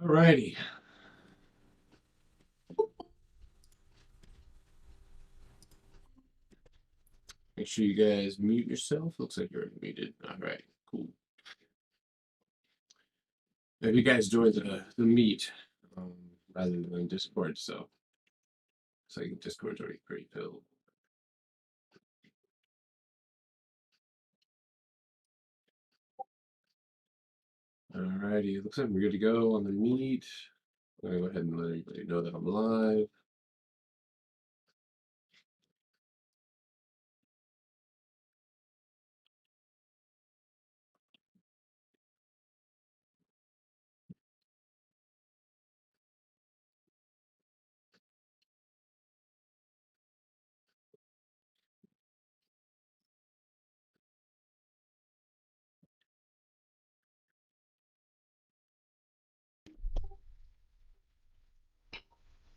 Alrighty. Make sure you guys mute yourself. Looks like you're muted. Alright, cool. Maybe you guys joined the meet rather than Discord, so it's like Discord's already pretty filled. Alrighty, looks like we're good to go on the meet. I'm gonna go ahead and let everybody know that I'm live.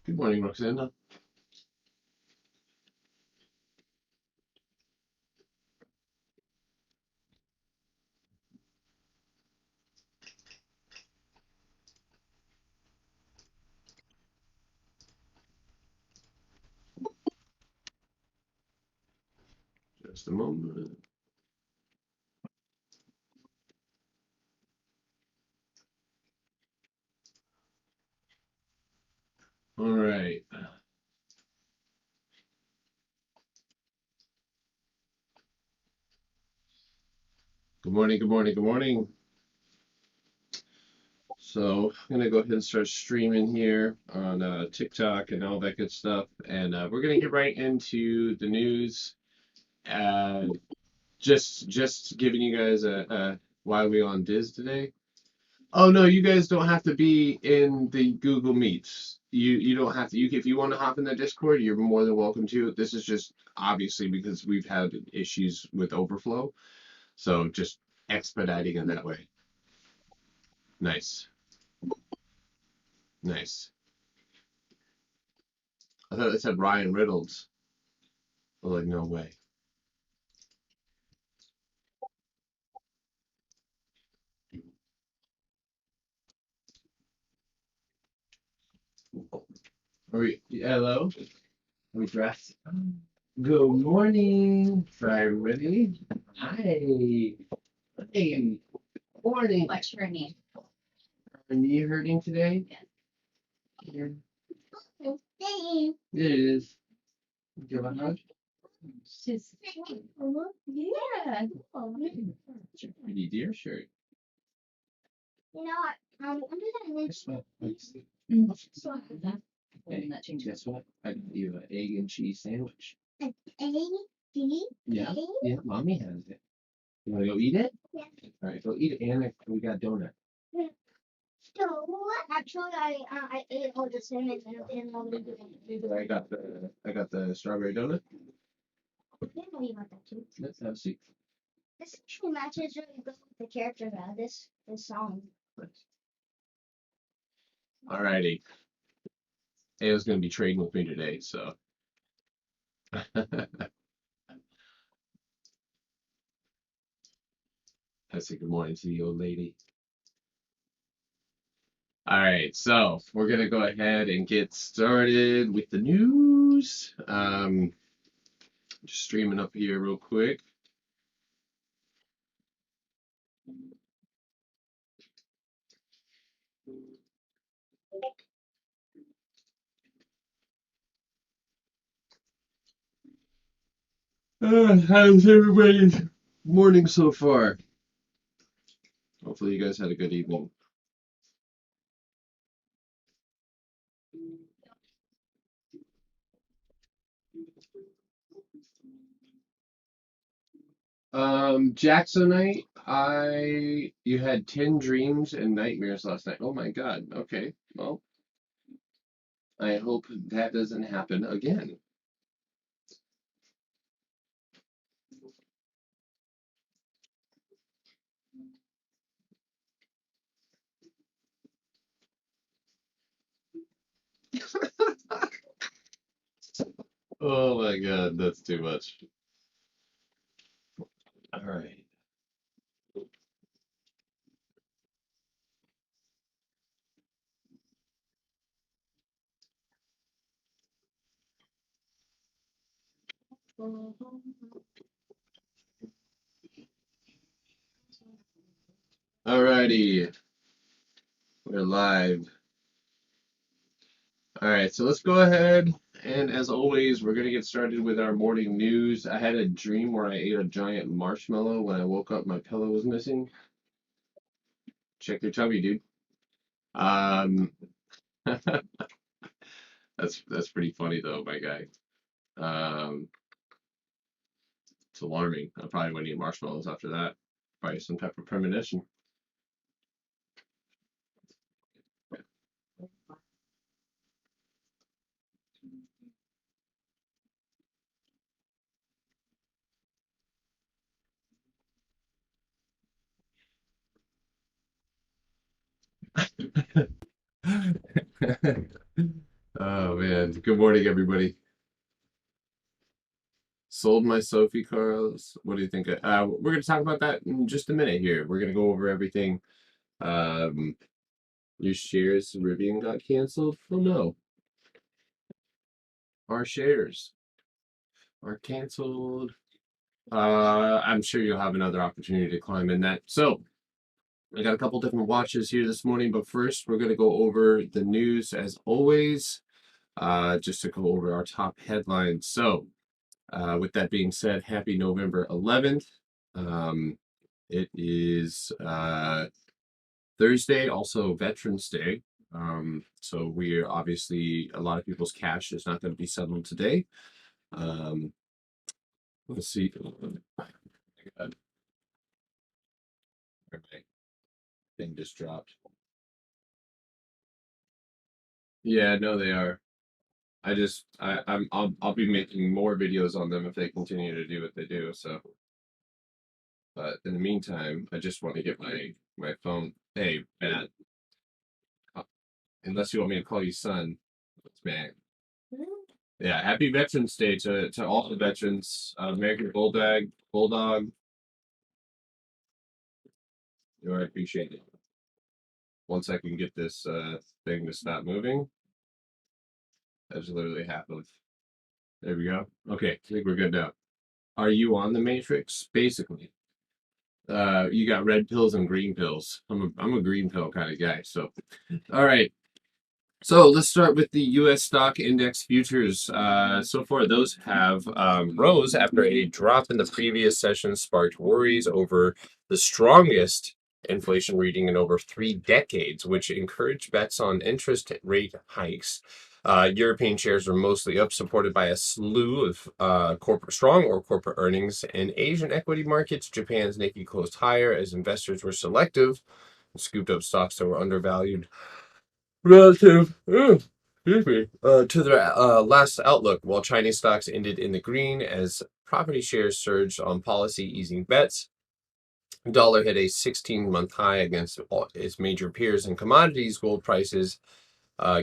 Good morning, Roxana. Just a moment. Alright. Good morning, good morning, good morning. So I'm gonna go ahead and start streaming here on TikTok and all that good stuff, and we're gonna get right into the news. Uh, just giving you guys a why are we on Diz today? Oh no, you guys don't have to be in the Google Meets. You don't have to. If you want to hop in the Discord, you're more than welcome to. This is just obviously because we've had issues with overflow, so just expediting it that way. Nice, nice. I thought it said Ryan Reynolds. I was like, no way. Hello? Are we dressed? Good morning, everybody. Hi. Hey. Morning. What's your name? Are you hurting today? Yeah. It is. Give a hug. She's yeah. It's a pretty deer shirt. You know what? I'm gonna Guess what? Hey, that changes. Guess what? I got you an egg and cheese sandwich. An AD? Yeah. Yeah, mommy has it. You wanna go eat it? Yeah. All right, go eat it. And we got donut. So actually, I ate all the cinnamon and all the. I got the strawberry donut. I didn't know you want that too. Let's have a seat. This actually matches really good with the character of this song. Alrighty. Ayo's gonna be trading with me today, so. I say good morning to the old lady. All right, so we're gonna go ahead and get started with the news. Just streaming up here real quick. How's everybody's morning so far? Hopefully you guys had a good evening. Jacksonite, you had 10 dreams and nightmares last night. Oh my God. Okay. Well, I hope that doesn't happen again. Oh my God, that's too much. All right. Alrighty, we're live. All right, so let's go ahead. And as always, we're going to get started with our morning news. I had a dream where I ate a giant marshmallow. When I woke up, my pillow was missing. Check your tummy, dude. Um, that's pretty funny though, my guy. Um, it's alarming. I probably wouldn't eat marshmallows after that. Probably some type of premonition. Oh man. Good morning, everybody. Sold my Sophie Carls. What do you think? We're going to talk about that in just a minute here. We're going to go over everything. Um, your shares Rivian got canceled? Oh no. Our shares are canceled. I'm sure you'll have another opportunity to climb in that. So I got a couple different watches here this morning, but first we're going to go over the news as always, just to go over our top headlines. So with that being said, happy November 11th. It is Thursday, also Veterans Day. So we are obviously a lot of people's cash is not going to be settled today. Um, let's see. Oh my God, my thing just dropped. Yeah, no, they are. I'll be making more videos on them if they continue to do what they do. So, but in the meantime, I just want to get my phone. Hey, Matt, uh, unless you want me to call you son, it's Matt. Yeah, happy Veterans Day to all the veterans. American Bulldog. You know, I appreciate it. Once I can get this thing to stop moving, that's literally happened. There we go. Okay, I think we're good now. Are you on the Matrix? Basically, you got red pills and green pills. I'm a green pill kind of guy. So, all right. So let's start with the U.S. stock index futures. So far, those have rose after a drop in the previous session sparked worries over the strongest inflation reading in over 3 decades, which encouraged bets on interest rate hikes. European shares were mostly up, supported by a slew of corporate earnings. In Asian equity markets, Japan's Nikkei closed higher as investors were selective and scooped up stocks that were undervalued relative excuse me, to their last outlook, while Chinese stocks ended in the green as property shares surged on policy easing bets. Dollar hit a 16-month high against all its major peers, and commodities gold prices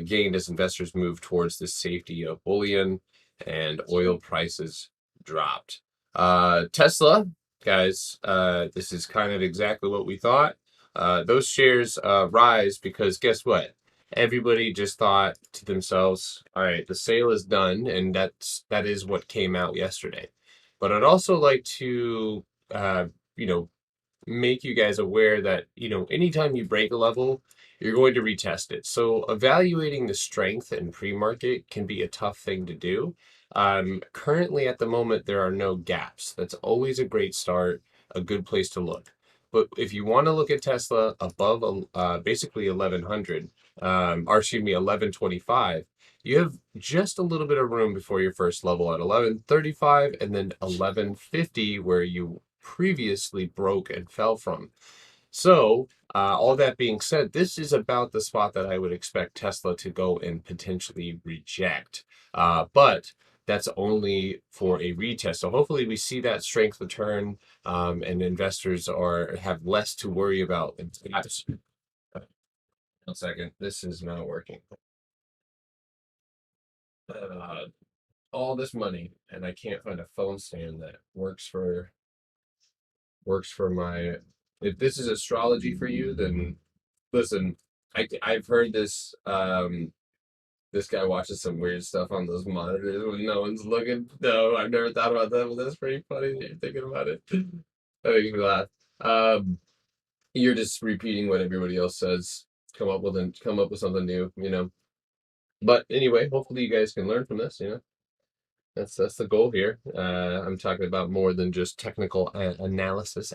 gained as investors moved towards the safety of bullion, and oil prices dropped. Tesla, guys, this is kind of exactly what we thought. Those shares rise because guess what? Everybody just thought to themselves, all right, the sale is done, and that is what came out yesterday. But I'd also like to you know make you guys aware that, anytime you break a level, you're going to retest it. So evaluating the strength in pre-market can be a tough thing to do. Currently at the moment, there are no gaps. That's always a great start, a good place to look. But if you want to look at Tesla above basically 1100, or excuse me, 1125, you have just a little bit of room before your first level at 1135 and then 1150, where you previously broke and fell from. So, all that being said, this is about the spot that I would expect Tesla to go and potentially reject. But that's only for a retest. So hopefully we see that strength return, and investors have less to worry about. One second, this is not working. Uh, all this money, and I can't find a phone stand that works for my. If this is astrology for you, then listen. I've heard this. This guy watches some weird stuff on those monitors when no one's looking. No, I've never thought about that, but that's pretty funny that you're thinking about it. That makes me laugh. Um, you're just repeating what everybody else says. Come up with something new, you know. But anyway, hopefully you guys can learn from this, you know. That's the goal here. I'm talking about more than just technical analysis.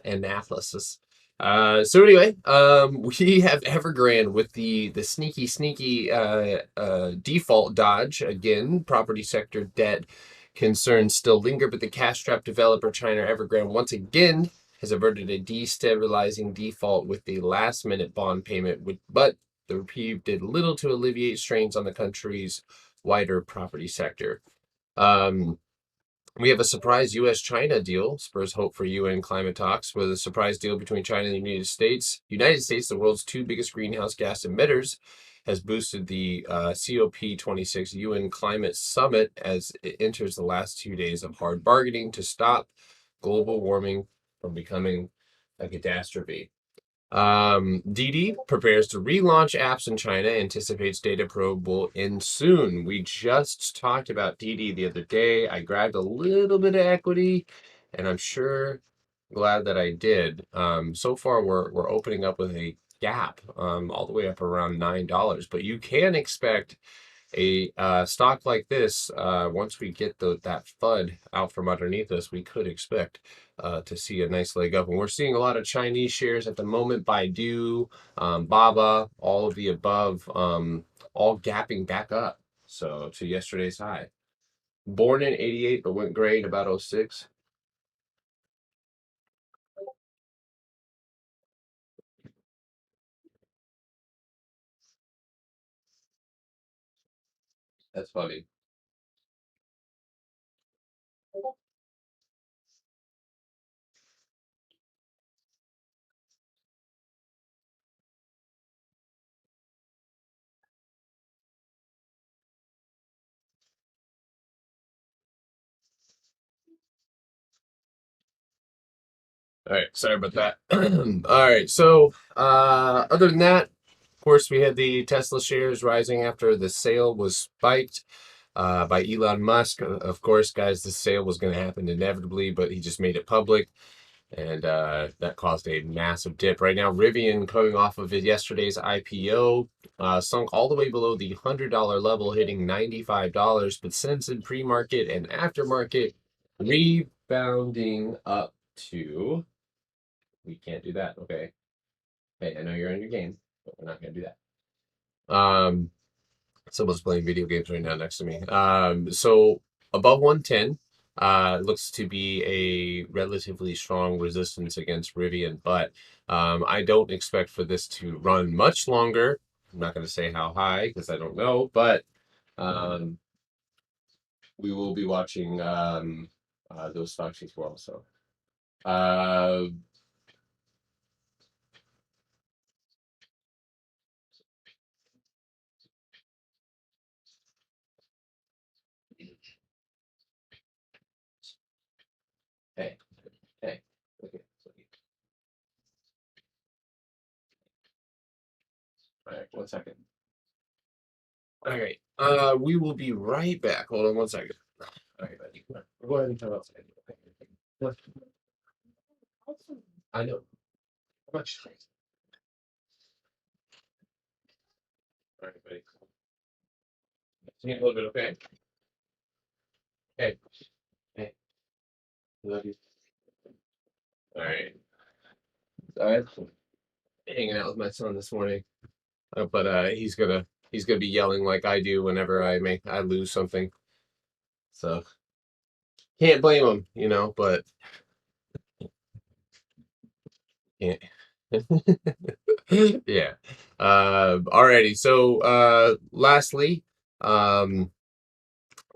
So anyway, we have Evergrande with the sneaky default dodge again. Property sector debt concerns still linger, but the cash-strapped developer China Evergrande once again has averted a destabilizing default with the last-minute bond payment. But the reprieve did little to alleviate strains on the country's wider property sector. Um, we have a surprise U.S.-China deal, spurs hope for UN climate talks, with a surprise deal between China and the United States. United States, the world's two biggest greenhouse gas emitters, has boosted the COP26 UN climate summit as it enters the last 2 days of hard bargaining to stop global warming from becoming a catastrophe. DD prepares to relaunch apps in China, anticipates data probe will end soon. We just talked about DD the other day. I grabbed a little bit of equity, and I'm sure glad that I did. So far we're opening up with a gap, all the way up around $9, but you can expect a stock like this, once we get that FUD out from underneath us, we could expect to see a nice leg up. And we're seeing a lot of Chinese shares at the moment, Baidu, Baba, all of the above, all gapping back up. So to yesterday's high. Born in 88, but went gray in about 06. That's funny. All right, sorry about that. All right, so other than that, of course, we had the Tesla shares rising after the sale was spiked by Elon Musk. Of course, guys, the sale was going to happen inevitably, but he just made it public, and that caused a massive dip. Right now, Rivian, coming off of yesterday's IPO, sunk all the way below the $100 level, hitting $95, but since in pre-market and aftermarket, rebounding up to. We can't do that. Okay. Hey, I know you're in your game, but we're not gonna do that. Someone's playing video games right now next to me. So above 110, looks to be a relatively strong resistance against Rivian, but I don't expect for this to run much longer. I'm not gonna say how high because I don't know, but um, we will be watching those stocks as well. So. Uh, hey, hey. Okay. All right, 1 second. All right. We will be right back. Hold on 1 second. All right, buddy. Go ahead and come outside. I know. How much? All right, buddy. See you in a little bit, okay? Hey, hey, love you. All right. All right. Hanging out with my son this morning, but he's gonna be yelling like I do whenever I lose something. So can't blame him, you know. But yeah, yeah. Alrighty. So lastly, um.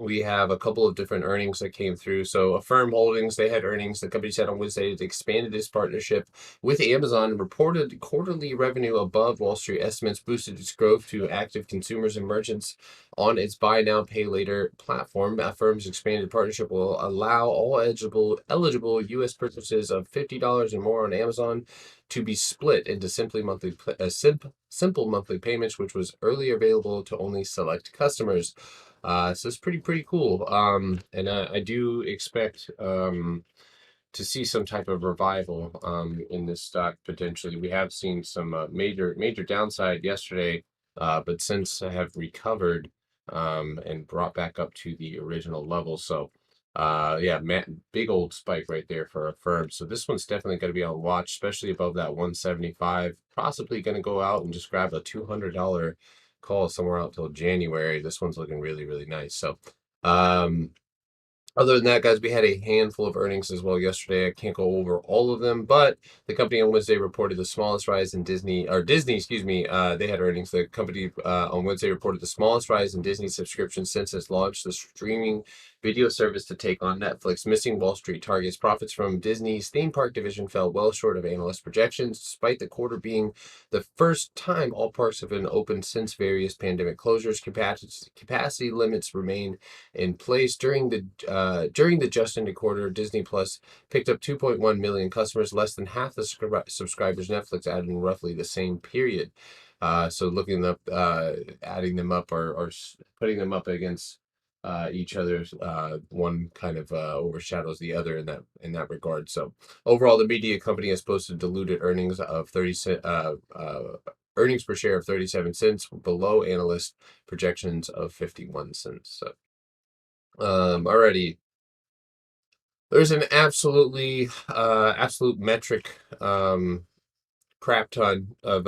we have a couple of different earnings that came through. So Affirm Holdings, they had earnings. The company said on Wednesday it expanded its partnership with Amazon, reported quarterly revenue above Wall Street estimates, boosted its growth to active consumers and merchants on its buy now, pay later platform. Affirm's expanded partnership will allow all eligible U.S. purchases of $50 and more on Amazon to be split into simple monthly payments, which was earlier available to only select customers. So it's pretty cool. And I do expect to see some type of revival in this stock potentially. We have seen some major downside yesterday, but since have recovered and brought back up to the original level. So yeah, big old spike right there for a firm. So this one's definitely going to be on watch, especially above that 175. Possibly going to go out and just grab a $200 call somewhere out till January. This one's looking really nice. So um other than that, guys, we had a handful of earnings as well yesterday. I can't go over all of them, but the company on Wednesday reported the smallest rise in Disney, excuse me. They had earnings. The company on Wednesday reported the smallest rise in Disney subscriptions since it's launched the streaming video service to take on Netflix, missing Wall Street targets. Profits from Disney's theme park division fell well short of analyst projections, despite the quarter being the first time all parks have been open since various pandemic closures. Capacity limits remain in place during the just ended quarter. Disney Plus picked up 2.1 million customers, less than half the subscribers Netflix added in roughly the same period. So looking up, adding them up or putting them up against each other, one kind of overshadows the other in that regard. So overall, the media company has posted diluted earnings of 30 cent. Earnings per share of 37 cents, below analyst projections of 51 cents. So already there's an absolute metric crap ton of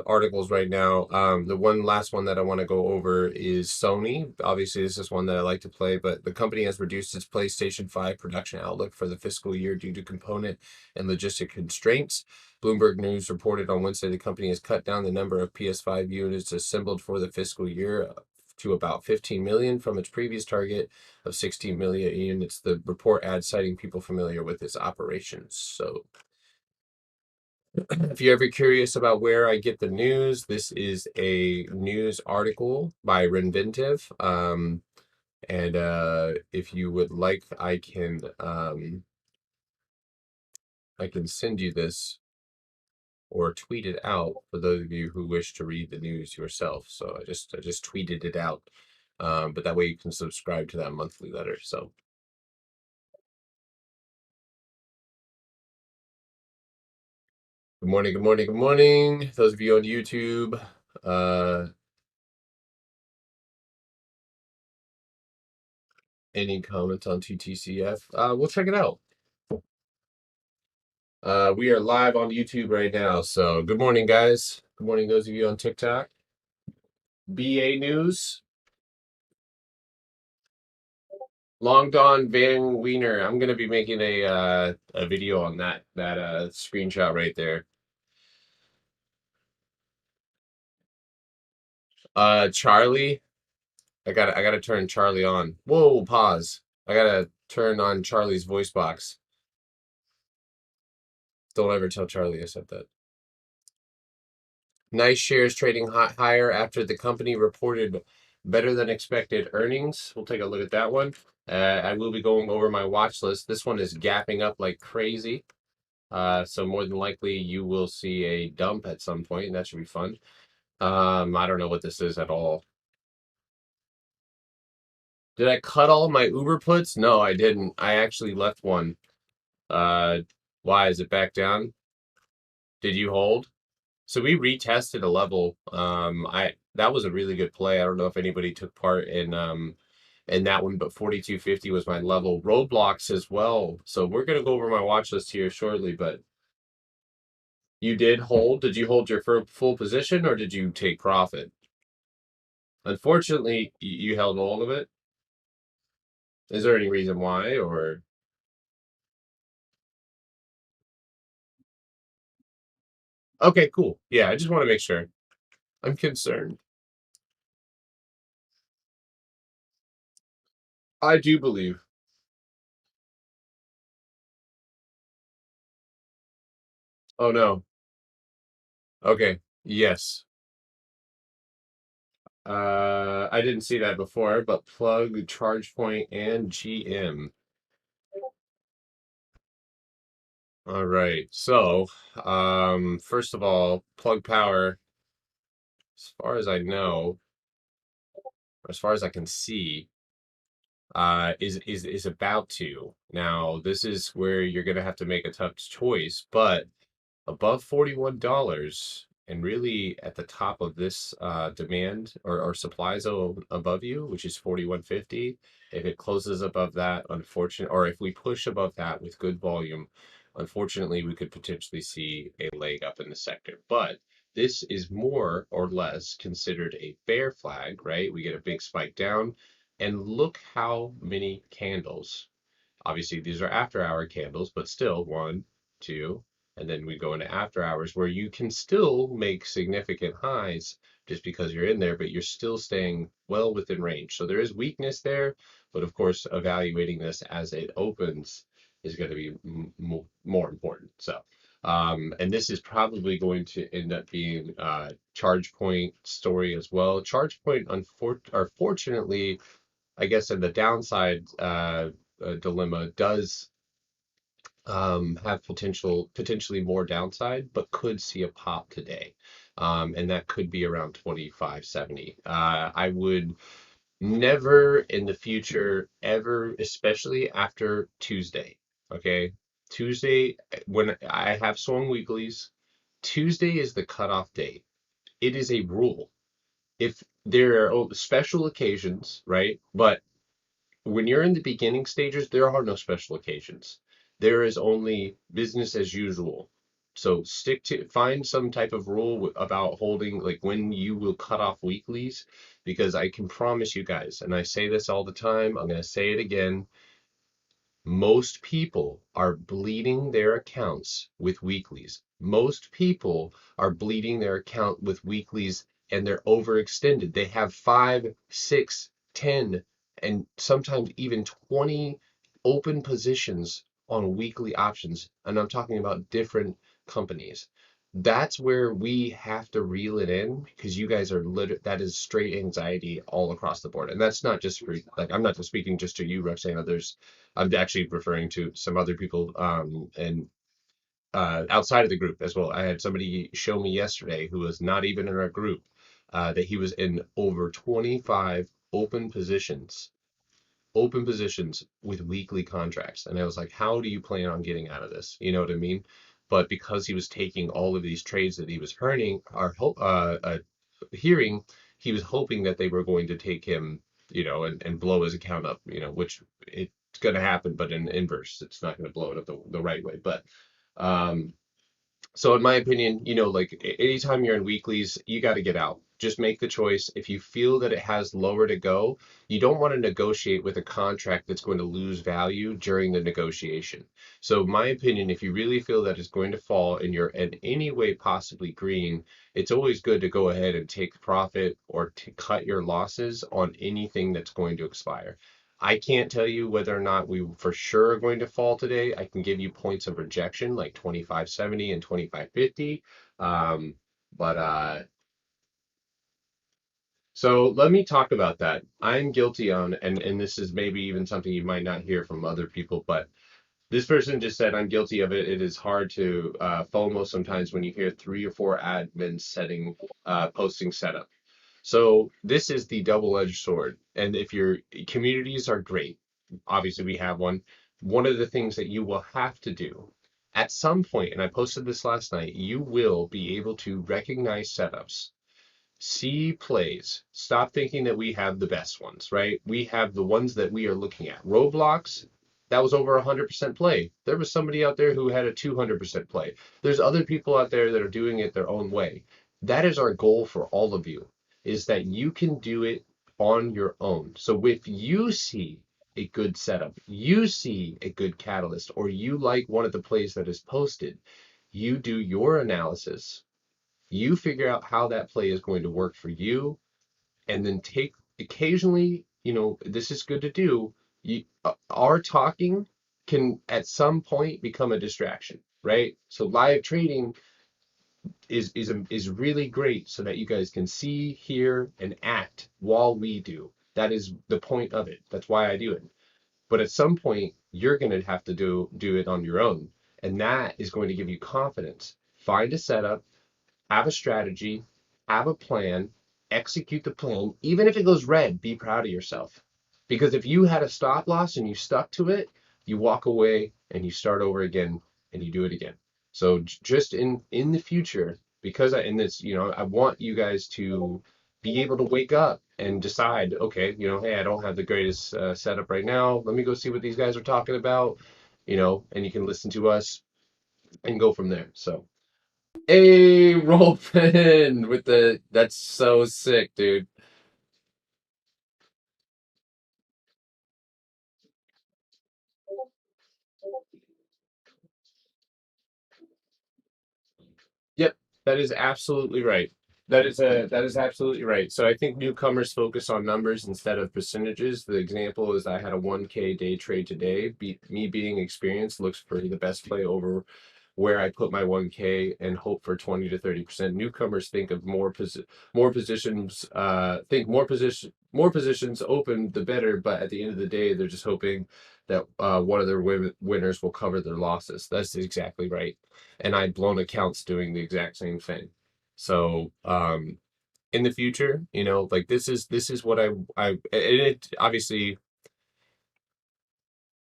articles right now. The last one that I want to go over is Sony. Obviously, this is one that I like to play, but the company has reduced its PlayStation 5 production outlook for the fiscal year due to component and logistic constraints. Bloomberg News reported on Wednesday the company has cut down the number of PS5 units assembled for the fiscal year to about 15 million from its previous target of 16 million units. The report adds, citing people familiar with its operations. So if you're ever curious about where I get the news, this is a news article by Renventive. And if you would like, I can send you this or tweet it out for those of you who wish to read the news yourself. So I just tweeted it out. But that way you can subscribe to that monthly letter. So good morning, good morning, good morning. Those of you on YouTube, any comments on TTCF? We'll check it out. We are live on YouTube right now. So good morning, guys. Good morning, those of you on TikTok. BA News. Long Dawn Van Wiener. I'm gonna be making a video on that screenshot right there. Charlie. I gotta turn Charlie on. Whoa, pause. I gotta turn on Charlie's voice box. Don't ever tell Charlie I said that. Nice shares trading higher after the company reported better than expected earnings. We'll take a look at that one. I will be going over my watch list. This one is gapping up like crazy. So more than likely you will see a dump at some point, and that should be fun. I don't know what this is at all. Did I cut all my Uber puts? No, I didn't. I actually left one. Why is it back down? Did you hold? So we retested a level. That was a really good play. I don't know if anybody took part in that one, but 4250 was my level. Roblox as well. So we're gonna go over my watch list here shortly, but you did hold. Did you hold your full position or did you take profit? Unfortunately, you held all of it. Is there any reason why or okay, cool. Yeah, I just want to make sure. I'm concerned. I do believe. Oh no. Okay. Yes. I didn't see that before, but plug, ChargePoint, and GM. All right. So, first of all, Plug Power, as far as I know, as far as I can see, is about to. Now, this is where you're gonna have to make a tough choice, but above $41 and really at the top of this demand or supply zone above you, which is 41.50. If it closes above that, unfortunate, or if we push above that with good volume, unfortunately, we could potentially see a leg up in the sector. But this is more or less considered a bear flag, right? We get a big spike down, and look how many candles. Obviously, these are after hour candles, but still one, two, and then we go into after hours where you can still make significant highs just because you're in there, but you're still staying well within range. So there is weakness there, but of course, evaluating this as it opens is going to be more important. So, and this is probably going to end up being charge point story as well. Charge point, unfortunately, I guess in the downside dilemma does have potentially more downside, but could see a pop today. And that could be around 25.70. I would never in the future ever, especially after Tuesday. Okay. Tuesday, when I have swung weeklies, Tuesday is the cutoff date. It is a rule. If there are special occasions, right? But when you're in the beginning stages, there are no special occasions. There is only business as usual. So find some type of rule about holding, like when you will cut off weeklies, because I can promise you guys, and I say this all the time, I'm going to say it again. Most people are bleeding their accounts with weeklies. Most people are bleeding their account with weeklies and they're overextended. They have 5, 6, 10, and sometimes even 20 open positions on weekly options. And I'm talking about different companies. That's where we have to reel it in because you guys are that is straight anxiety all across the board. And that's not just for, like, I'm not just speaking just to you, Roxana. I'm actually referring to some other people and outside of the group as well. I had somebody show me yesterday who was not even in our group that he was in over 25 open positions with weekly contracts. And I was like, how do you plan on getting out of this? You know what I mean? But because he was taking all of these trades that he was hearing, he was hoping that they were going to take him, and blow his account up, which it's going to happen, but in inverse, it's not going to blow it up the right way. But um, so in my opinion, like anytime you're in weeklies, you got to get out. Just make the choice. If you feel that it has lower to go, you don't want to negotiate with a contract that's going to lose value during the negotiation. So my opinion, if you really feel that it's going to fall and you're in any way possibly green, it's always good to go ahead and take profit or to cut your losses on anything that's going to expire. I can't tell you whether or not we for sure are going to fall today. I can give you points of rejection like 25.70 and 25.50. But so let me talk about that. I'm guilty on, and this is maybe even something you might not hear from other people, but this person just said I'm guilty of it. It is hard to FOMO sometimes when you hear 3 or 4 admins posting setup. So this is the double-edged sword. And if your communities are great, obviously we have one. One of the things that you will have to do at some point, and I posted this last night, you will be able to recognize setups, see plays. Stop thinking that we have the best ones, right? We have the ones that we are looking at. Roblox, that was over 100% play. There was somebody out there who had a 200% play. There's other people out there that are doing it their own way. That is our goal for all of you, is that you can do it on your own. So if you see a good setup, you see a good catalyst, or you like one of the plays that is posted, you do your analysis, you figure out how that play is going to work for you, and then take occasionally, this is good to do, our talking can at some point become a distraction, right? So live trading is really great so that you guys can see, hear, and act while we do. That is the point of it. That's why I do it. But at some point, you're going to have to do it on your own, and that is going to give you confidence. Find a setup, have a strategy, have a plan, execute the plan. Even if it goes red, be proud of yourself. Because if you had a stop loss and you stuck to it, you walk away and you start over again and you do it again. So just in the future, because in this, I want you guys to be able to wake up and decide, okay, hey, I don't have the greatest setup right now. Let me go see what these guys are talking about, and you can listen to us and go from there. So. Hey, Rolfin with that's so sick, dude. Yep, that is absolutely right. That is absolutely right. So I think newcomers focus on numbers instead of percentages. The example is I had a 1K day trade today. Me being experienced looks for the best play over where I put my 1K and hope for 20 to 30%. Newcomers think of more positions, think more positions open the better, but at the end of the day, they're just hoping that one of their winners will cover their losses. That's exactly right. And I'd blown accounts doing the exact same thing. So in the future, like this is what I and it obviously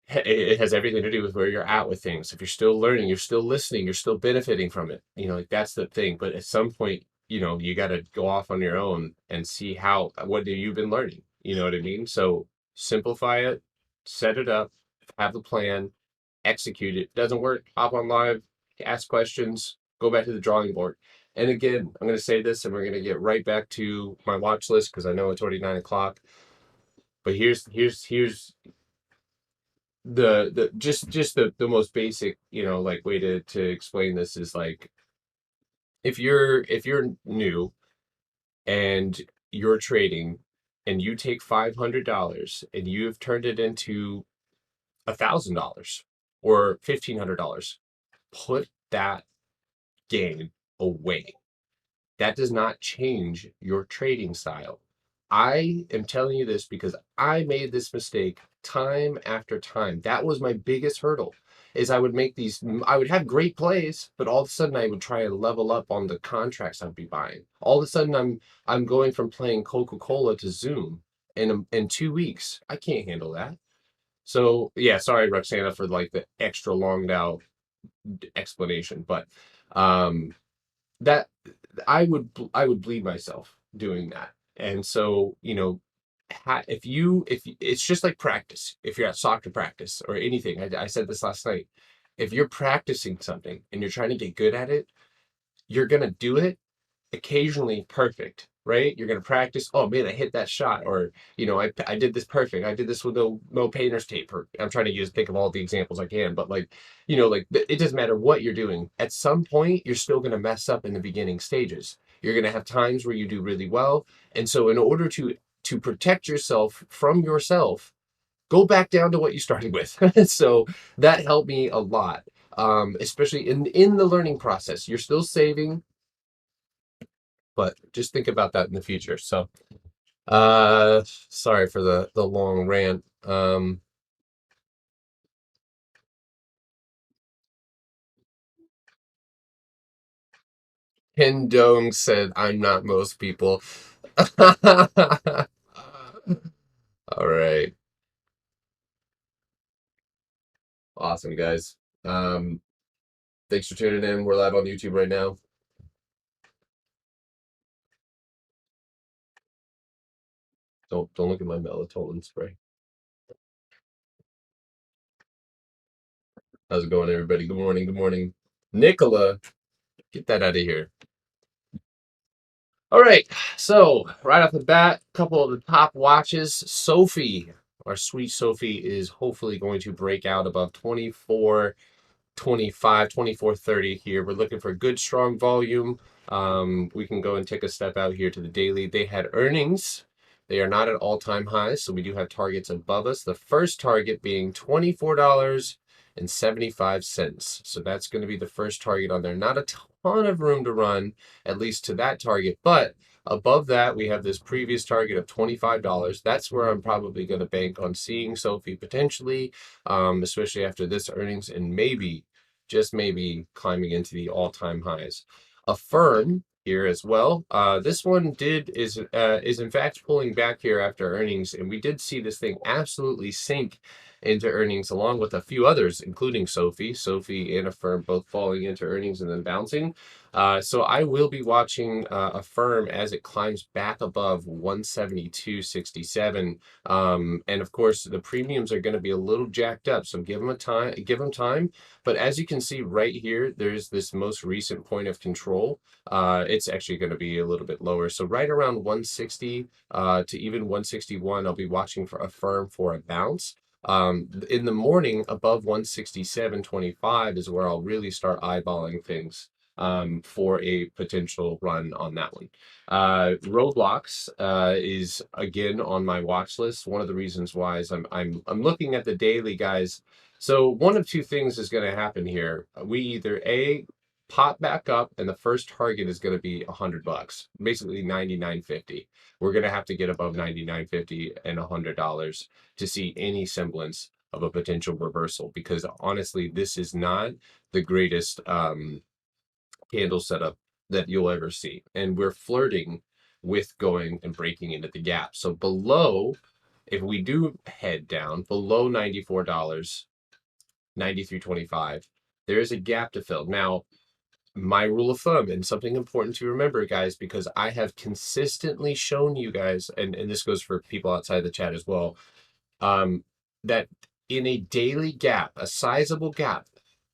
it has everything to do with where you're at with things. If you're still learning, you're still listening, you're still benefiting from it. Like that's the thing. But at some point, you got to go off on your own and see what have you been learning. You know what I mean? So simplify it, set it up, have a plan, execute it. Doesn't work, hop on live, ask questions, go back to the drawing board. And again, I'm going to say this, and we're going to get right back to my watch list because I know it's already 9 o'clock. But here's the just the most basic like way to explain this is like if you're new and you're trading and you take $500 and you have turned it into $1,000 or $1,500, put that gain away. That does not change your trading style. I am telling you this because I made this mistake time after time. That was my biggest hurdle is I would have great plays, but all of a sudden I would try and level up on the contracts I'd be buying. All of a sudden I'm going from playing Coca-Cola to Zoom in 2 weeks. I can't handle that. So yeah, sorry, Roxana, for like the extra long now explanation, but um that I would bleed myself doing that. And so, if it's just like practice, if you're at soccer practice or anything, I said this last night. If you're practicing something and you're trying to get good at it, you're gonna do it occasionally perfect, right? You're gonna practice. Oh man, I hit that shot, or I did this perfect. I did this with no painter's tape. Or I'm trying to think of all the examples I can, but like, it doesn't matter what you're doing. At some point, you're still gonna mess up in the beginning stages. You're gonna have times where you do really well, and so in order to protect yourself from yourself, go back down to what you started with. So that helped me a lot. Especially in the learning process, you're still saving, but just think about that in the future. So, sorry for the long rant. Ken Dong said, "I'm not most people." All right, awesome guys. Um, Thanks for tuning in. We're live on YouTube right now. Don't look at my melatonin spray. How's it going, everybody? Good morning. Good morning, Nicola. Get that out of here. All right, so right off the bat, a couple of the top watches. Sophie, our sweet Sophie, is hopefully going to break out above 24.25, 24.30 here. We're looking for good, strong volume. We can go and take a step out here to the daily. They had earnings They are not at all-time highs, so we do have targets above us. The first target being $24.75. So that's going to be the first target on there. Not a ton of room to run, at least to that target, but above that, we have this previous target of $25. That's where I'm probably going to bank on seeing Sophie potentially, especially after this earnings, and maybe, just maybe, climbing into the all-time highs. Affirm here as well. This one is in fact pulling back here after earnings, and we did see this thing absolutely sink into earnings along with a few others, including Sophie and Affirm both falling into earnings and then bouncing. So I will be watching Affirm as it climbs back above 172.67. And of course, the premiums are going to be a little jacked up, so give them time. But as you can see right here, there's this most recent point of control. It's actually going to be a little bit lower. So right around 160 to even 161, I'll be watching for Affirm for a bounce. In the morning, above 167.25 is where I'll really start eyeballing things for a potential run on that one. Roblox is again on my watch list. One of the reasons why is I'm looking at the daily, guys. So one of two things is going to happen here. We either pop back up and the first target is going to be $100, basically 99.50. We're going to have to get above 99.50 and $100 to see any semblance of a potential reversal, because honestly, this is not the greatest candle setup that you'll ever see. And we're flirting with going and breaking into the gap. So below, if we do head down below $94, 93.25, there is a gap to fill. Now, my rule of thumb, and something important to remember, guys, because I have consistently shown you guys, and this goes for people outside the chat as well, that in a daily gap, a sizable gap,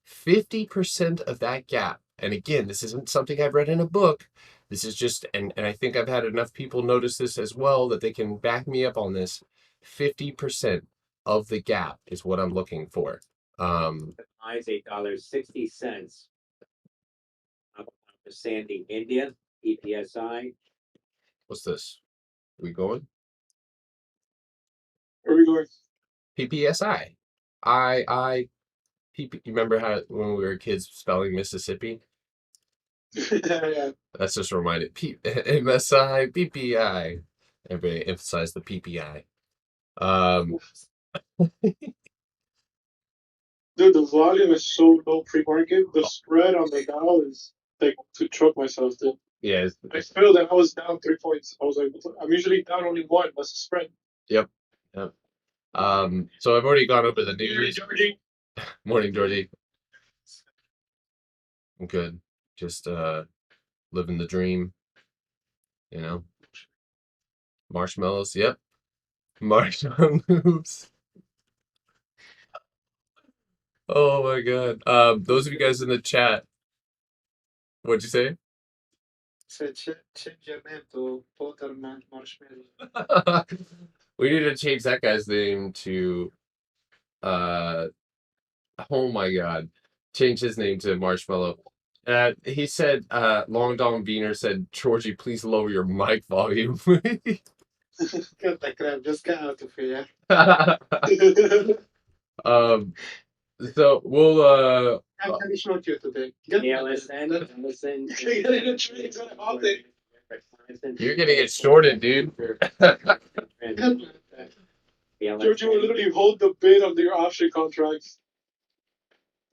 50% of that gap, and again, this isn't something I've read in a book, this is just, and I think I've had enough people notice this as well that they can back me up on this, 50% of the gap is what I'm looking for. Highs $8.60. Up for Sandy, India, EPSI. What's this? Are we going? Where are we going? PPSI. You remember how when we were kids spelling Mississippi? Yeah. That's just reminded. MSI, PPI. Everybody emphasize the PPI. Dude, the volume is so low pre-market. The spread on the Dow is like to choke myself, dude. Yeah. I feel that I was down 3 points. I was like, I'm usually down only one. That's the spread. Yep. So I've already gone over the news. Georgie. Morning, Georgie. I'm good. Just living the dream. You know. Marshmallows. Yep. Marshmallow moves. Oh my god. Those of you guys in the chat, what'd you say? Said change your name to Potterman Marshmallow. We need to change that guy's name to oh my god. Change his name to Marshmallow. He said Long Dong Beaner said, Georgie, please lower your mic volume. Get the crap, just get out of here. So we'll I'm not you today. Yeah, listen. You're gonna get shorted, dude. Georgie will literally hold the bid on your option contracts.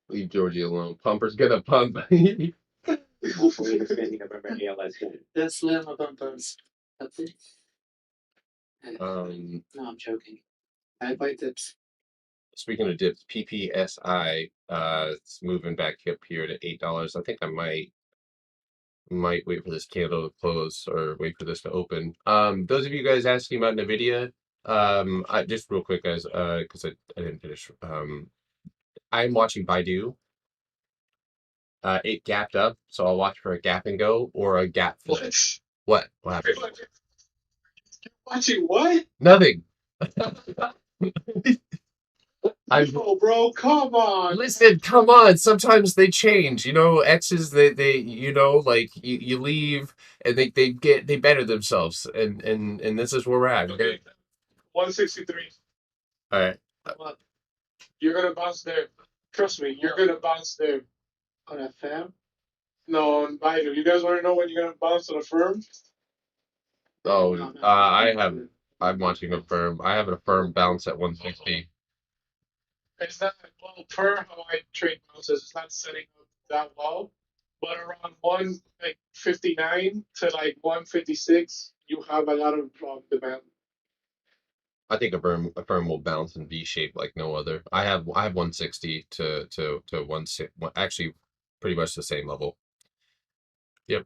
Leave Georgie alone. Pumper's gonna pump. That's slam my bumpers. That's it. No, I'm joking. I buy tips. Speaking of dips, PPSI, it's moving back up here to $8. I think I might wait for this candle to close or wait for this to open. Those of you guys asking about NVIDIA, I just real quick, guys, because I didn't finish. I'm watching Baidu. It gapped up, so I'll watch for a gap and go or a gap fill. What? What happened? Watching what? Nothing. No, bro, come on. Listen, come on. Sometimes they change. You know, exes they like you leave and they better themselves, and this is where we're at. Okay. 163. All right. Come on. You're gonna bounce there. Trust me, you're gonna bounce there. On a fam? No, on Baidu. You guys want to know when you're gonna bounce on a firm? Oh, I'm watching a firm. I have a firm bounce at 160. It's not well per how I trade bounces. It's not setting up that well, but around 159 to like 156, you have a lot of demand. I think a firm will bounce in V shape like no other. I have 160 to 16, actually pretty much the same level. Yep.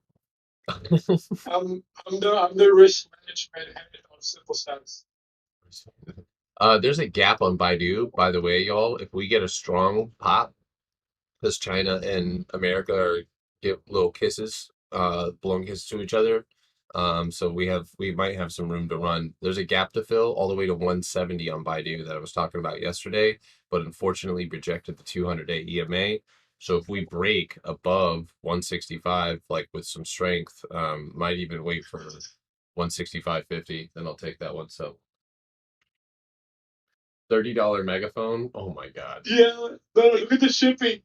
I'm the risk management head of Simple Stacks. There's a gap on Baidu, by the way, y'all. If we get a strong pop, because China and America are give little kisses, blowing kisses to each other. So we might have some room to run. There's a gap to fill all the way to 170 on Baidu that I was talking about yesterday, but unfortunately rejected the 200-day EMA. So if we break above 165, like with some strength, might even wait for 165.50, then I'll take that one. So $30 megaphone. Oh my God. Yeah, no, look at the shipping.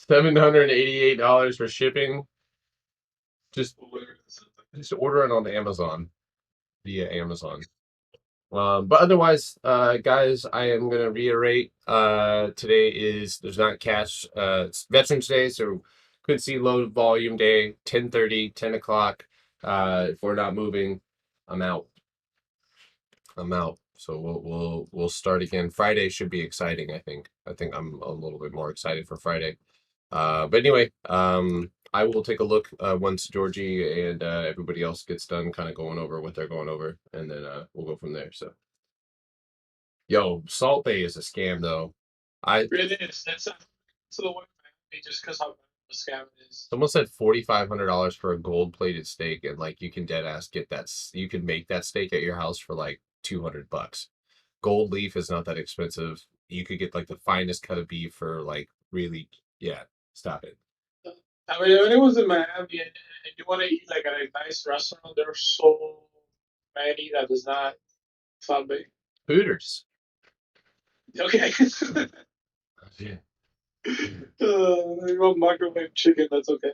$788 for shipping. Just order it on Amazon via Amazon. But otherwise, guys, I am gonna reiterate. There's not cash. It's Veterans Day, so could see low volume day. 10:30, 10 o'clock. If we're not moving, I'm out. So we'll start again. Friday should be exciting. I think I'm a little bit more excited for Friday. But anyway, I will take a look once Georgie and everybody else gets done kind of going over what they're going over, and then we'll go from there. So, yo, Salt Bay is a scam though. It is. That's the one just because how bad the scam is. Someone said $4,500 for a gold-plated steak, and like you can dead ass get that. You can make that steak at your house for like $200. Gold leaf is not that expensive. You could get like the finest cut of beef for like really, yeah. Stop it. I mean, when it was in Miami and you want to eat like at a nice restaurant, there are so many that is not Sunday. Hooters. Okay. Yeah. You want microwave chicken, that's okay.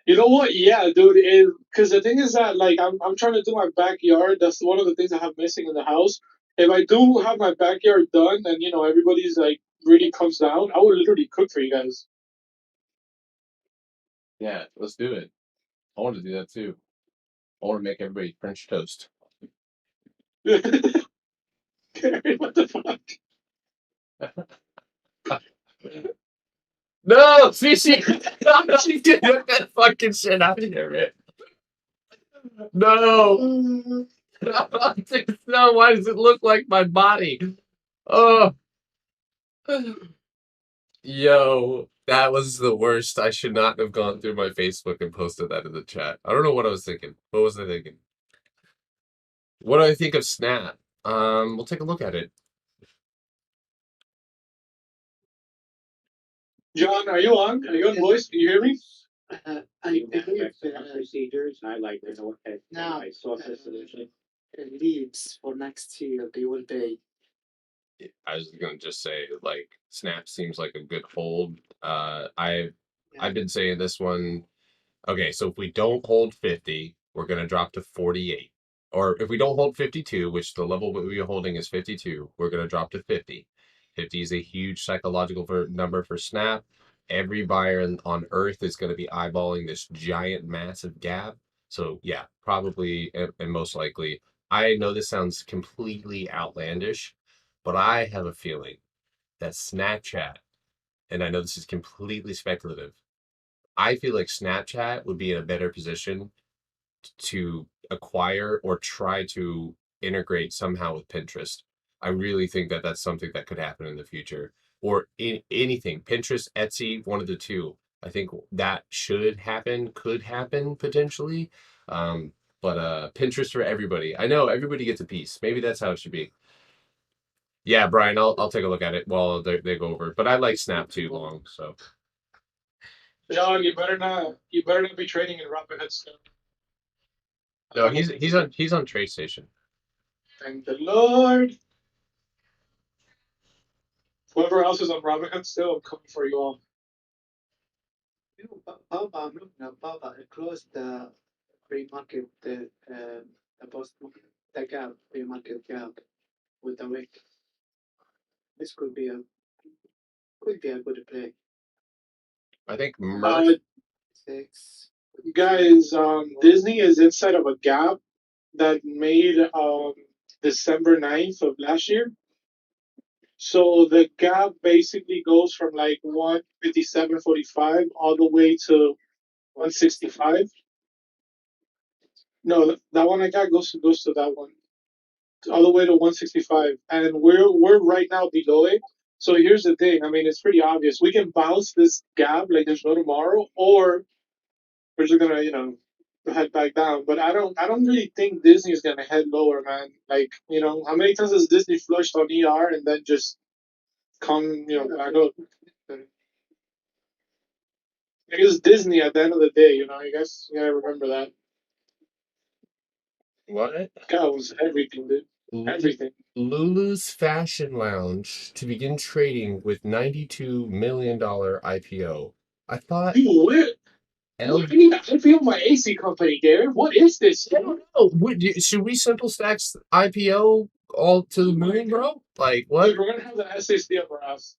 You know what? Yeah, dude. Because the thing is that like I'm trying to do my backyard. That's one of the things I have missing in the house. If I do have my backyard done, and everybody's like really comes down, I would literally cook for you guys. Yeah, let's do it. I want to do that too. I want to make everybody French toast. Gary, what the fuck? No, she did that fucking shit out of here, man. No. No, why does it look like my body? Oh. Yo, that was the worst. I should not have gone through my Facebook and posted that in the chat. I don't know what I was thinking. What was I thinking? What do I think of Snap? We'll take a look at it. John, are you on? Are you on voice? Can you hear me? I believe procedures, and I like to know what Now, I saw this solution. leads for next year, they will pay. I was gonna just say, like, Snap seems like a good hold. I've been saying this one. Okay, so if we don't hold 50, we're gonna drop to 48. Or if we don't hold 52, which the level we're holding is 52, we're gonna drop to 50. 50 is a huge psychological number for Snap. Every buyer on Earth is going to be eyeballing this giant, massive gap. So yeah, probably and most likely. I know this sounds completely outlandish, but I have a feeling that Snapchat, and I know this is completely speculative, I feel like Snapchat would be in a better position to acquire or try to integrate somehow with Pinterest. I really think that that's something that could happen in the future, or in anything. Pinterest, Etsy, one of the two. I think that should happen, could happen potentially. But Pinterest for everybody. I know everybody gets a piece. Maybe that's how it should be. Yeah, Brian, I'll take a look at it while they go over. But I like Snap too long, so. John, you better not be trading in Robinhood stuff. No, he's on Trade Station. Thank the Lord. Whoever else is on Robinhood still, I'm coming for you all. Papa, I'm looking at Papa. It closed the pre-market, the post, the gap, pre-market gap with the wick. This could be a good play. I think Merck. 6. Guys, Disney is inside of a gap that made December 9th of last year. So the gap basically goes from like 157.45 all the way to 165. No, that one I got goes to that one all the way to 165, and we're right now below it. So here's the thing. I mean, it's pretty obvious. We can bounce this gap like there's no tomorrow, or we're just gonna head back down. But I don't really think Disney is gonna head lower, man. Like how many times has Disney flushed on ER and then just come back up? It is Disney at the end of the day. You guys gotta remember that. What? God was everything, dude. Everything. Lulu's Fashion Lounge to begin trading with $92 million IPO. I thought. Dude, I need to IPO my AC company, Garrett. What is this? I don't know. Should we simple stacks IPO all to the moon, bro? Like what? Dude, we're gonna have the SSD up our ass.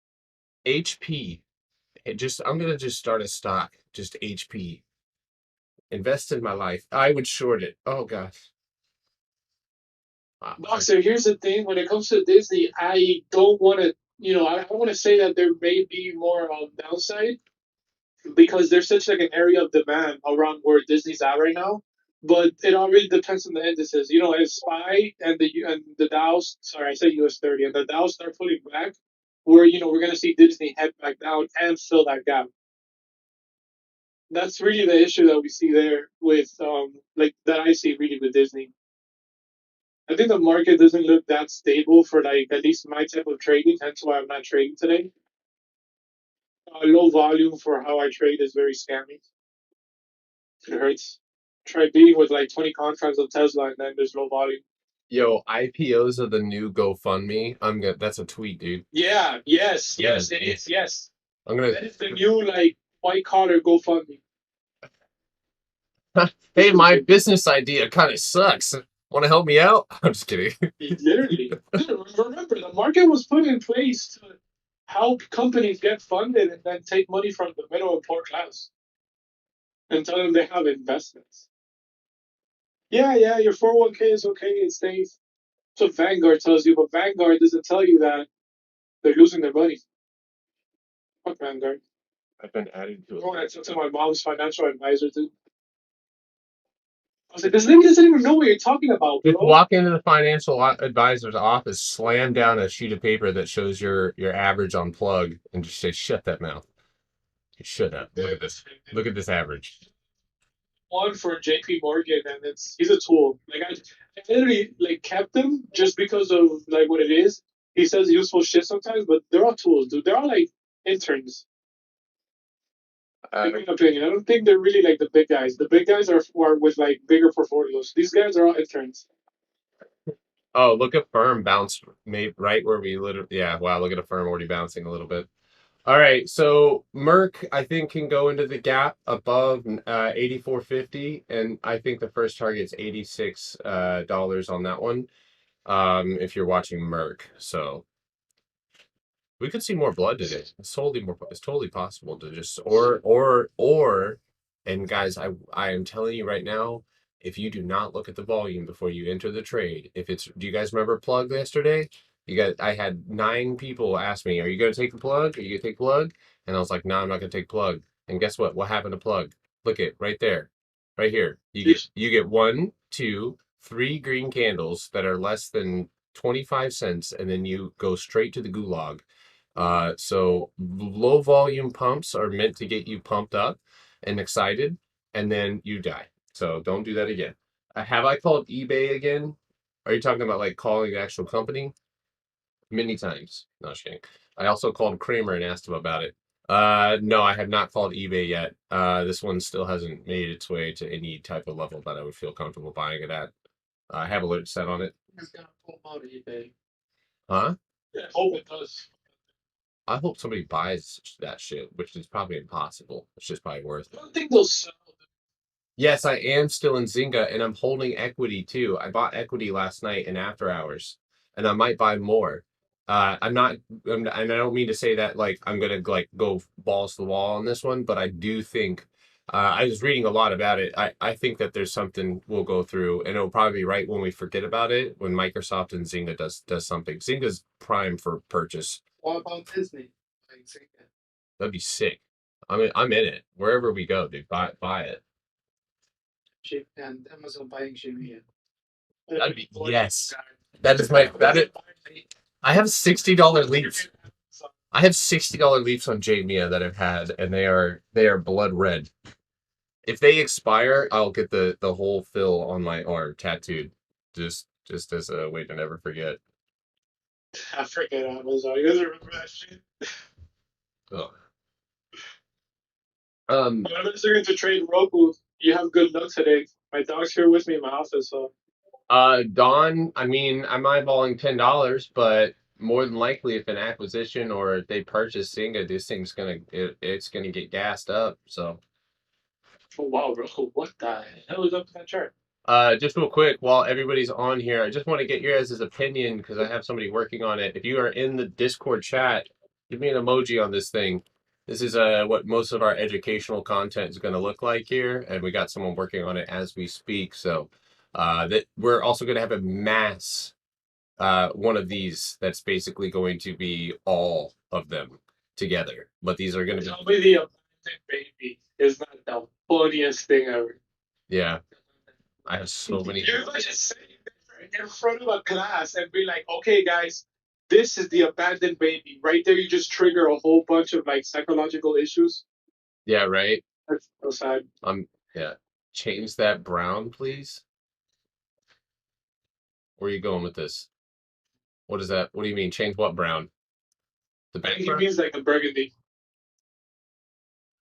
HP. I'm gonna just start a stock. Just HP. Invest in my life. I would short it. Oh gosh. Boxer, here's the thing. When it comes to Disney, I don't want to, I want to say that there may be more downside because there's such like an area of demand around where Disney's at right now. But it all really depends on the indices. If SPY and the Dows, sorry, I said US 30, and the Dows start pulling back, where we're gonna see Disney head back down and fill that gap. That's really the issue that we see there with like that I see really with Disney. I think the market doesn't look that stable for like at least my type of trading. Hence why I'm not trading today. Low volume for how I trade is very scammy. It hurts. Try beating with like 20 contracts on Tesla and then there's low volume. Yo, IPOs are the new GoFundMe. That's a tweet, dude. Yeah. Yes. Yes. It is. Yes. I'm gonna. That is the new like white collar GoFundMe. Hey, my business idea kind of sucks. Want to help me out? I'm just kidding. Literally. Remember, the market was put in place to help companies get funded and then take money from the middle and poor class and tell them they have investments. Yeah, your 401k is okay, it's safe. That's what Vanguard tells you, but Vanguard doesn't tell you that they're losing their money. Fuck Vanguard. I've been added to it. I talked to my mom's financial advisor too. I was like, this nigga doesn't even know what you're talking about, bro. Just walk into the financial advisor's office, slam down a sheet of paper that shows your average on plug, and just say, "Shut that mouth. Shut up. Look at this. Look at this average." One for JP Morgan, and he's a tool. Like I literally like kept him just because of like what it is. He says useful shit sometimes, but they're all tools, dude. They're all like interns. In my opinion, I don't think they're really like the big guys. The big guys are with like bigger portfolios. These guys are all interns. Oh, look at firm bounce right where we literally. Yeah, wow. Look at a firm already bouncing a little bit. All right, so Merck, I think, can go into the gap above 84.50, and I think the first target is $86 on that one. If you're watching Merck, so we could see more blood today. It's totally possible to just and guys, I am telling you right now, if you do not look at the volume before you enter the trade, do you guys remember plug yesterday? I had 9 people ask me, "Are you going to take the plug? Are you going to take plug?" And I was like, "No, I'm not going to take plug." And guess what? What happened to plug? Look at right there, right here. You get 1, 2, 3 green candles that are less than 25 cents, and then you go straight to the gulag. So low volume pumps are meant to get you pumped up and excited, and then you die. So don't do that again. Have I called eBay again? Are you talking about like calling the actual company? Many times. No, just kidding. I also called Kramer and asked him about it. No, I have not called eBay yet. This one still hasn't made its way to any type of level that I would feel comfortable buying it at. I have alerts set on it. It's gonna pull out eBay. Huh? I hope it does. I hope somebody buys that shit, which is probably impossible. It's just probably worth I it. don't think they'll sell. Yes, I am still in Zynga and I'm holding equity too. I bought equity last night in after hours and I might buy more. I'm not, and I don't mean to say that like I'm gonna like go balls to the wall on this one, but I do think I was reading a lot about it. I think that there's something we'll go through and it'll probably be right when we forget about it when Microsoft and Zynga does something. Zynga's prime for purchase. What about Disney? Like Zynga. That'd be sick. I mean, I'm in it. Wherever we go, dude, buy it. And Amazon buying Jimmy. That'd be yes. That is I have $60 leaves. I have $60 leaves on Jamia that I've had, and they are blood red. If they expire, I'll get the whole fill on my arm tattooed, just as a way to never forget. I forget Amazon. You guys remember that shit? Ugh. Unless you're going to trade Roku, you have good luck today. My dog's here with me in my office, so. Dawn, I mean, I'm eyeballing $10, but more than likely, if an acquisition or if they purchase Zynga, this thing's it's gonna get gassed up. So, Oh, wow, bro. What the hell is up with that chart? just real quick, while everybody's on here, I just want to get your guys' opinion because I have somebody working on it. If you are in the Discord chat, give me an emoji on this thing. This is what most of our educational content is going to look like here, and we got someone working on it as we speak. So, that we're also going to have a mass one of these that's basically going to be all of them together. But these are going to Tell me the abandoned baby is not the funniest thing ever. yeah. I have so many. You're like just sitting there in front of a class and be like, okay, guys, this is the abandoned baby. Right there, you just trigger a whole bunch of like psychological issues. Yeah, right. That's so sad. Yeah. Change that brown, please. Where are you going with this? What is that? What do you mean? Change what brown? The I think he background? means like a burgundy.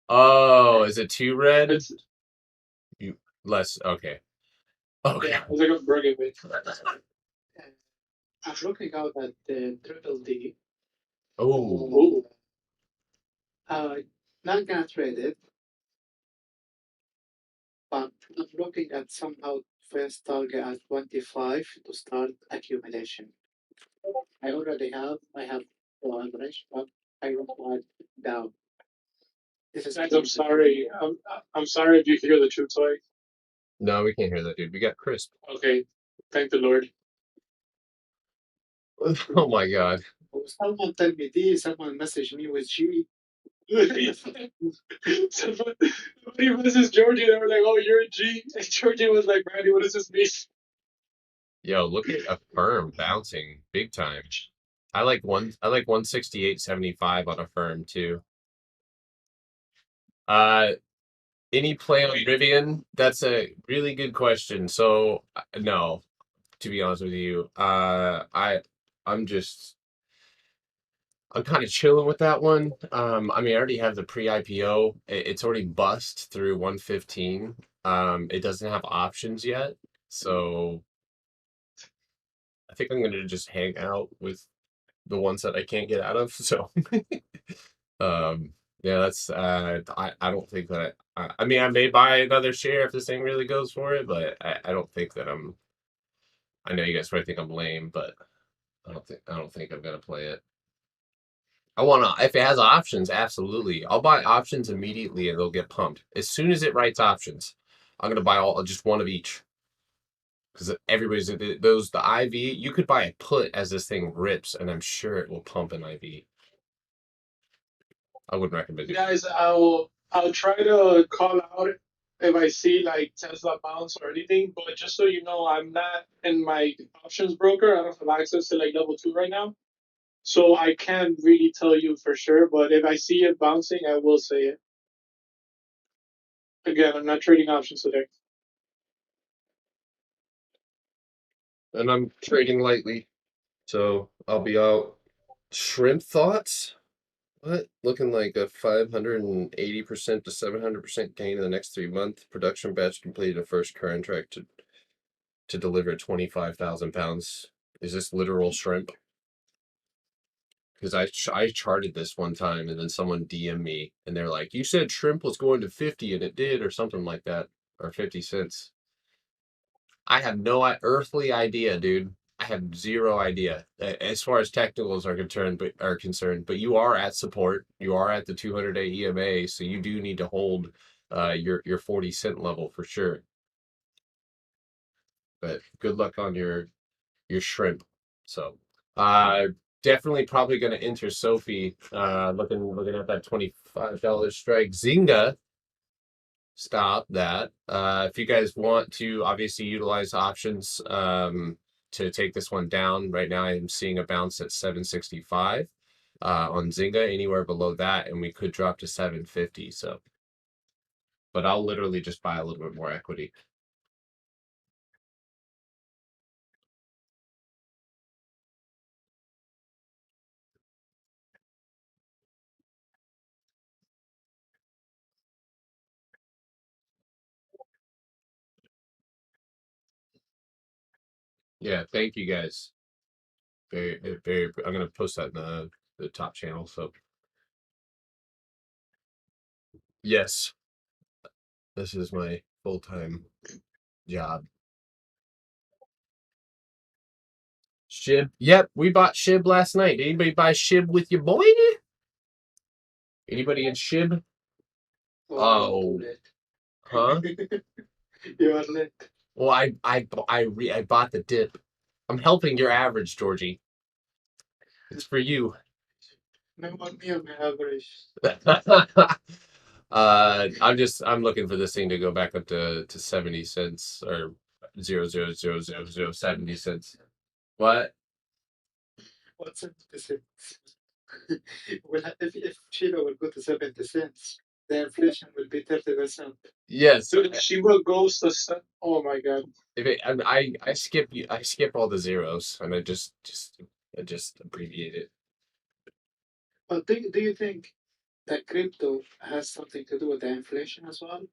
Oh, is it too red? It's You less okay. Okay. yeah, it's like a burgundy. I'm looking out at the Triple D. Oh, Not gonna trade it, but I'm looking at somehow first target at 25 to start accumulation. I have the average, but I want down. This is Guys, I'm sorry. I'm sorry if you hear the true toy. no, we can't hear that, dude. We got crisp. Okay, thank the Lord. Oh my god. Someone tell me this, someone message me with G. Somebody messaged Georgie and they were like, "Oh, you're a G," and Georgie was like, "Randy, what does this mean?" Yo, look at Affirm bouncing big time. I like 168.75 on Affirm too. Any play on Rivian? That's a really good question. So no, to be honest with you, I'm just I'm kind of chilling with that one. I mean, I already have the pre-IPO. It's already bust through 115. It doesn't have options yet, so I think I'm gonna just hang out with the ones that I can't get out of. So, yeah, that's I don't think that I mean I may buy another share if this thing really goes for it, but I don't think that I know you guys probably think I'm lame, but I don't think I'm gonna play it. I wanna if it has options, absolutely. I'll buy options immediately and they'll get pumped. As soon as it writes options, I'm gonna buy all just one of each. Because everybody's the IV, you could buy a put as this thing rips, and I'm sure it will pump an IV. I wouldn't recommend it. Guys, I'll try to call out if I see like Tesla bounce or anything, but just so you know, I'm not in my options broker. I don't have access to like level 2 right now. So I can't really tell you for sure, but if I see it bouncing, I will say it. Again, I'm not trading options today. and I'm trading lightly, so I'll be out. Shrimp thoughts? What? Looking like a 580% to 700% gain in the next 3 months. Production batch completed a first contract to deliver 25,000 pounds. Is this literal shrimp? Because I charted this one time, and then someone DM'd me, and they're like, "You said shrimp was going to 50, and it did," or something like that, or 50 cents. I have no earthly idea, dude. I have zero idea as far as technicals are concerned. But you are at support. You are at the 200-day EMA, so you do need to hold your 40 cent level for sure. But good luck on your shrimp. So definitely probably going to enter Sophie. Looking at that $25 strike. Zynga. Stop that. If you guys want to obviously utilize options to take this one down, right now I'm seeing a bounce at 765 on Zynga, anywhere below that, and we could drop to 750. So, but I'll literally just buy a little bit more equity. Yeah, thank you guys. Very. I'm gonna post that in the top channel. So yes, this is my full-time job. Shib. Yep, we bought Shib last night. Anybody buy Shib with your boy? Anybody in Shib? Oh, huh? You are late. Well, I bought the dip. I'm helping your average, Georgie. It's for you. No more near my average. I'm looking for this thing to go back up to 70 cents or 0.00070 cents. What? What's 70 cents? Well, if Shiba will go to 70 cents, the inflation will be 30%. Yes. Dude, Shiba goes to oh my god. I skip all the zeros and I just abbreviate it. But do you think that crypto has something to do with the inflation as well?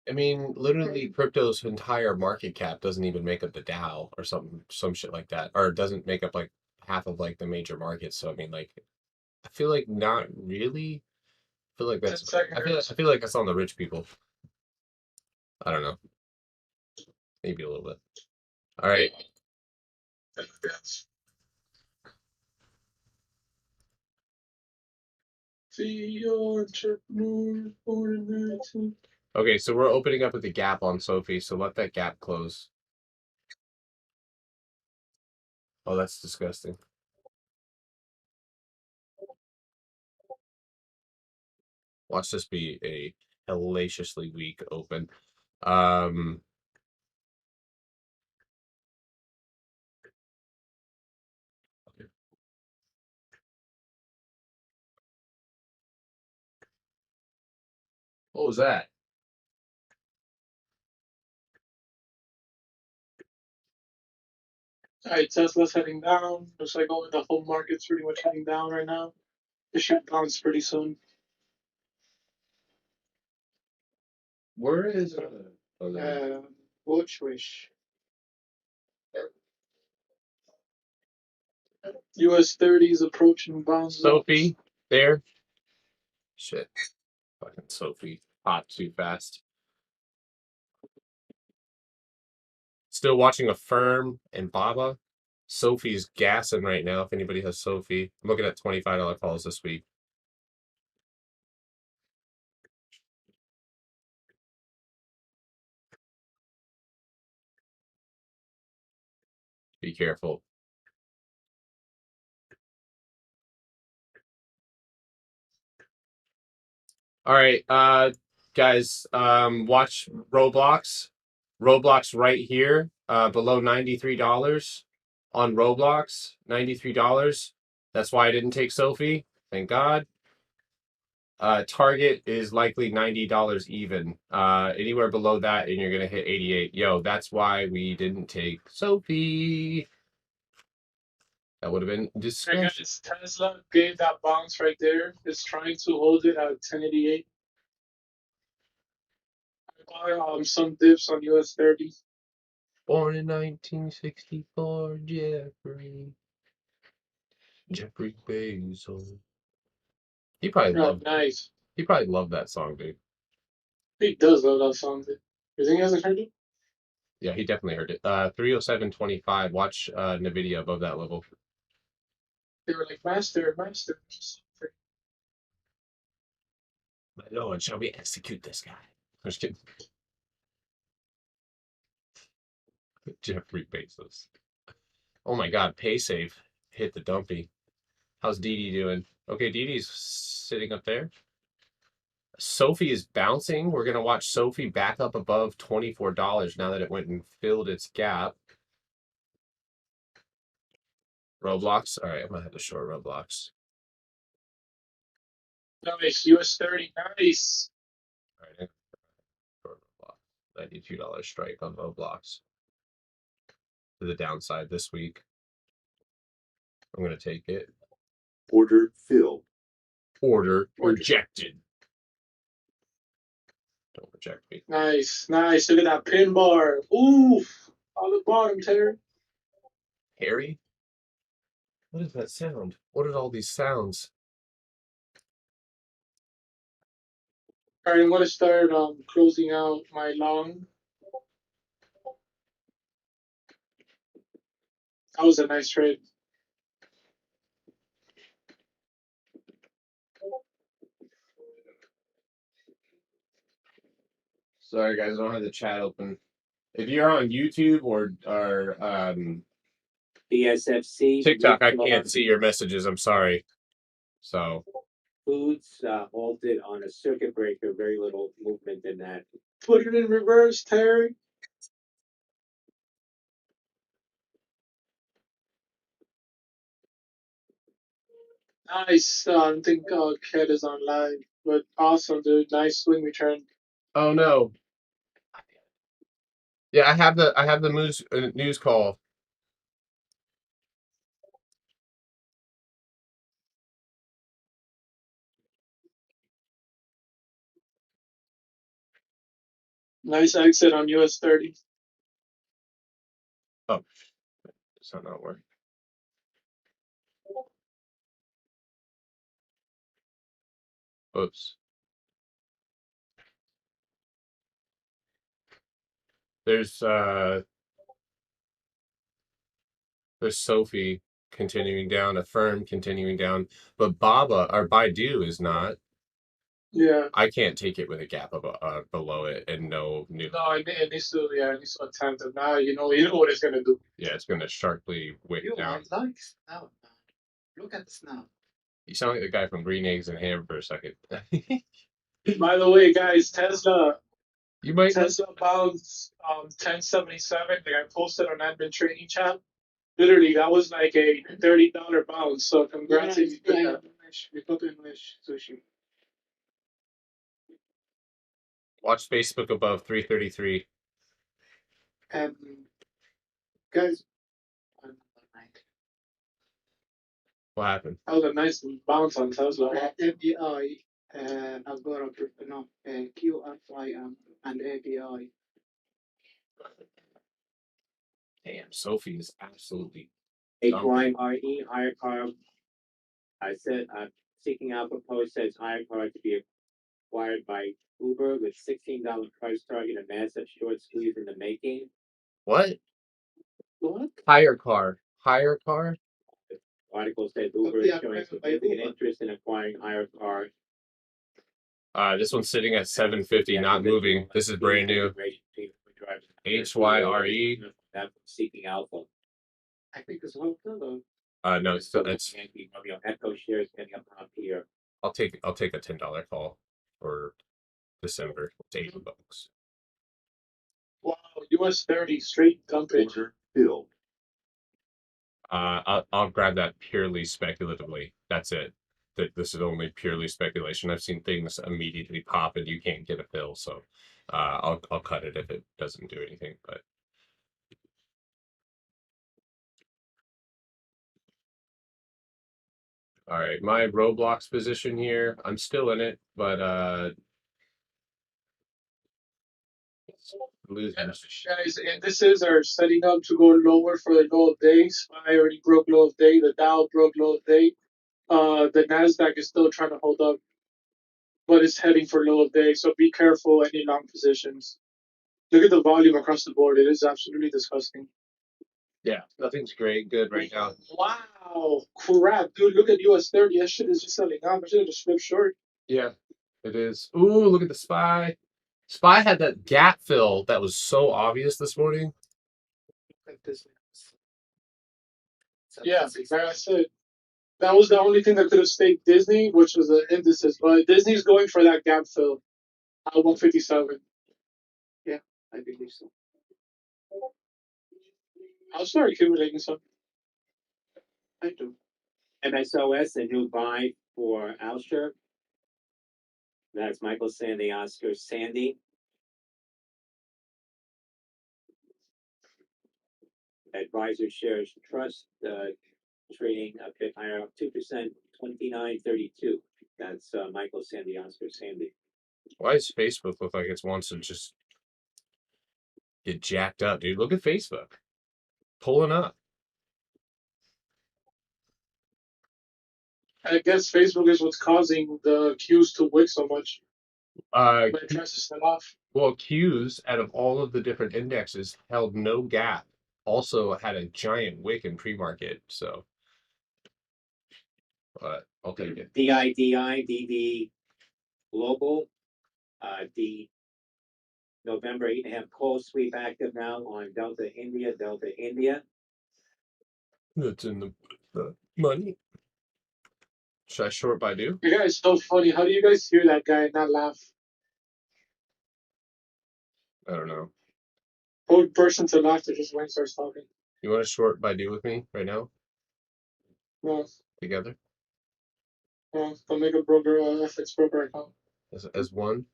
I mean, literally, crypto's entire market cap doesn't even make up the Dow or some shit like that, or it doesn't make up like half of like the major markets. So I mean, like, I feel like not really. I feel like I feel like that's on the rich people. I don't know, maybe a little bit. All right. Okay, so we're opening up with the gap on Sophie, so let that gap close. Oh, that's disgusting. Watch this be a hellaciously weak open. What was that? Alright, Tesla's heading down. Looks like the whole market's pretty much heading down right now. It should bounce pretty soon. Where is Watch wish. US 30 is approaching bounce. Sophie there? Shit. Fucking Sophie. Hot too fast. Still watching Affirm and Baba. Sophie's gassing right now. If anybody has Sophie, I'm looking at $25 calls this week. Be careful. All right, guys, watch Roblox. Roblox right here, below $93 on Roblox. $93. That's why I didn't take Sophie. Thank God. Target is likely $90 even. Anywhere below that, and you're gonna hit 88. Yo, that's why we didn't take Sophie. That would have been Hey disgusting. guys, Tesla gave that bounce right there. It's trying to hold it at 1088. I bought some dips on US 30. Born in 1964, Jeffrey Bezos. He probably Oh, loved. nice. He probably loved that song, dude. He does love that song. You think he hasn't heard it? Yeah, he definitely heard it. 307.25. Watch Nvidia above that level. They were like, Master. My lord, shall we execute this guy? I'm just kidding. Jeffrey Bezos. Oh my God, PaySafe hit the dumpy. How's Dee Dee doing? Okay, Dee Dee's sitting up there. Sophie is bouncing. We're gonna watch Sophie back up above $24 now that it went and filled its gap. Roblox. All right, I'm gonna have to short Roblox. Nice. US 30. Nice. All right, short Roblox. $92 strike on Roblox. To the downside this week. I'm gonna take it. Order filled. Order rejected. Don't reject me. Nice. Look at that pin bar. Oof. On the bottom, Terry. Harry? What is that sound? What are all these sounds? All right, I'm going to start closing out my long. That was a nice trade. Sorry guys, I don't have the chat open. If you're on YouTube or BSFC. TikTok, I can't see your messages. I'm sorry. So Foods halted on a circuit breaker. Very little movement in that. Put it in reverse, Terry. Nice. I think Ked is on live, but awesome, dude. Nice swing return. oh no. Yeah, I have the news call. Nice exit on US 30. Oh, it's not working. Oops. There's Sophie continuing down, Affirm continuing down, but Baba or Baidu is not. Yeah. I can't take it with a gap below it and no new. No, it needs to. Yeah, it needs to attempt it. Now you know what it's gonna do. Yeah, it's gonna sharply weight down. I like snow. Look at the snow. You sound like the guy from Green Eggs and Ham for a second. By the way, guys, Tesla You might. Tesla bounced 1077. Like I posted on admin training chat. Literally, that was like a $30 bounce. So congrats if you did that. We got English sushi. Watch Facebook above 333. Guys, What happened? That was a nice bounce on Tesla. FDI, Agora, no, QFIM and API. Damn, Sophie is absolutely. HYRE, higher car. I said, Seeking Alpha Post says higher car to be acquired by Uber with $16 price target, a massive short squeeze in the making. What? What? Higher car. Higher car? The article said Uber is showing significant interest in acquiring higher car. This one's sitting at 750, not moving. This is brand new. HYRE. That's Seeking Alpha. I think it's one though. No, it's Echo shares getting up top here. I'll take a $10 call for December. It's $80. Wow, US 30 straight dumpage. Order filled. I'll grab that purely speculatively. That's it. this is only purely speculation. I've seen things immediately pop and you can't get a fill, so I'll cut it if it doesn't do anything. But all right, my Roblox position here, I'm still in it, but losing. Guys, and this is our setting up to go lower for the low of day. SPY already broke low of day. The Dow broke low of day. The Nasdaq is still trying to hold up, but it's heading for low of day. So be careful any long positions. Look at the volume across the board. It is absolutely disgusting. Yeah, nothing's great good right now. Wow, crap, dude! Look at US 30. That shit is just selling out. I should have just flipped short. Yeah, it is. Ooh, look at the SPY. SPY had that gap fill that was so obvious this morning. Like this. Yeah, like I said, that was the only thing that could have staked Disney, which was the indices. But Disney's going for that gap fill at 157. I believe so. I'll start accumulating some. I do. MSOS, a new buy for Alsher. That's Michael Sandy, Oscar Sandy. Advisor shares trust, trading a bit higher, up 2%, 29.32. That's Michael Sandy, Oscar Sandy. Why does Facebook look like it wants to just get jacked up, dude? Look at Facebook. Pulling up. I guess Facebook is what's causing the Qs to wick so much. But it tries to sell off. Well, Qs out of all of the different indexes held no gap. Also had a giant wick in pre-market, so but I'll take it. DIDI, Global, the November 8.5 call sweep active now on Delta India. It's in the money. Should I short Baidu? You guys so funny. How do you guys hear that guy and not laugh? I don't know. Old person to laugh that just when he starts talking. You want to short Baidu with me right now? No, Together? no. Don't make a broker, FX broker account. As one?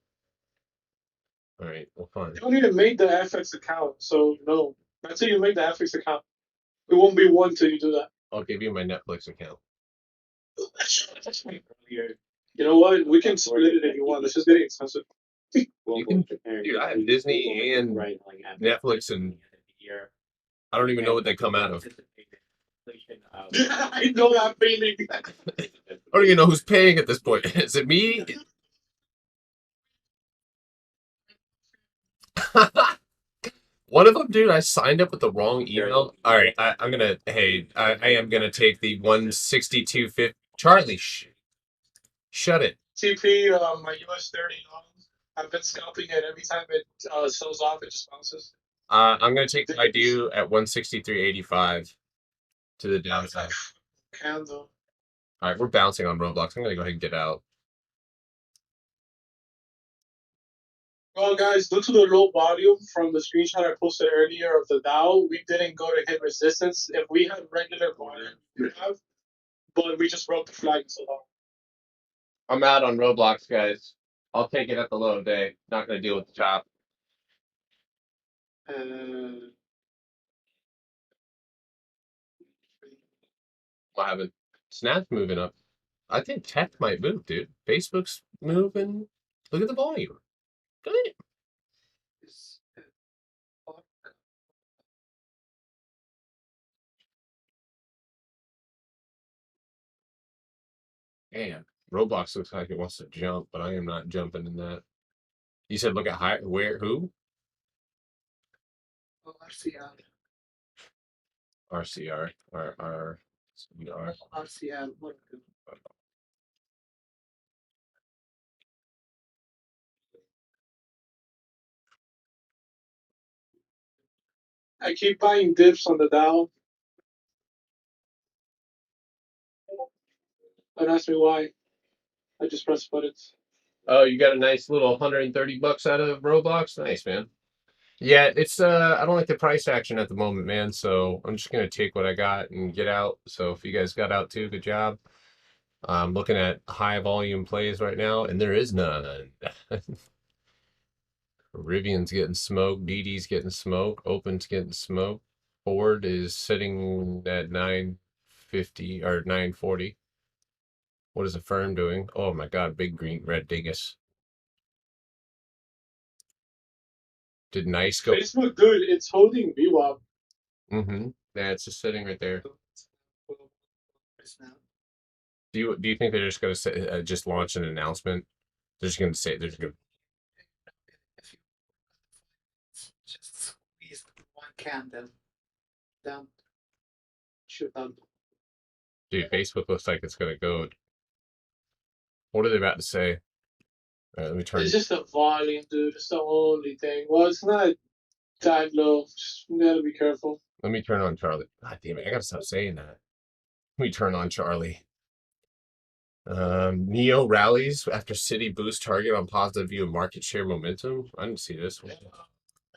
All right, well, fine. You don't need to make the FX account, so no. Until you make the FX account. It won't be one till you do that. I'll give you my Netflix account. You know what? We can split it if you want. It's just getting expensive. You can, dude, I have Disney and Netflix, and I don't even know what they come out of. I know that feeling. I don't even know who's paying at this point. Is it me? One of them, dude, I signed up with the wrong email. All right, I am gonna take the 162.50. Charlie, shut it. TP, my US 30 long. I've been scalping it every time it sells off. It just bounces. I'm gonna take my due at 163.85 to the downside. Candle. All right, we're bouncing on Roblox. I'm gonna go ahead and get out. Well, guys, due to the low volume from the screenshot I posted earlier of the Dow, we didn't go to hit resistance. If we had regular volume, we would have, but we just broke the flag so long. I'm out on Roblox, guys. I'll take it at the low of day. Not gonna deal with the chop. What happened? Snap's moving up. I think tech might move, dude. Facebook's moving. Look at the volume. Good. Damn. Roblox looks like it wants to jump, but I am not jumping in that. You said look at high where who? Oh, RCR. RCR. RCR. RCR. I keep buying dips on the Dow. Don't ask me why. I just press buttons. Oh, you got a nice little $130 out of Roblox? Nice, man. Yeah, it's I don't like the price action at the moment, man. So I'm just gonna take what I got and get out. So if you guys got out too, good job. I'm looking at high volume plays right now, and there is none. Rivian's getting smoked. DD's getting smoked. Open's getting smoked. Ford is sitting at 950 or 940. What is the firm doing? Oh my God, big green red dingus. Did nice go? Facebook, dude, it's holding VWAP. Mm-hmm. Yeah, it's just sitting right there. It's now. Do you think they're just gonna say, just launch an announcement? They're just gonna say they're just gonna. If you just squeeze one candle down, shoot up. Dude, Facebook looks like it's gonna go. What are they about to say? Let me turn. It's just the volume, dude. It's the only thing. Well, it's not that low. Just gotta be careful. Let me turn on Charlie. God damn it! I gotta stop saying that. Let me turn on Charlie. Neo rallies after City boost target on positive view of market share momentum. I didn't see this one.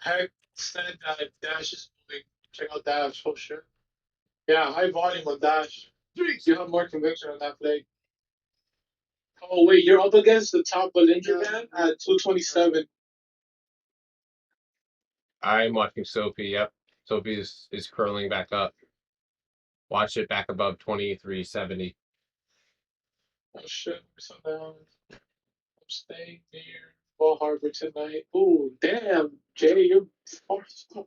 Heck said that Dash is moving. Check out Dash for sure. Yeah, high volume on Dash. You have more conviction on that play. Oh wait, you're up against the top Bollinger Band at 227. I'm watching Sophie. Yep, Sophie is curling back up. Watch it back above 2370. Oh shit, so down. I'm staying near Ball Harbor tonight. Ooh, damn, Jay, you're far as fuck.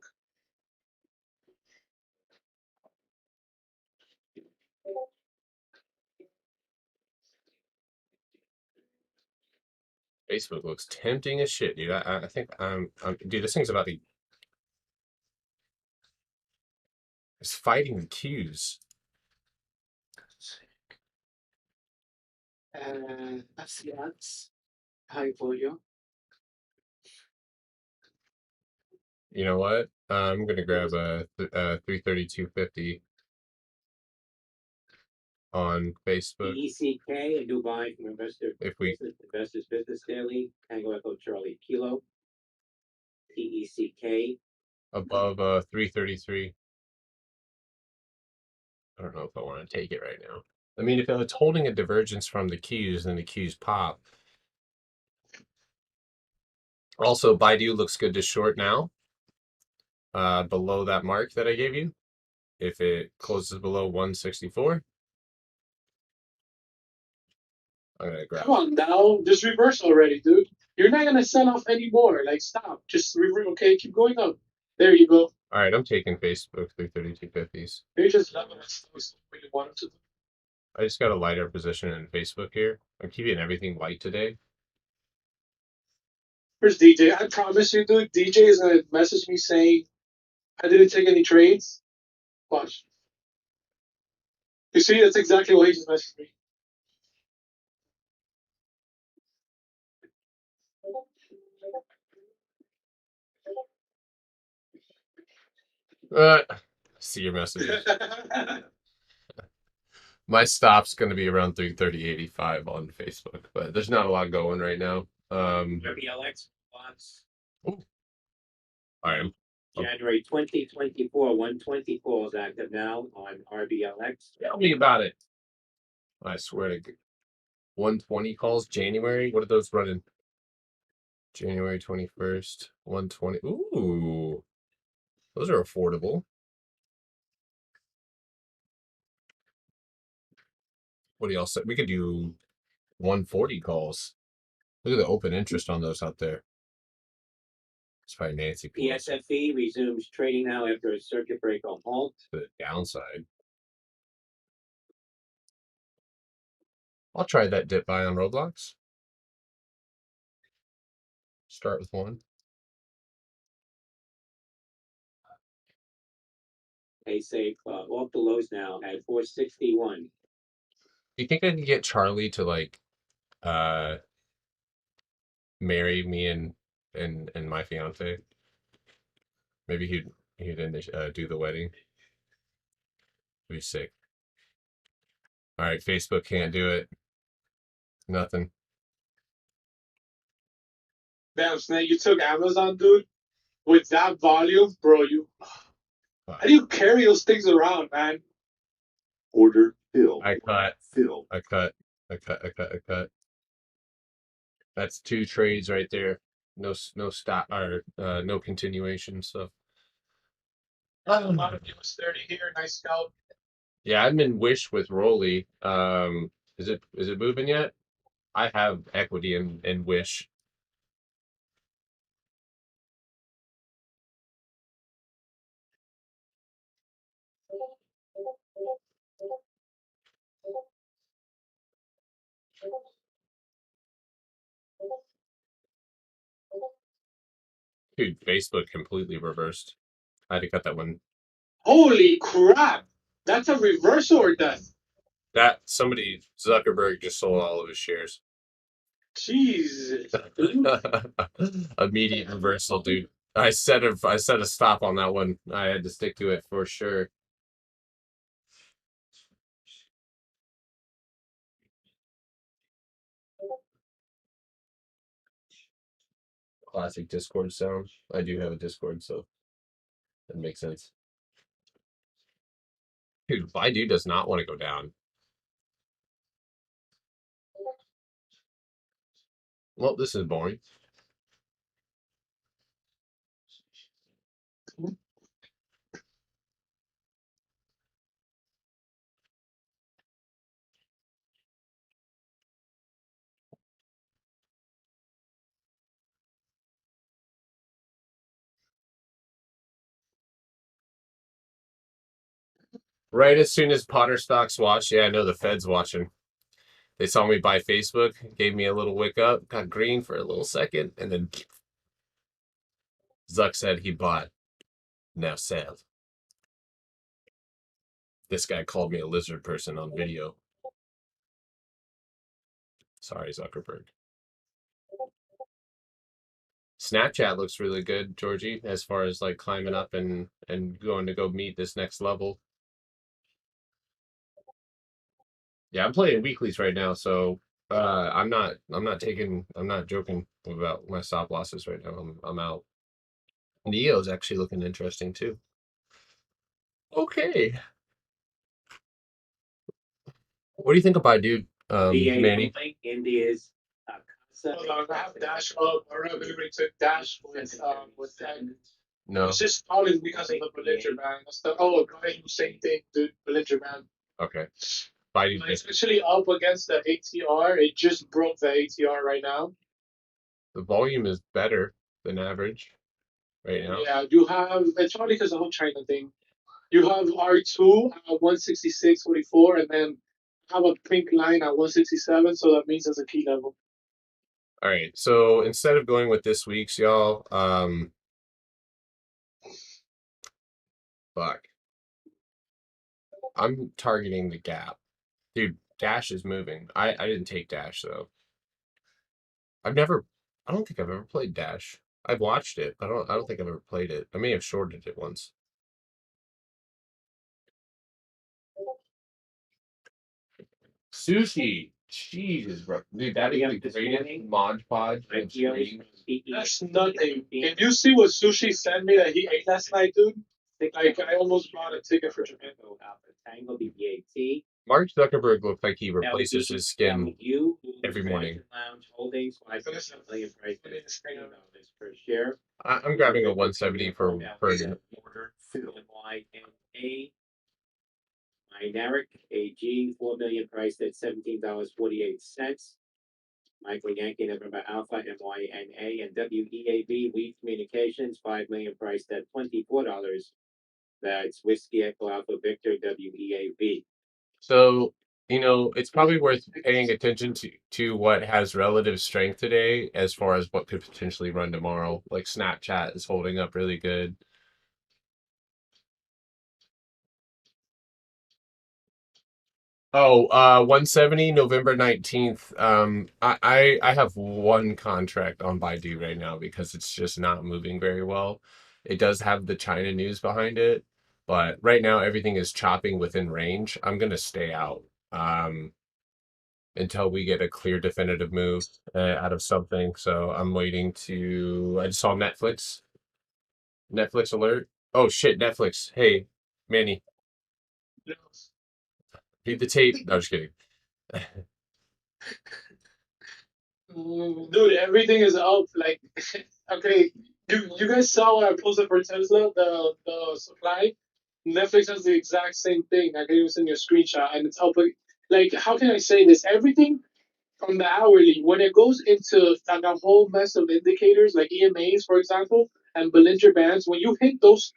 Facebook looks tempting as shit, dude. I think dude. This thing's about to. It's fighting the cues. FCX, high volume. You know what? I'm gonna grab a 332.50 on Facebook. ECK, a new buy from If we Investors Business Daily, Tango Echo Charlie Kilo. TECK. above 333. I don't know if I want to take it right now. I mean, if it's holding a divergence from the cues, then the cues pop. Also, Baidu looks good to short now. Below that mark that I gave you. If it closes below 164, I'm gonna grab. Come on now, just reverse already, dude. You're not gonna sell off anymore. Like, stop. Just reverse. Okay, keep going up. There you go. All right, I'm taking Facebook 332.50s. You're just leveling stuff when you want to do. I just got a lighter position in Facebook here. I'm keeping everything light today. Where's DJ? I promise you, dude. DJ is gonna message me saying I didn't take any trades. Watch. You see, that's exactly what he just messaged me. See your messages. My stop's going to be around 330.85 on Facebook, but there's not a lot going right now. RBLX lots. I am. January 2024, 120 calls active now on RBLX. Tell me about it. I swear to God. 120 calls January. What are those running? January 21st, 120. Ooh, those are affordable. What do y'all say? We could do 140 calls. Look at the open interest on those out there. It's probably Nancy Pelosi. PSFE resumes trading now after a circuit breaker halt. To the downside. I'll try that dip buy on Roblox. Start with one. Pay safe off the lows now at 461. Do you think I can get Charlie to like marry me and my fiance? Maybe he'd do the wedding. Be sick. All right, Facebook can't do it. Nothing. Damn, Snake, you took Amazon, dude. With that volume, bro, how do you carry those things around, man? Order filled. I cut. Filled. I cut. A cut. That's 2 trades right there. No stop or no continuation. So A lot of US 30 here. Nice scalp. yeah, I'm in Wish with Rolly. Is it moving yet? I have equity in Wish. Dude, Facebook completely reversed. I had to cut that one. Holy crap! That's a reversal or death? That somebody Zuckerberg just sold all of his shares. Jesus. Immediate reversal, dude. I set a stop on that one. I had to stick to it for sure. Classic Discord sound. I do have a Discord, so that makes sense. Dude, Baidu does not want to go down. Well, this is boring. Right as soon as Potter stocks watch, yeah, I know the Fed's watching. They saw me buy Facebook, gave me a little wick up, got green for a little second, and then Zuck said he bought. Now sell. This guy called me a lizard person on video. Sorry, Zuckerberg. Snapchat looks really good, Georgie, as far as like climbing up and going to go meet this next level. Yeah, I'm playing weeklies right now, so I'm not joking about my stop losses right now. I'm out. Neo's actually looking interesting too. Okay. What do you think of Baidu, Manny? India's Hold on, I have Dash up. I remember to Dash with that. No. It's just probably because of the belligerent ban. Oh, go ahead, same thing, dude. Belligerent ban. Okay. Baidu. It's actually up against the ATR. It just broke the ATR right now. The volume is better than average right now. Yeah, you have. It's probably because of the whole China thing. You have R2 at 166.44, and then have a pink line at 167. So that means it's a key level. All right. So instead of going with this week's, y'all, fuck. I'm targeting the gap. Dude, Dash is moving. I didn't take Dash though. I don't think I've ever played Dash. I've watched it. I don't think I've ever played it. I may have shorted it once. Sushi. Jesus, bro. Dude, that is the greatest Mod Podge of streams. That's nothing. If you see what Sushi sent me that he ate last night, dude, like I almost bought a ticket for Japan. Tango BBAT. Mark Zuckerberg looks like he replaces his skin every morning. Lounge Holdings, $5 million price per share. I'm grabbing a 170 for Order filled. MYNA. Minaric AG, $4 million priced at $17.48. Michael Yankee, November Alpha, MYNA, and WEAV, Weave Communications, $5 million priced at $24. That's Whiskey Echo Alpha Victor, WEAV. So, it's probably worth paying attention to what has relative strength today as far as what could potentially run tomorrow. Like Snapchat is holding up really good. Oh, 170, November 19th. I have one contract on Baidu right now because it's just not moving very well. It does have the China news behind it, but right now everything is chopping within range. I'm gonna stay out until we get a clear definitive move out of something. So I'm waiting I just saw Netflix. Netflix alert. Oh shit, Netflix. Hey, Manny, read the tape. No, just kidding. Dude, everything is up. Like, okay, you guys saw what I posted for Tesla, the supply. Netflix has the exact same thing. I can even send you a screenshot, and it's up. Like, how can I say this? Everything from the hourly, when it goes into like a whole mess of indicators, like EMAs, for example, and Bollinger Bands, when you hit those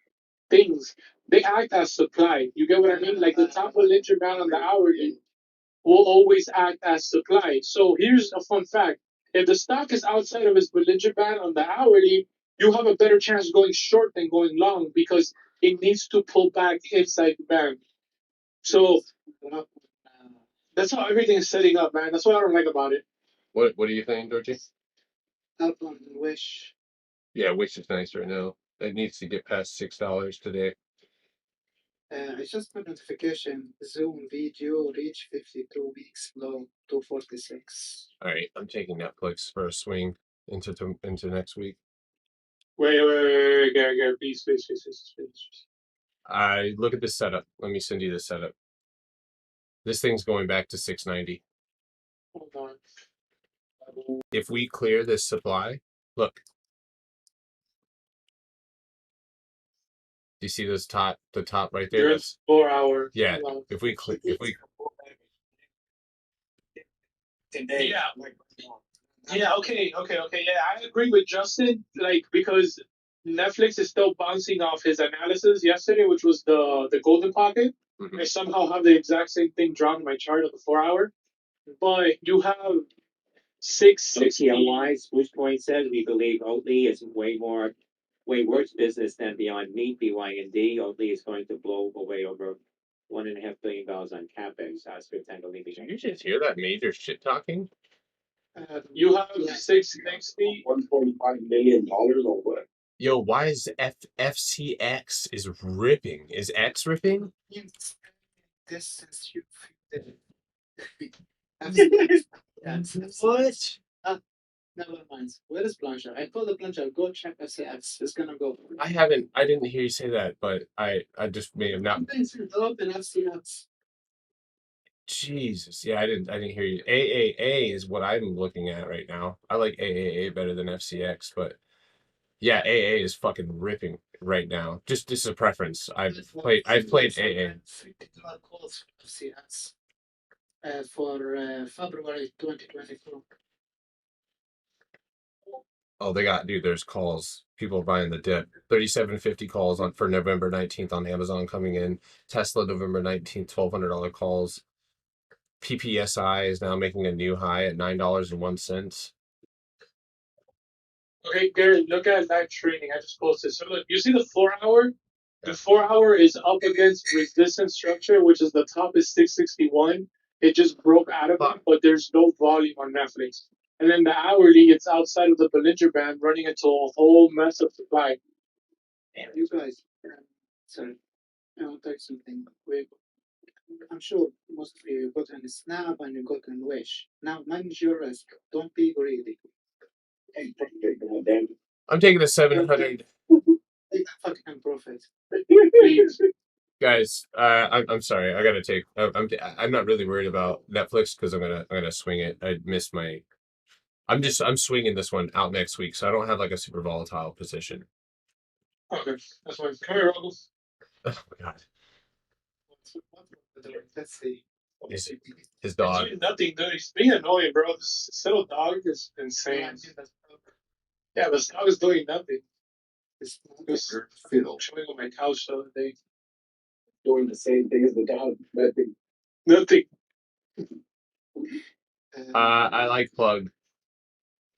things, they act as supply. You get what I mean? Like the top Bollinger Band on the hourly will always act as supply. So here's a fun fact. If the stock is outside of its Bollinger Band on the hourly, you have a better chance going short than going long because it needs to pull back inside the band. So that's how everything is setting up, man. That's what I don't like about it. What do you think, Georgie? Upon Wish. Yeah, Wish is nice right now. It needs to get past $6 today. I just got notification. Zoom video reach 52 weeks low 246. All right, I'm taking Netflix for a swing into next week. Wait, Gary, please. I look at the setup. Let me send you the setup. This thing's going back to 690. Hold on. If we clear this supply, look. Do you see this top? The top right there. There's 4 hour. Yeah. If we Yeah, okay. Yeah, I agree with Justin. Like, because Netflix is still bouncing off his analysis yesterday, which was the golden pocket. Mhm. I somehow have the exact same thing drawn in my chart of the 4 hour. But you have 660. OTM-wise, Bruce Point says we believe Oatly is way worse business than Beyond Meat, BYND. Oatly is going to blow away over $1.5 billion on capex. Did you just hear that major shit talking? You have 660. $1.5 million or what? Yo, why is FCX is ripping? Is X ripping? This since you What? Never mind. Where is Blanchard? I told the Blanchard, go check FCX. It's gonna go. I didn't hear you say that, but I just may have not. Something's up in FCX. Jesus, yeah, I didn't hear you. AAA is what I'm looking at right now. I like AAA better than FCX, but yeah, AA is fucking ripping right now. Just this is a preference. I've played AA. $50 calls for FCX for February 2024. Oh, there's calls. People are buying the dip. 3750 calls for November 19th on Amazon coming in. Tesla November 19th, $1,200 calls. PPSI is now making a new high at $9.01. Okay, Gary, look at that trading. I just posted. So look, you see the 4 hour? The 4 hour is up against resistance structure, which is the top is 661. It just broke out of it, but there's no volume on Netflix. And then the hourly, it's outside of the Bollinger Band, running into a whole mess of supply. You guys, sorry, I want to tell you something. I'm sure most of you got on Snap and you got on Wish. Now manage your risk. Don't be greedy. I'm taking a 700. Take fucking profit. Guys, I'm sorry. I gotta take. I'm not really worried about Netflix because I'm gonna swing it. I missed my. I'm swinging this one out next week, so I don't have like a super volatile position. Okay, that's fine. Come here, Ruggles. Oh my god. Let's see. His dog. He's doing nothing, dude. He's being annoying, bro. This little dog is insane. Yeah, this dog is doing nothing. He was chilling on my couch the other day. Doing the same thing as the dog. Nothing. I like Plug.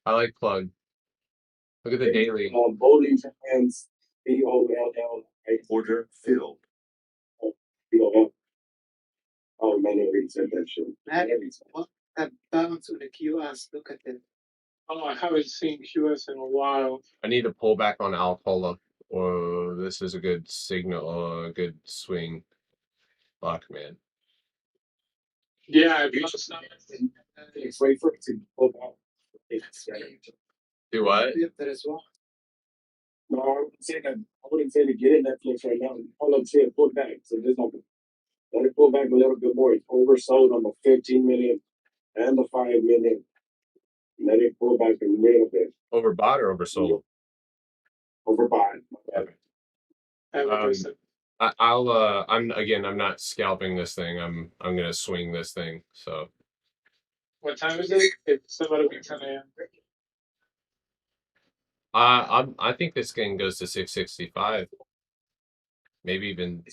Look at the daily. Bowling fans, BOLL, order filled. BOL. Oh, man, I already said that shit. What that bounce on the QS? Look at it. Oh, I haven't seen QS in a while. I need to pull back on Alcola, or this is a good signal, or a good swing. Fuck, man. Yeah, Wait for it to pull out. Do what? There as well. No, I wouldn't say to get in Netflix right now. All I'm saying, pull back. So there's no. Let it pull back a little bit more. It's oversold on the 15 million. and the 5 minute. Let it pull back a little bit. Overbought or oversold? Overbought. Okay. Interesting. I'm not scalping this thing. I'm gonna swing this thing. So What time is it? It's about to be 10 a.m. I think this thing goes to 665. Maybe even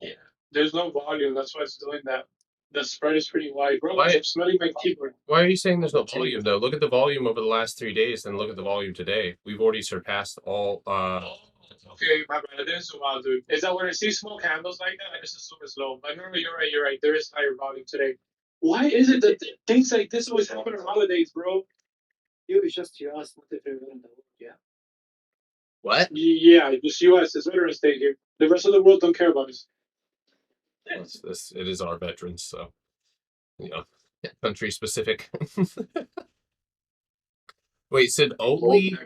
Yeah. There's no volume. That's why it's doing that. The spread is pretty wide. Bro, Why- I'm smelling my keyboard. Why are you saying there's no volume though? Look at the volume over the last 3 days, and look at the volume today. We've already surpassed all. Okay, my bad. It didn't zoom out, dude. Is that when I see small candles like that, I just assume it's low. But no, you're right. You're right. There is higher volume today. Why is it that things like this always happen on holidays, bro? It's just US, not everywhere in the world, yeah. What? Yeah, just US is Veterans Day here. The rest of the world don't care about us. It is our veterans, so country specific. Wait, Sid only?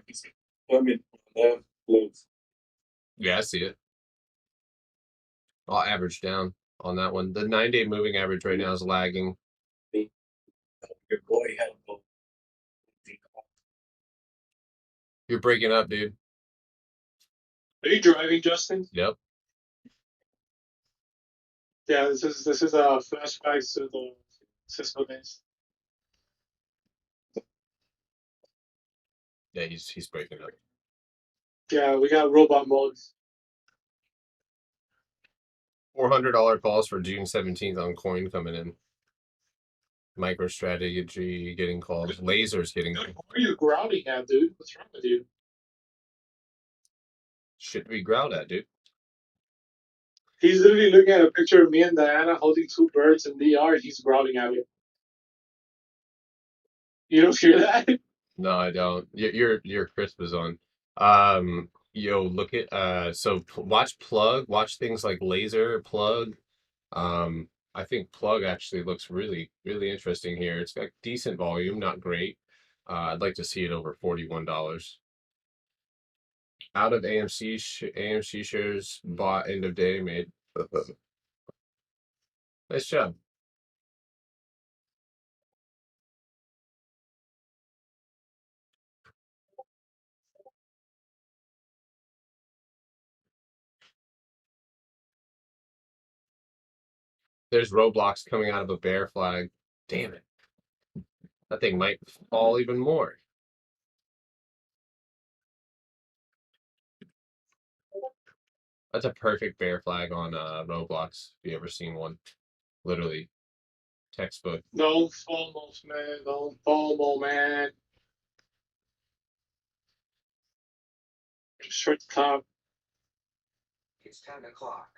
Yeah, I see it. I'll average down on that one. The 9-day moving average right now is lagging. Your boy had You're breaking up, dude. Are you driving, Justin? Yep. Yeah, this is flashbacks to the Cisco days. Yeah, he's breaking up. Yeah, we got robot modes. $400 calls for June 17th on coin coming in. MicroStrategy getting calls. Lasers getting Dude, what are you growling at, dude? What's wrong with you? shit we growled at, dude. He's literally looking at a picture of me and Diana holding two birds in DR, and he's growling at it. You don't hear that? No, I don't. Your crisp is on. Look at watch Plug. Watch things like Laser Plug. I think Plug actually looks really really interesting here. It's got decent volume, not great. I'd like to see it over $41. Out of AMC shares bought end of day made. Nice job. There's Roblox coming out of a bear flag. Damn it. That thing might fall even more. That's a perfect bear flag on Roblox. If you ever seen one. Literally. Textbook. Don't FOMO, man. Don't FOMO, man. Short top. It's 10 o'clock.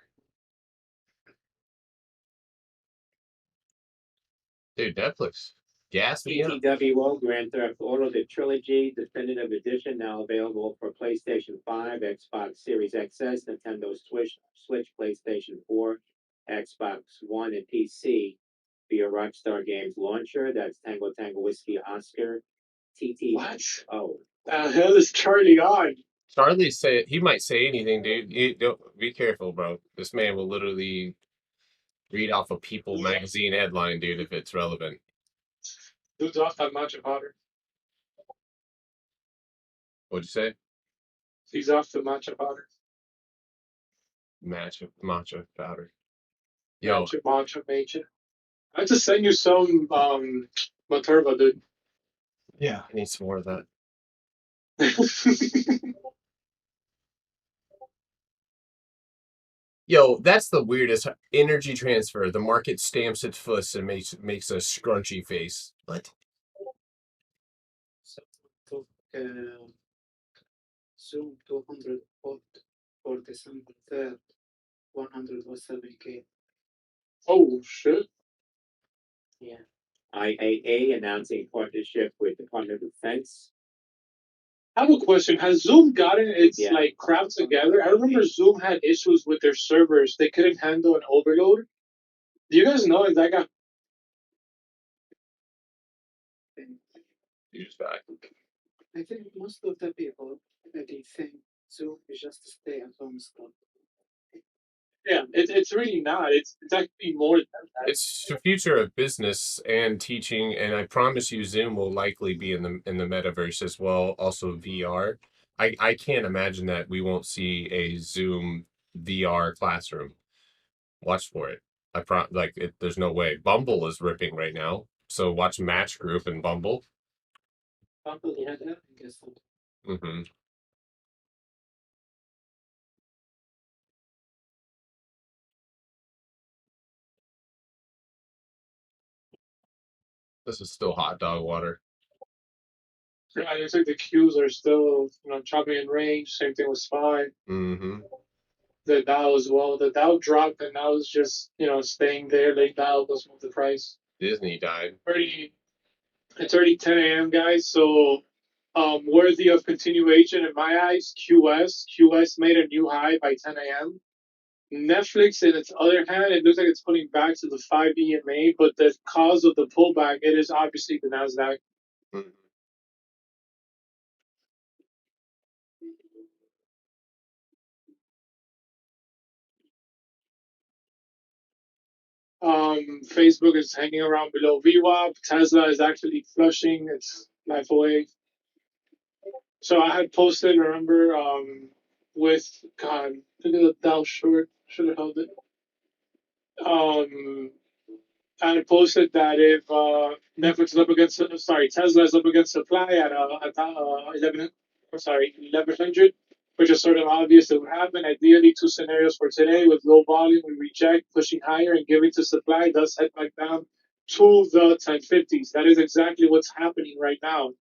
Dude, Netflix. Gas me up. TWTR Grand Theft Auto The Trilogy Definitive Edition now available for PlayStation 5, Xbox Series XS, Nintendo Switch, PlayStation 4, Xbox One, and PC via Rockstar Games Launcher. That's Tango Tango Whiskey Oscar What? TTO. The hell is Charlie on? Charlie he might say anything, dude. Don't be careful, bro. This man will literally read off a People magazine headline, dude, if it's relevant. Dude's off that matcha powder. What'd you say? He's off the matcha powder. Matcha powder. Yo, Matcha. I have to send you some Maturba, dude. yeah, I need some more of that. Yo, that's the weirdest energy transfer. The market stamps its foot and makes a scrunchy face. What? So took Zoom 200 for December 3rd, 107K. Oh shit. Yeah. IAA announcing partnership with Department of Defense. I have a question. Has Zoom gotten its like crap together? I remember Zoom had issues with their servers. They couldn't handle an overload. Do you guys know if that got Use back. I think most of the people they think Zoom is just stay at home stuff. Yeah, it's really not. It's actually more than that. It's the future of business and teaching, and I promise you, Zoom will likely be in the metaverse as well. Also, VR. I can't imagine that we won't see a Zoom VR classroom. Watch for it. There's no way. Bumble is ripping right now, so watch Match Group and Bumble. Bumble had that, I guess. Mm-hmm. This is still hot dog water. Yeah, it looks like the Qs are still, chopping in range. Same thing with SPY. Mm-hmm. The Dow as well. The Dow dropped, and now it's just, staying there. Late Dow doesn't move the price. Disney died. It's already 10 a.m., guys. So, worthy of continuation in my eyes. QS made a new high by 10 a.m. Netflix, in its other hand, it looks like it's pulling back to the 5 EMA, but the cause of the pullback, it is obviously the Nasdaq. Mm-hmm. Facebook is hanging around below VWAP. Tesla is actually flushing its life away. So I had posted, remember, with God, look at the Dow short. Should have held it. I had posted that if Netflix is up against, Tesla is up against supply at 1100, which is sort of obvious that would happen. Ideally, two scenarios for today: with low volume, we reject, pushing higher and giving to supply, thus head back down to the 1050s. That is exactly what's happening right now.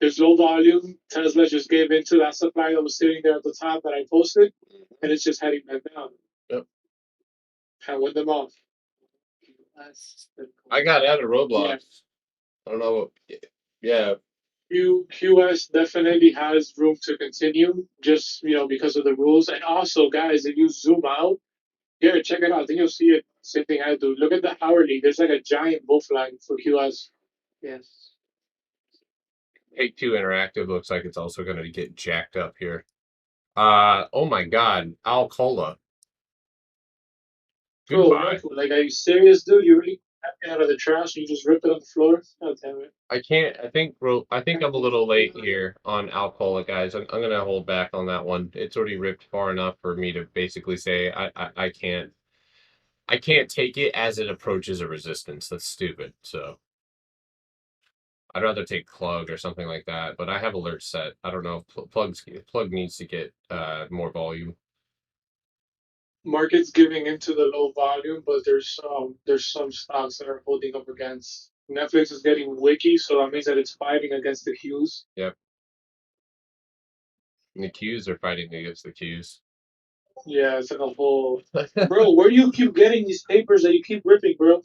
There's low volume. Tesla just gave into that supply that was sitting there at the top that I posted, and it's just heading back down. Yep. And win them off. I got out of Roblox. Yeah. I don't know. Yeah. QS definitely has room to continue, just because of the rules. And also, guys, if you zoom out, here, check it out. Then you'll see it. Same thing I do. Look at the hourly. There's like a giant bull flag for QS. Yes. Take Two Interactive looks like it's also going to get jacked up here. Oh my God, Alcola. Goodbye. Bro, like, are you serious, dude? You really got it out of the trash and you just ripped it on the floor? Oh, damn it. I can't. I think I'm a little late here on Alcola, guys. I'm gonna hold back on that one. It's already ripped far enough for me to basically say I can't. I can't take it as it approaches a resistance. That's stupid. So I'd rather take Plug or something like that. But I have alert set. I don't know if Plug needs to get more volume. Market's giving into the low volume, but there's some stocks that are holding up against. Netflix is getting wiki, so that means that it's fighting against the Qs. Yep. And the Qs are fighting against the Qs. Yeah, it's like a whole. Bro, where do you keep getting these papers that you keep ripping, bro?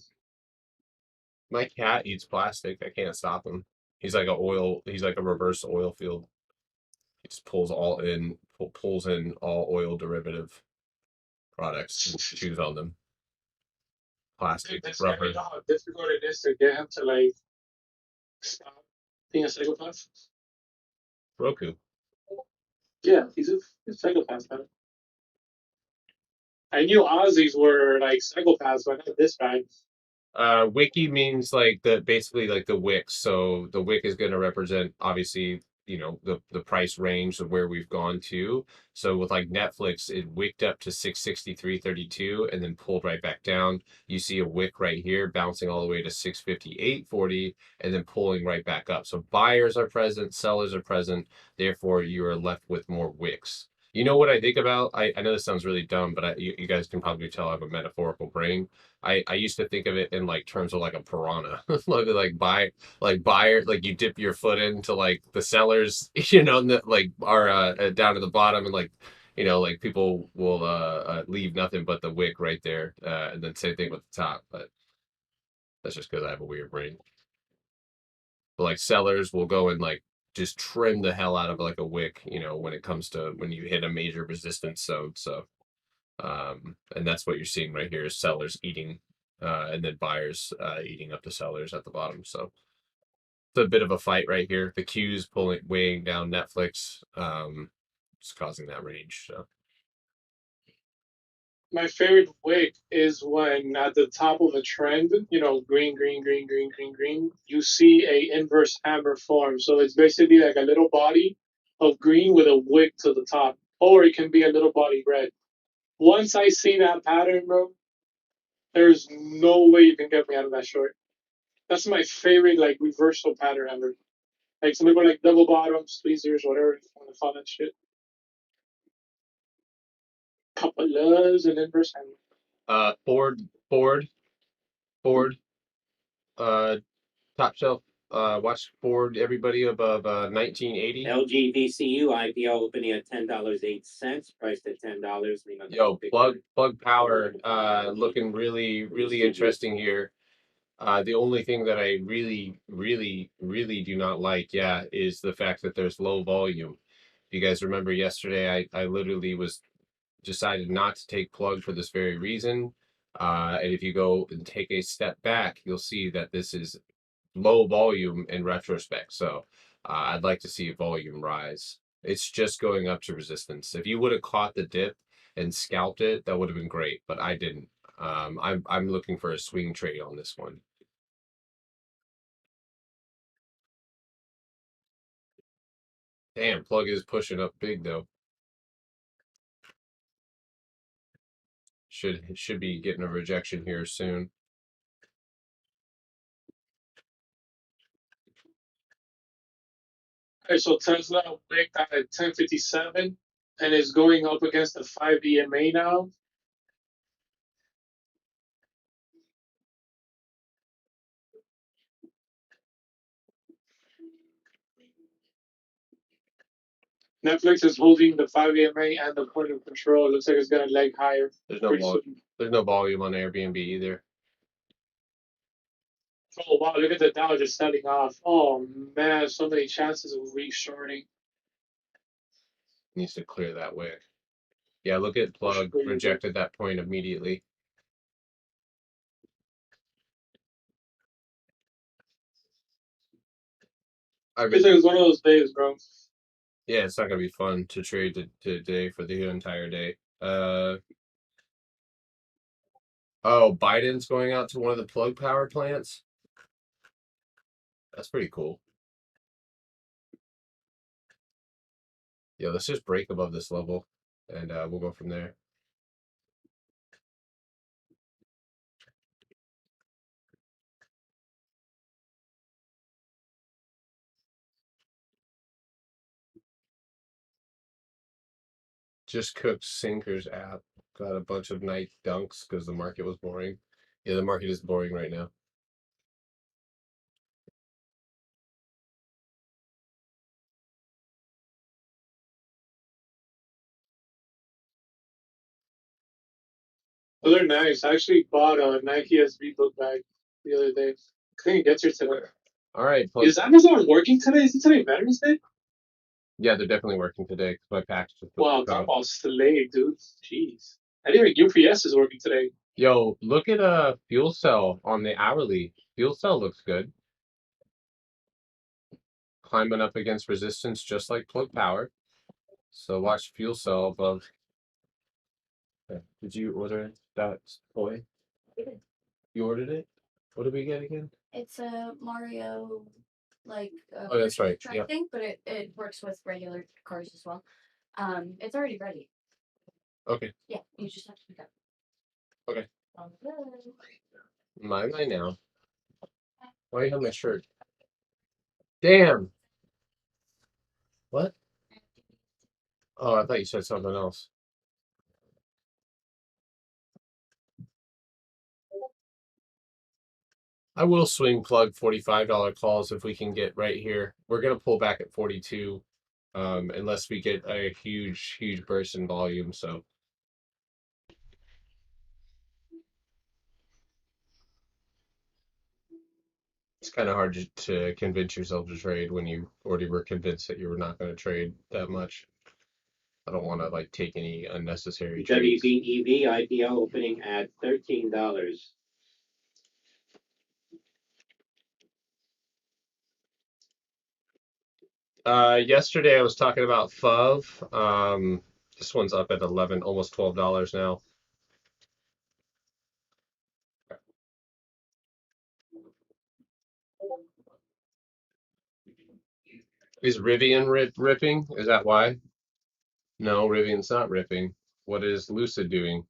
My cat eats plastic. I can't stop him. He's like a reverse oil field. He just pulls in all oil derivative products and chews on them. Plastic, That's rubber. You know how difficult it is to get him to like stop being a psychopath. Roku. Yeah, he's a psychopath, man. I knew Aussies were like psychopaths, but not this bad. Wiki means basically like the wick. So the wick is going to represent obviously the price range of where we've gone to. So with like Netflix, it wicked up to 663.32 and then pulled right back down. You see a wick right here bouncing all the way to 658.40 and then pulling right back up. So buyers are present, sellers are present. Therefore, you are left with more wicks. You know what I think about? I know this sounds really dumb, but you guys can probably tell I have a metaphorical brain. I used to think of it in like terms of like a piranha, buyer, like you dip your foot into like the sellers, like are down at the bottom, and like like people will leave nothing but the wick right there, and then same thing with the top. But that's just because I have a weird brain. But like sellers will go and like just trim the hell out of like a wick, when it comes to when you hit a major resistance zone. So and that's what you're seeing right here is sellers eating, and then buyers eating up the sellers at the bottom. So it's a bit of a fight right here. The Q's weighing down Netflix, it's causing that range. So My favorite wick is when at the top of a trend, you know, green, green, green, green, green, green, you see a inverse hammer form. So it's basically like a little body of green with a wick to the top, or it can be a little body red. Once I see that pattern, bro, there's no way you can get me out of that short. That's my favorite like reversal pattern ever. Like some people like double bottoms, tweezers, whatever you want to call that shit. Couple loves and inverse hammer. Ford, top shelf. Watch Ford. Everybody above 1980. LG VCU IPO opening at $10.08, priced at $10. Yo, plug power. Looking really interesting here. The only thing that I really do not like, yeah, is the fact that there's low volume. If you guys remember yesterday, I literally was decided not to take plug for this very reason. And if you go and take a step back, you'll see that this is low volume in retrospect. So I'd like to see volume rise. It's just going up to resistance. If you would have caught the dip and scalped it, that would have been great, but I didn't. I'm looking for a swing trade on this one. Damn, plug is pushing up big though. Should be getting a rejection here soon. Okay, so Tesla wicked at 1057 and is going up against the 5 EMA now. Netflix is holding the 5 EMA and the point of control. It looks like it's going to leg higher. There's no volume on Airbnb either. Oh, wow. Look at the Dow just setting off. Oh, man. So many chances of reshorting. Needs to clear that wick. Yeah, look at plug. Rejected that point immediately. It's like it's one of those days, bro. Yeah, it's not gonna be fun to trade today for the entire day. Oh, Biden's going out to one of the plug power plants. That's pretty cool. Yeah, let's just break above this level, and we'll go from there. Just cooked Sinker's app. Got a bunch of night dunks because the market was boring. Yeah, the market is boring right now. Oh, they're nice. I actually bought a Nike SB book bag the other day. I think it gets here today. All right. Is Amazon working today? Is it today Veterans Day? Yeah, they're definitely working today because my package is. Wow, I'm all slave, dude. Jeez. I didn't even UPS is working today. Yo, look at a fuel cell on the hourly. Fuel cell looks good. Climbing up against resistance just like plug power. So watch fuel cell above. Okay. Did you order that toy? You ordered it? What did we get again? It's a Mario, like Oh, that's right. track Yeah. thing, but it works with regular cars as well. It's already ready. Okay. Yeah, you just have to pick up. Okay. On the road. My now. Why you have my shirt? Damn. What? Oh, I thought you said something else. I will swing plug $45 calls if we can get right here. We're gonna pull back at 42, unless we get a huge burst in volume. So it's kind of hard to convince yourself to trade when you already were convinced that you were not going to trade that much. I don't want to like take any unnecessary trades. WBEV IPO opening at $13. Yesterday I was talking about FUV. This one's up at 11, almost $12 now. Is Rivian ripping? Is that why? No, Rivian's not ripping. What is Lucid doing?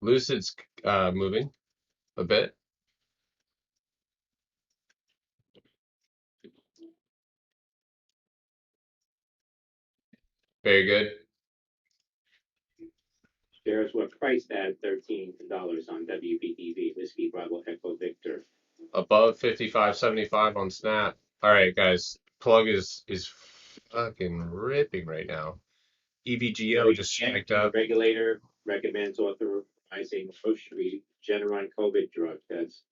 Lucid's moving a bit. Very good. Shares were priced at $13 on WBTV, Whiskey Bravo Echo Victor. Above 55.75 on Snap. All right, guys. Plug is fucking ripping right now. EVGO just spiked up. Regulator recommends authorizing Roche Regeneron COVID drug. That's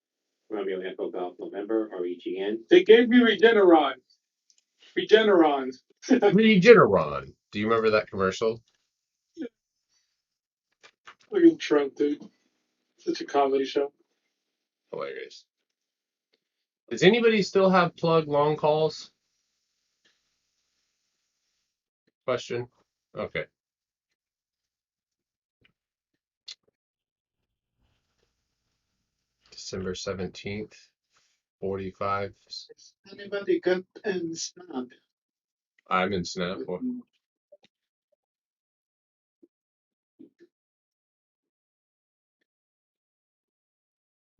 Romeo Echo Golf November, REGN. They gave me Regeneron. Regeneron. Do you remember that commercial? Look at Trump, dude. Such a comedy show. Hilarious. Does anybody still have plug long calls? Question. Okay. December 17th, 45. Anybody got Snap? I'm in Snap.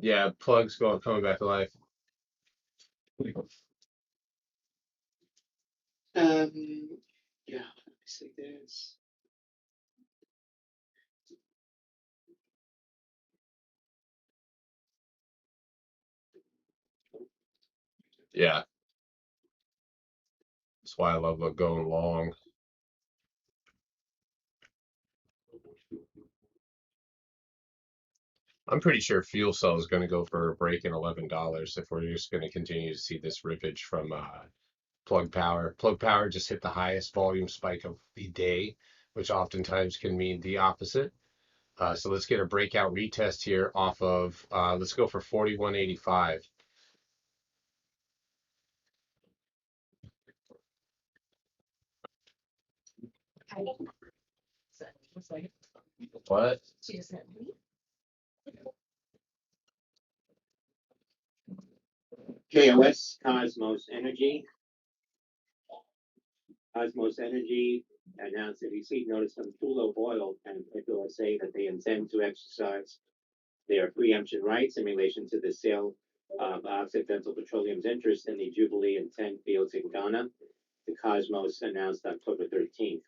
Yeah, plug's coming back to life. Yeah, let me see this. Yeah. That's why I love going long. I'm pretty sure fuel cell is going to go for a break in $11 if we're just going to continue to see this rippage from Plug Power. Plug Power just hit the highest volume spike of the day, which oftentimes can mean the opposite. So let's get a breakout retest here off of, let's go for 41.85. What? She just said, KOS, Cosmos Energy. Cosmos Energy announced it received notice from Tullow Oil and USA that they intend to exercise their preemption rights in relation to the sale of Occidental Petroleum's interest in the Jubilee and 10 fields in Ghana. The Cosmos announced October 13th.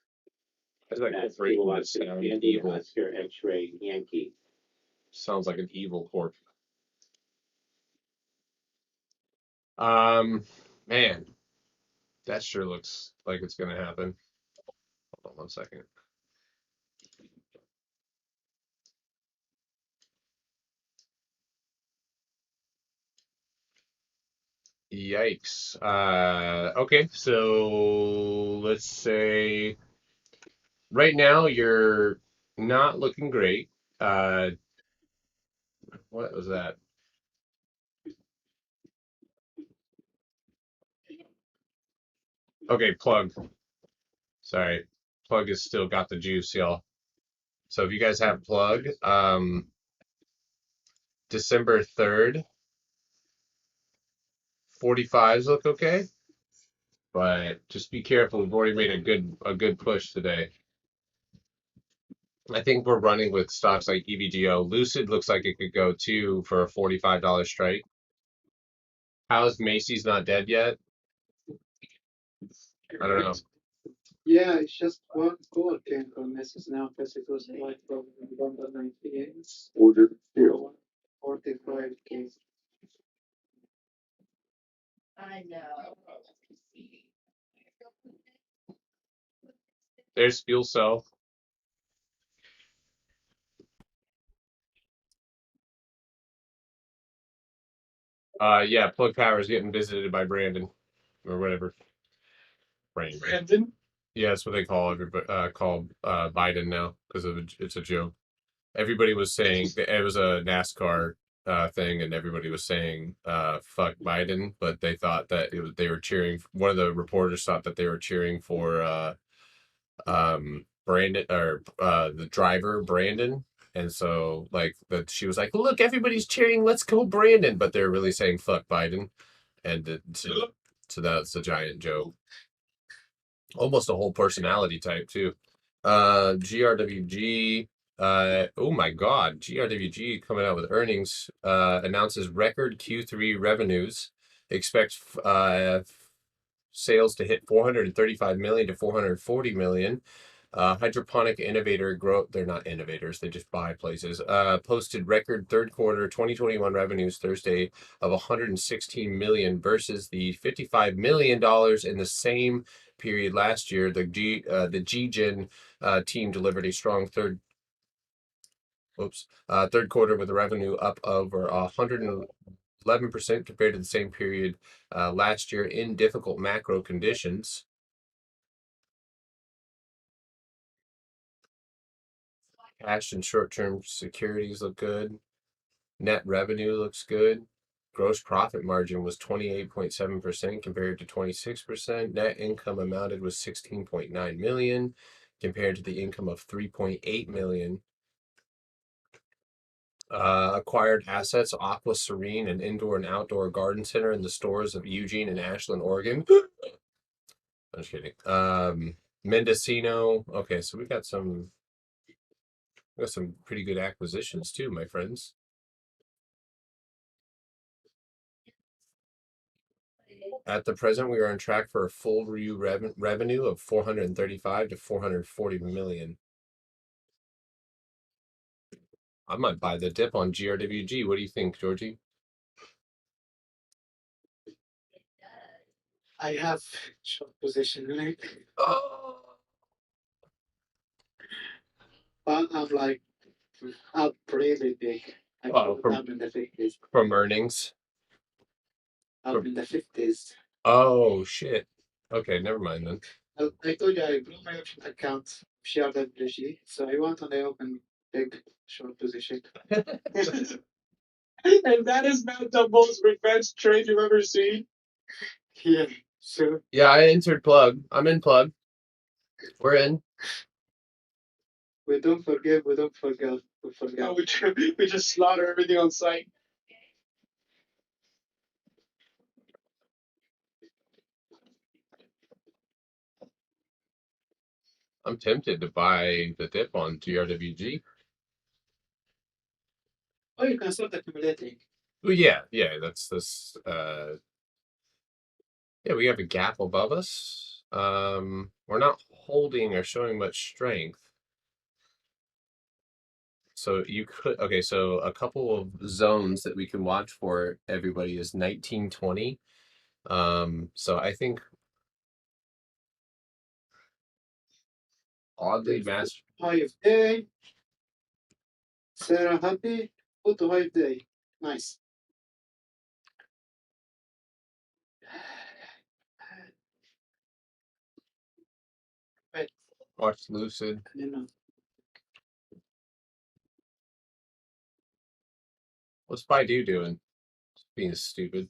That's Andy Oscar X-Ray Yankee. Sounds like an evil corp. Man, that sure looks like it's gonna happen. Hold on 1 second. Yikes. Okay, so let's say right now you're not looking great. What was that? Okay, plug. Sorry. Plug has still got the juice, y'all. So if you guys have plug, December 3rd, 45s look okay. But just be careful. We've already made a good push today. I think we're running with stocks like EVGO. Lucid looks like it could go too for a $45 strike. How's Macy's not dead yet? I don't know. Yeah, it's just one call came from Mrs. now because it was like from 198. Order filled. 45K. I know. There's fuel cell. Yeah, Plug Power is getting visited by Brandon or whatever. Brandon? Yeah, that's what they call everybody. Call Biden now because it's a joke. Everybody was saying it was a NASCAR thing, and everybody was saying "fuck Biden," but they thought that they were cheering. One of the reporters thought that they were cheering for Brandon or the driver Brandon, and so like that she was like, "Look, everybody's cheering, let's go Brandon," but they're really saying "fuck Biden," and so that's a giant joke. almost a whole personality type too. GRWG. Oh my God, GRWG coming out with earnings. Announces record Q3 revenues. Expects sales to hit 435 million to 440 million. Hydroponic innovator growth. They're not innovators. They just buy places. Posted record third quarter 2021 revenues Thursday of 116 million versus the $55 million in the same period last year. The GGen team delivered a strong third quarter with revenue up over 111% compared to the same period last year in difficult macro conditions. Cash and short-term securities look good. Net revenue looks good. Gross profit margin was 28.7% compared to 26%. Net income amounted was 16.9 million compared to the income of 3.8 million. Acquired assets: Aqua Serene, an indoor and outdoor garden center in the stores of Eugene and Ashland, Oregon. I'm just kidding. Mendocino. Okay, so we got some pretty good acquisitions too, my friends. At the present, we are on track for a full year revenue of 435 to 440 million. I might buy the dip on GRWG. What do you think, Georgie? I have short position in it, Oh, but I'm like up really big. Oh, from- Up in the 50s. from earnings. Up in the 50s. Oh shit. Okay, never mind then. I told you I blew my option account GRWG, so I want to open big short position. And that is not the most revenge trade you've ever seen. Yeah, sure. Yeah, I entered plug. I'm in plug. We're in. We don't forgive, we don't forget. We No, forget. we just slaughter everything on site. I'm tempted to buy the dip on GRWG. Oh, you can start accumulating. Oh yeah, that's this. Yeah, we have a gap above us. We're not holding or showing much strength. So you could, okay, so a couple of zones that we can watch for everybody is 1920. So I think oddly matched. Hive day. Sarah happy. Go to Hive day. Nice. Wait, Watch Lucid. you know. What's Baidu doing? Being stupid.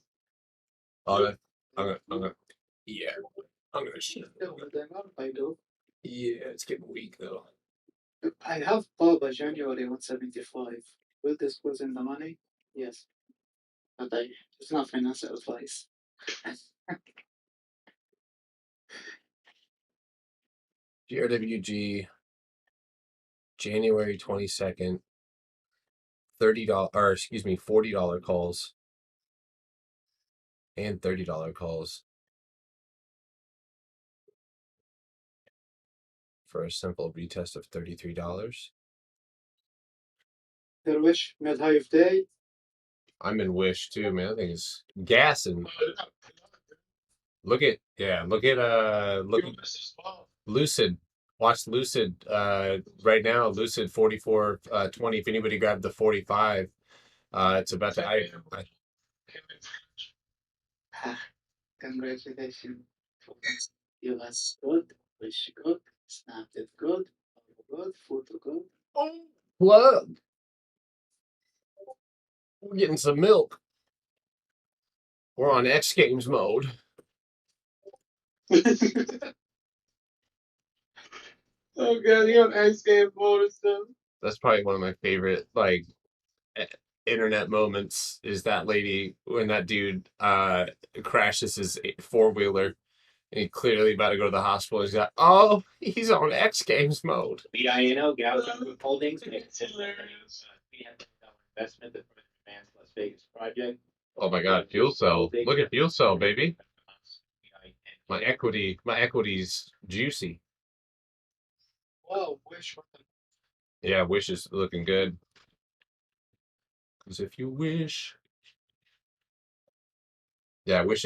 I'm gonna, yeah, I'm gonna shoot. I do. Yeah, it's getting weak though. I have Baba January 175. Will this close in the money? Yes. But it's not financial advice. GRWG, January 22nd, $30 or excuse me, $40 calls and $30 calls for a simple retest of $33. Your wish made Hive day. I'm in Wish too, man. I think it's gas and look at Lucid. Watch Lucid right now. Lucid 44.20. If anybody grabbed the 45, it's about to Congratulations. You was good. Wish good. Snapped it good. Good. Photo good. plug. We're getting some milk. We're on X Games mode. Oh god, you have X game mode and stuff. That's probably one of my favorite internet moments is that lady when that dude crashes his four-wheeler He clearly about to go to the hospital. He's got, oh, he's on X Games mode. BINO, Galaxy Group Holdings, makes hilarious. $300 investment for the advanced Las Vegas project. Oh my God, fuel cell. Look at fuel cell, baby. My equity's juicy. Wow, wish for them. Yeah, Wish is looking good. Because if you wish. Yeah, Wish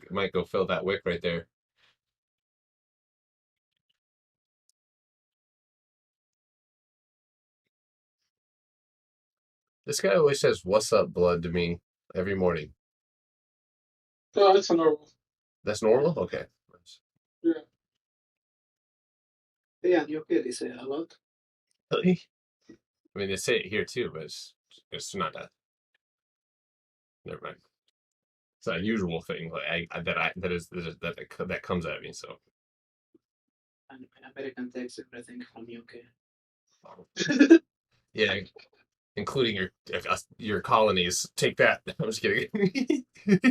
might go fill that wick right there. This guy always says, "What's up, blood?" to me every morning. Oh, that's normal. That's normal? Okay. Yeah. Yeah, in UK they say a lot. Really? I mean, they say it here too, but it's not that. Never mind. It's an unusual thing that comes at me. So And American takes everything from UK. yeah, including your colonies. Take that. I'm just kidding. Nice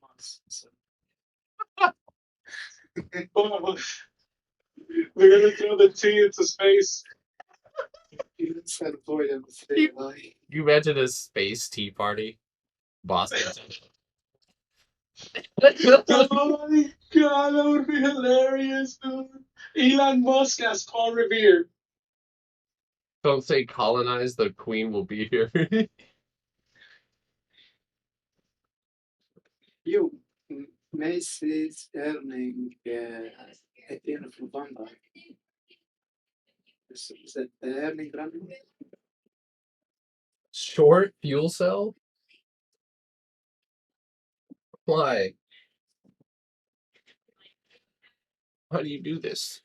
months. So. We're gonna throw the tea into space. You said avoid them. Say bye. You imagine a space tea party, Boston. Oh my God, that would be hilarious, dude. Elon Musk as Paul Revere. Don't say colonize. The queen will be here. You, Macy's earning at the end of November. Is that the earning run? Short fuel cell? Why? How do you do this?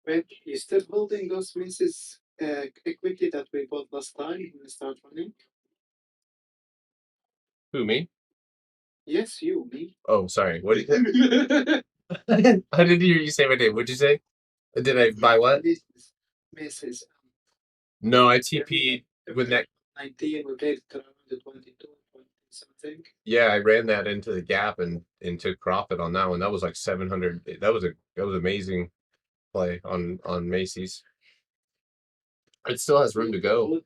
Wait, you still holding those Macy's equity that we bought last time when we start running? Who, me? Yes, you, me. Oh, sorry. What did you I didn't hear you say my name. What'd you say? Did I buy what? Macy's. No, I TP'd with that. 19, we paid around 22, 20 something. Yeah, I ran that into the gap and took profit on that one. That was like 700. That was amazing play on Macy's. It still has room to go.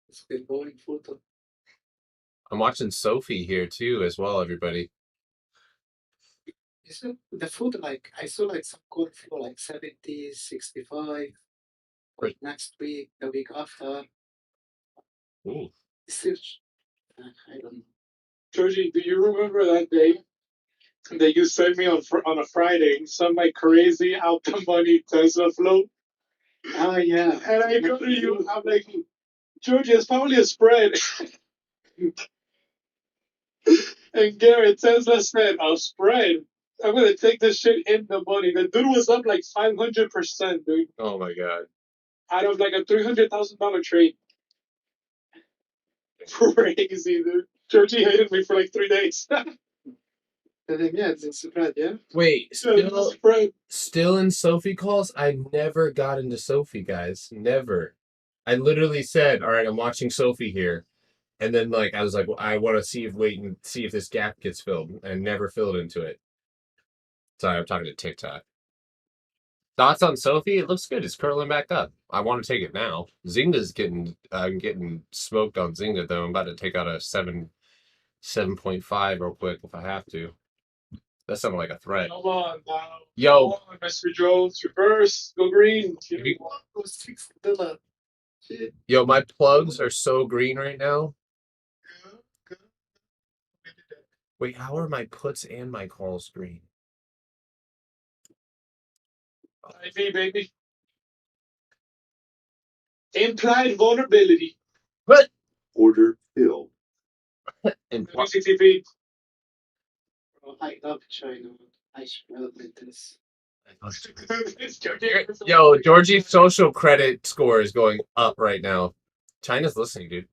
It's been going full time. I'm watching Sophie here too, as well, everybody. Is it the food like I saw like some corn flour like 70, 65 Right. next week, the week after. Ooh. Still, I don't know. Georgie, do you remember that day that you sent me on a Friday some like crazy out the money Tesla flow? Oh yeah. And I go to you, I'm like, Georgie, it's probably a spread. And Garrett, Tesla said, a spread. I'm gonna take this shit in the money. The dude was up like 500%, dude. Oh my God. Out of like a $300,000 trade. Crazy, dude. Georgie hated me for like 3 days. Tell him, yeah, it's a spread, yeah. Wait, Still, spread. still in Sophie calls? I never got into Sophie, guys. Never. I literally said, all right, I'm watching Sophie here. And then like I was like, well, I want to wait and see if this gap gets filled, and never filled into it. Sorry, I'm talking to TikTok. Thoughts on Sophie? It looks good. It's curling back up. I want to take it now. Zynga's getting smoked on Zynga though. I'm about to take out a 7.5 real quick if I have to. That sounded like a threat. Come on now. Yo, Come on, Mr. Jones. Reverse. Go green. $6. Shit. yo, my plugs are so green right now. Wait, how are my puts and my calls green? IV, baby. Implied vulnerability. What? Order filled. And CCTV. Bro, I love China. I smell this. yo, Georgie's social credit score is going up right now. China's listening, dude.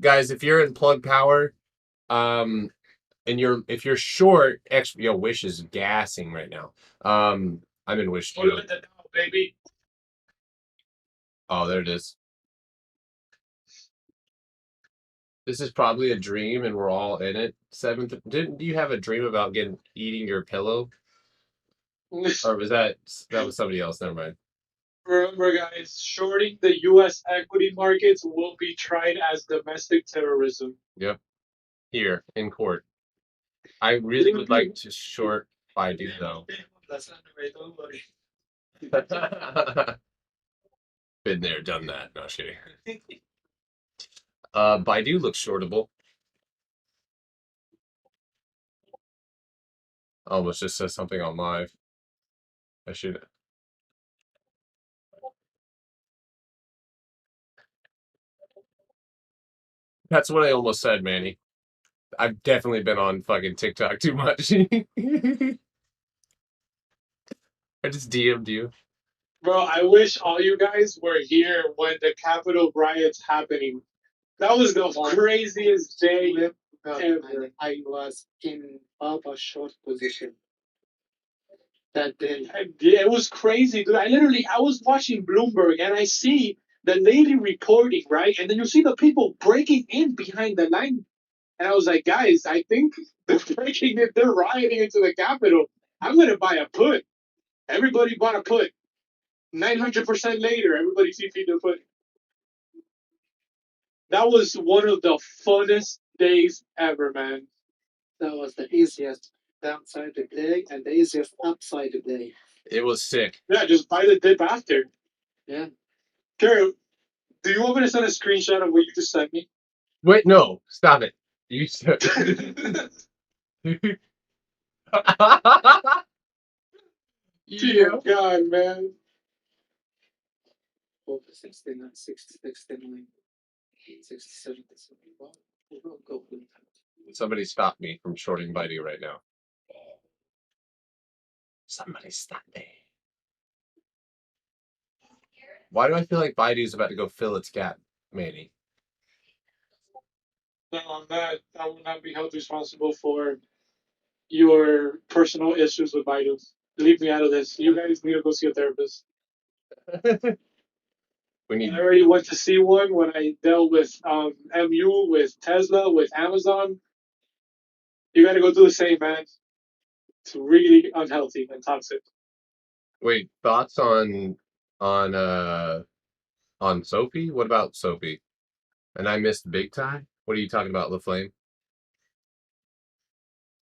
Guys, if you're in plug power, and if you're short, Wish is gassing right now. I'm in Wish too. Baby. Oh, there it is. This is probably a dream, and we're all in it. Seventh, didn't you have a dream about eating your pillow, or was that was somebody else? Never mind. Remember, guys, shorting the U.S. equity markets will be tried as domestic terrorism. Yep, here in court. I really would like to short Baidu though. That's not the way, don't worry. Been there, done that. No shitting. Baidu looks shortable. Almost just says something on live. I should. That's what I almost said, Manny. I've definitely been on fucking TikTok too much. I just DM'd you. Bro, I wish all you guys were here when the Capitol riots happening. That was the craziest day ever. I was in Baba short position that day. Yeah, it was crazy, dude. I was watching Bloomberg and I see the lady reporting, right? And then you see the people breaking in behind the line. And I was like, guys, I think they're breaking it. They're rioting into the Capitol. I'm going to buy a put. Everybody bought a put. 900% later, everybody CP'd their put. That was one of the funnest days ever, man. That was the easiest downside to play and the easiest upside to play. It was sick. Yeah, just buy the dip after. Yeah. Carol, do you want me to send a screenshot of what you just sent me? Wait, no, stop it. You said. Dear God, man. 69, 69, 67. We'll go with that. Somebody stop me from shorting Baidu right now. Somebody stop me. Why do I feel like Baidu's about to go fill its gap, Manny? No, I will not be held responsible for your personal issues with Baidu. Leave me out of this. You guys need to go see a therapist. I already went to see one when I dealt with MU, with Tesla, with Amazon. You got to go do the same, man. It's really unhealthy and toxic. Wait, thoughts on Sophie? What about Sophie? And I missed Big Tie? What are you talking about, LaFlame?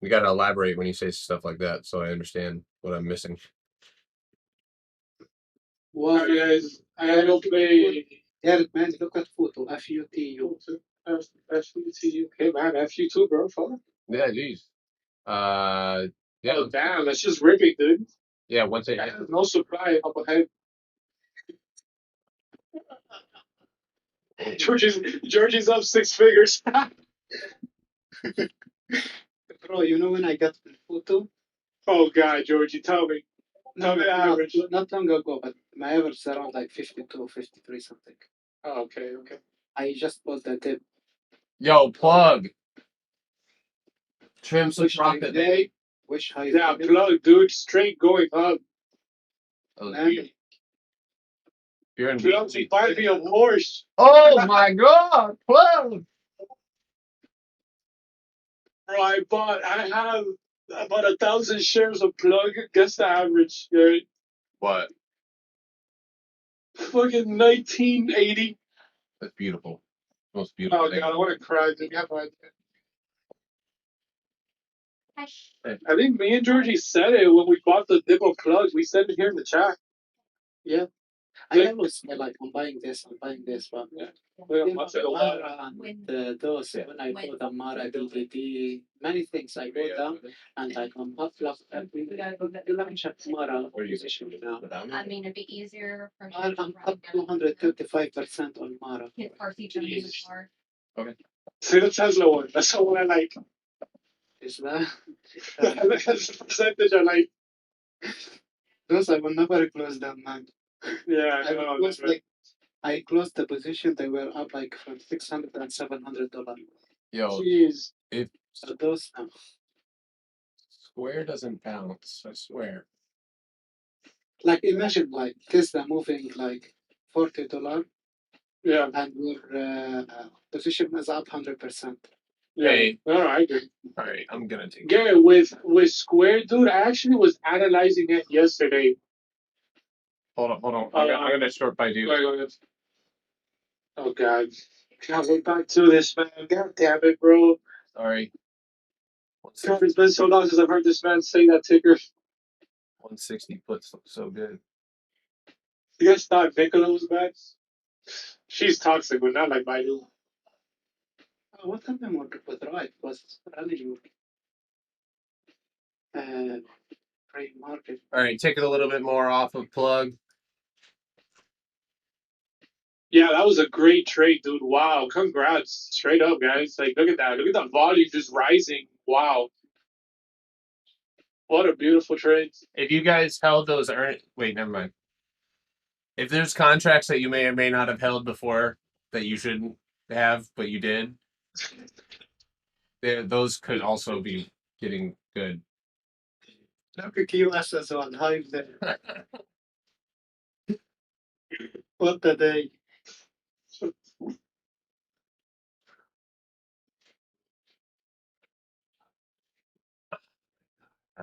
You gotta elaborate when you say stuff like that so I understand what I'm missing. Well, guys, I don't play. Yeah, man, look at photo. FUTU. FUTU. Hey, man, FU2, bro. Fuck. Yeah, geez. Yeah. Oh, damn, that's just ripping, dude. Yeah, once it no supply up ahead. Georgie's up 6 figures. Bro, you know when I got the photo? Oh God, Georgie, tell me. No, the average. not long ago, but my average is around like 52, 53 something. Oh, okay. I just bought the dip. Yo, plug. Trim some Wish I profit, did. baby. Wish I Yeah, did. plug, dude. Straight going up. You're in Plug, buy me a Porsche. Oh my god, plug. Bro, I have about 1,000 shares of plug. Guess the average, right? What? Fucking 1980. That's beautiful. Most beautiful. Oh God, I want to cry, dude. Yeah, I think me and Georgie said it when we bought the dip of plugs. We said it here in the chat. Yeah. I always say like I'm buying this, but Yeah. you know, Once in a while. those when I bought the Mara DVD, many things I bought them and I can upload every launch at Mara position now. I mean, it'd be easier for I'm up 235% on Mara. his car seat in the car. Okay. See the Tesla one. That's the one I like. Is that? That's the percentage I like. Those I will never close them, man. Yeah, I know. closed like I closed the position. They were up like from $600 and $700. Yo, Jeez. if So those Square doesn't bounce, I swear. like imagine like Tesla moving like $40 Yeah. and your position is up 100%. Yeah. Hey. No, I agree. All right, I'm gonna take. Gary, with Square, dude, I actually was analyzing it yesterday. Hold on. I'm gonna short Baidu. Go ahead. Oh God, can't wait back to this, man. God damn it, bro. Sorry. God, it's been so long since I've heard this man say that ticker. 160 puts look so good. You guys thought Nicola was bad? She's toxic, but not like Baidu. What happened with right was running free market. All right, take it a little bit more off of plug. Yeah, that was a great trade, dude. Wow, congrats. Straight up, guys. Like, look at that. Look at that volume just rising. Wow. What a beautiful trade. If you guys held those wait, never mind. If there's contracts that you may or may not have held before that you shouldn't have, but you did, those could also be getting good. Look at QSS on high there. What the day?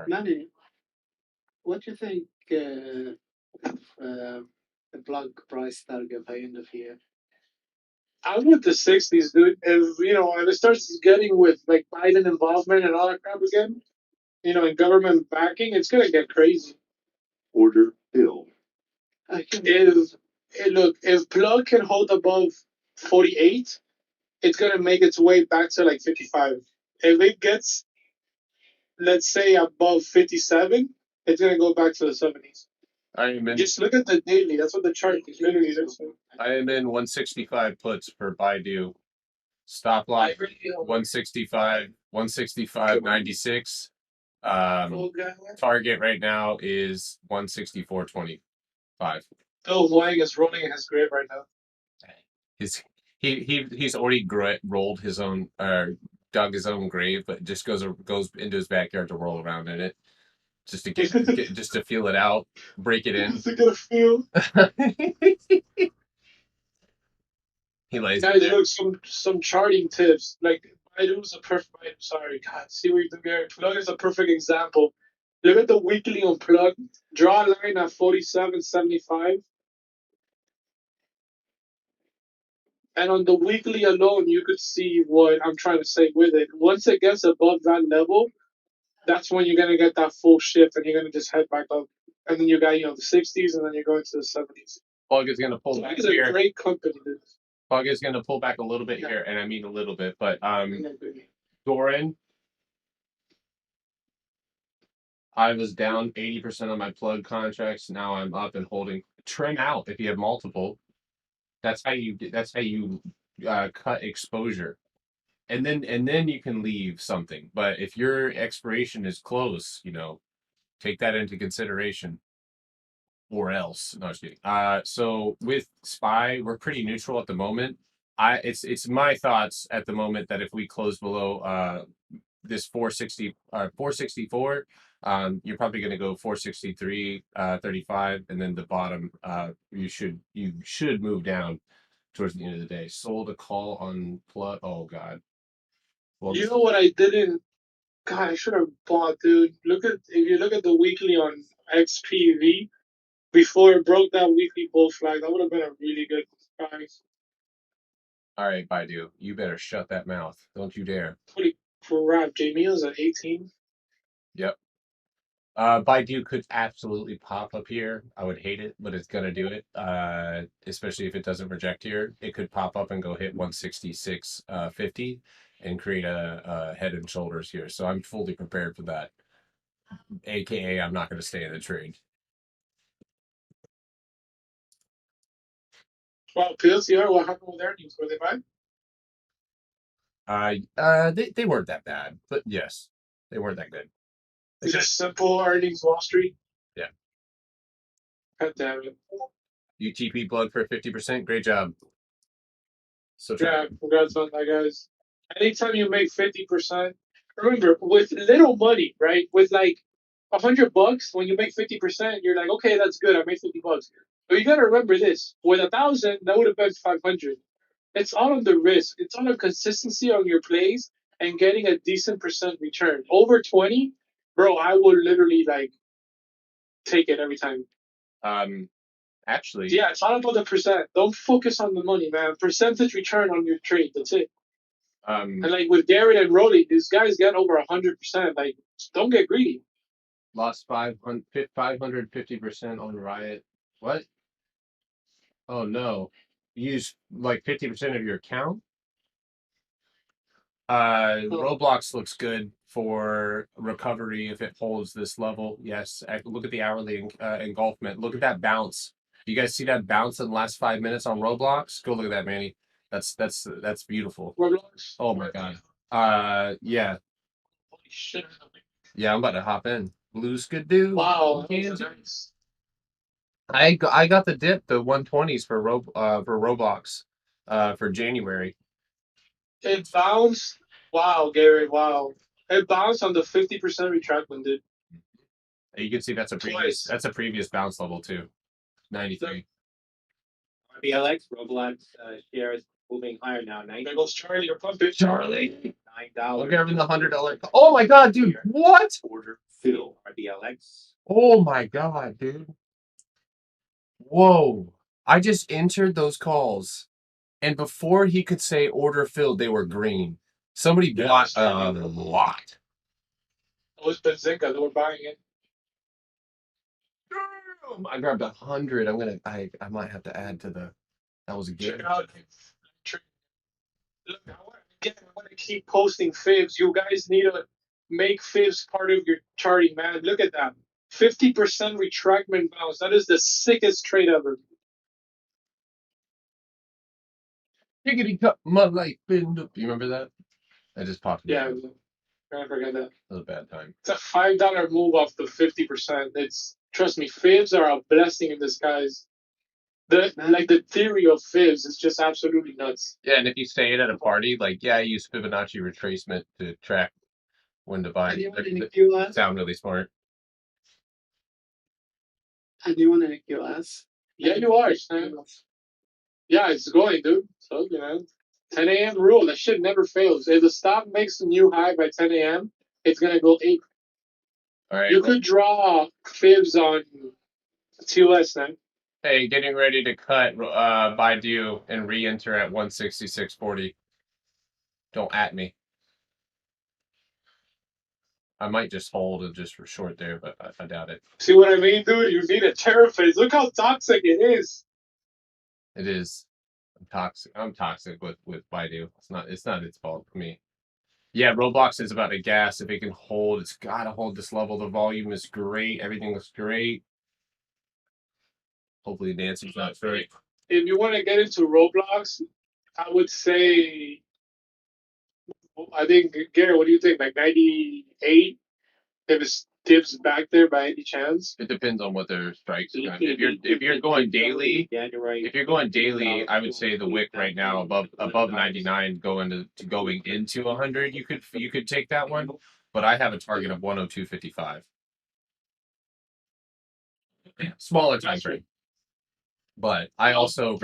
Manny, what do you think of the plug price target by end of year? I'm with the 60s, dude. If it starts getting with like Biden involvement and all that crap again, and government backing, it's gonna get crazy. Order filled. If plug can hold above 48, it's gonna make its way back to like 55. If it gets, let's say, above 57, it's gonna go back to the 70s. Just look at the daily. That's what the chart is literally looks like. I am in 165 puts for Baidu. Stop loss 165, 165.96. Target right now is 164.25. Oh, Wang is rolling in his grave right now. He's already rolled his own dug his own grave, but just goes into his backyard to roll around in it, just to just to feel it out, break it in. Just to get a feel. He lays. Guys, look, some charting tips. Like Baidu's a perfect. Sorry, God. See what you do there. Plug is a perfect example. Look at the weekly on Plug. Draw a line at 47.75. And on the weekly alone, you could see what I'm trying to say with it. Once it gets above that level, that's when you're gonna get that full shift, and you're gonna just head back up. And then you got the 60s, and then you're going to the 70s. Plug is gonna pull back Plug is here. a great company, dude. Plug is gonna pull back a little bit here, and I mean a little bit, but Doran, I was down 80% on my plug contracts. Now I'm up and holding. Trim out if you have multiple. That's how you cut exposure, and then you can leave something. But if your expiration is close, take that into consideration, or else. No, just kidding. So with SPY, we're pretty neutral at the moment. It's my thoughts at the moment that if we close below this 464, you're probably going to go 463.35, and then the bottom you should move down towards the end of the day. Sold a call on plug. Oh God. Well, you know what I didn't. God, I should have bought, dude. If you look at the weekly on XPV before it broke that weekly bull flag, that would have been a really good price. All right, Baidu, you better shut that mouth. Don't you dare. Holy crap, Jamie was at 18. Yep. Baidu could absolutely pop up here. I would hate it, but it's gonna do it. Especially if it doesn't reject here, it could pop up and go hit 166.50 and create a head and shoulders here. So I'm fully prepared for that. AKA, I'm not going to stay in the trade. Well, PLCR, what happened with earnings? Were they bad? They weren't that bad, but yes, they weren't that good. Just simple earnings, Wall Street. Yeah. God damn it. UTP plug for 50%. Great job. So yeah, congrats on that, guys. Anytime you make 50%, remember with little money, right? With like $100 when you make 50%, you're like, okay, that's good. I made $50. But you gotta remember this: with 1,000, that would have been 500. It's all on the risk. It's on the consistency on your plays and getting a decent percent return. Over 20, bro, I would literally like take it every time. Actually, Yeah, it's all about the percent. Don't focus on the money, man. Percentage return on your trade. That's it. And like with Garrett and Rolly, these guys get over 100%. Like, don't get greedy. lost 550% on Riot. What? Oh no. Use like 50% of your account? Roblox looks good for recovery if it holds this level. Yes. Look at the hourly engulfment. Look at that bounce. You guys see that bounce in the last 5 minutes on Roblox? Go look at that, Manny. That's beautiful. Roblox. Oh my god. Yeah. Holy shit. Yeah, I'm about to hop in. Blue Skidoo. Wow. Nice. I got the dip, the 120s for Roblox, for January. It bounced. Wow, Garrett. Wow. It bounced on the 50% retractment, dude. You can see that's a previous bounce level too. 93. RBLX, Roblox shares moving higher now. There goes Charlie. You're pumping. Charlie. $9. Look at the $100. Oh my god, dude! What? Order fill. RBLX. Oh my god, dude! Whoa! I just entered those calls, and before he could say order filled, they were green. Somebody bought a lot. It was Benzinga. They were buying it. I grabbed 100. I might have to add to the. That was a Check good. out. Look, I want to keep posting fibs. You guys need to make fibs part of your charting, man. Look at that. 50% retractment bounce. That is the sickest trade ever. Higgity cut my life into. You remember that? I just popped. Yeah, I forget that. That was a bad time. It's a $5 move off the 50%. It's trust me, fibs are a blessing in disguise. The theory of fibs is just absolutely nuts. Yeah, and if you say it at a party, like, yeah, I use Fibonacci retracement to track when to buy. Anyone in the QS? Sound really smart. Anyone in the QS? Yeah, you are, man. Yeah, it's going, dude. So, 10 a.m. rule. That shit never fails. If the stock makes a new high by 10 a.m., it's going to go 8. All right. You could draw fibs on TOS now. Hey, getting ready to cut Baidu and re-enter at 166.40. Don't at me. I might just hold and just for short there, but I doubt it. See what I mean, dude? You need a terror phase. Look how toxic it is. It is. I'm toxic with Baidu. It's not its fault for me. Yeah, Roblox is about to gas. If it can hold, it's got to hold this level. The volume is great. Everything looks great. Hopefully Nancy's not great. If you want to get into Roblox, I would say, I think, Garrett, what do you think? Like 98? If it dips back there by any chance? It depends on what their strikes are. If you're going daily, I would say the wick right now above 99 going into 100. You could take that one, but I have a target of 102.55. Smaller time frame. But I also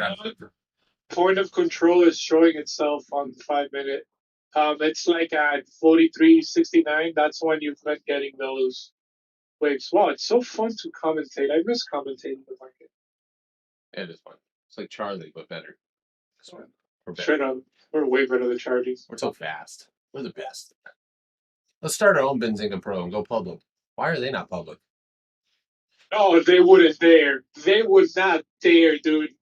point of control is showing itself on the 5-minute. It's like at 43.69. That's when you've been getting those waves. Wow, it's so fun to commentate. I miss commentating the market. It is fun. It's like Charlie, but better. Straight up, we're way better than Charlie. We're so fast. We're the best. Let's start our own Benzinga Pro and go public. Why are they not public? No, they wouldn't dare. They would not dare, dude.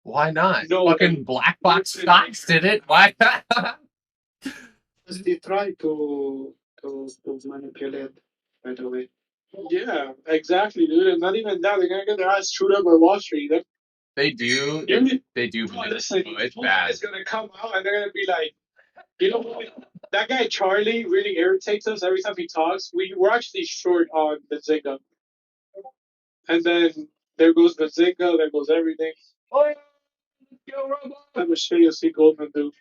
Why not? No, fucking black box stocks did it. Why not? They try to manipulate, by the way. Yeah, exactly, dude. And not even that. They're gonna get their ass chewed up by Wall Street. They do. They do. Bro, listen, it's bad. It's gonna come out and they're gonna be like, you know what? That guy Charlie really irritates us every time he talks. We're actually short on Benzinga. And then there goes Benzinga, there goes everything. Oh, yeah. I'm sure you'll see Goldman do.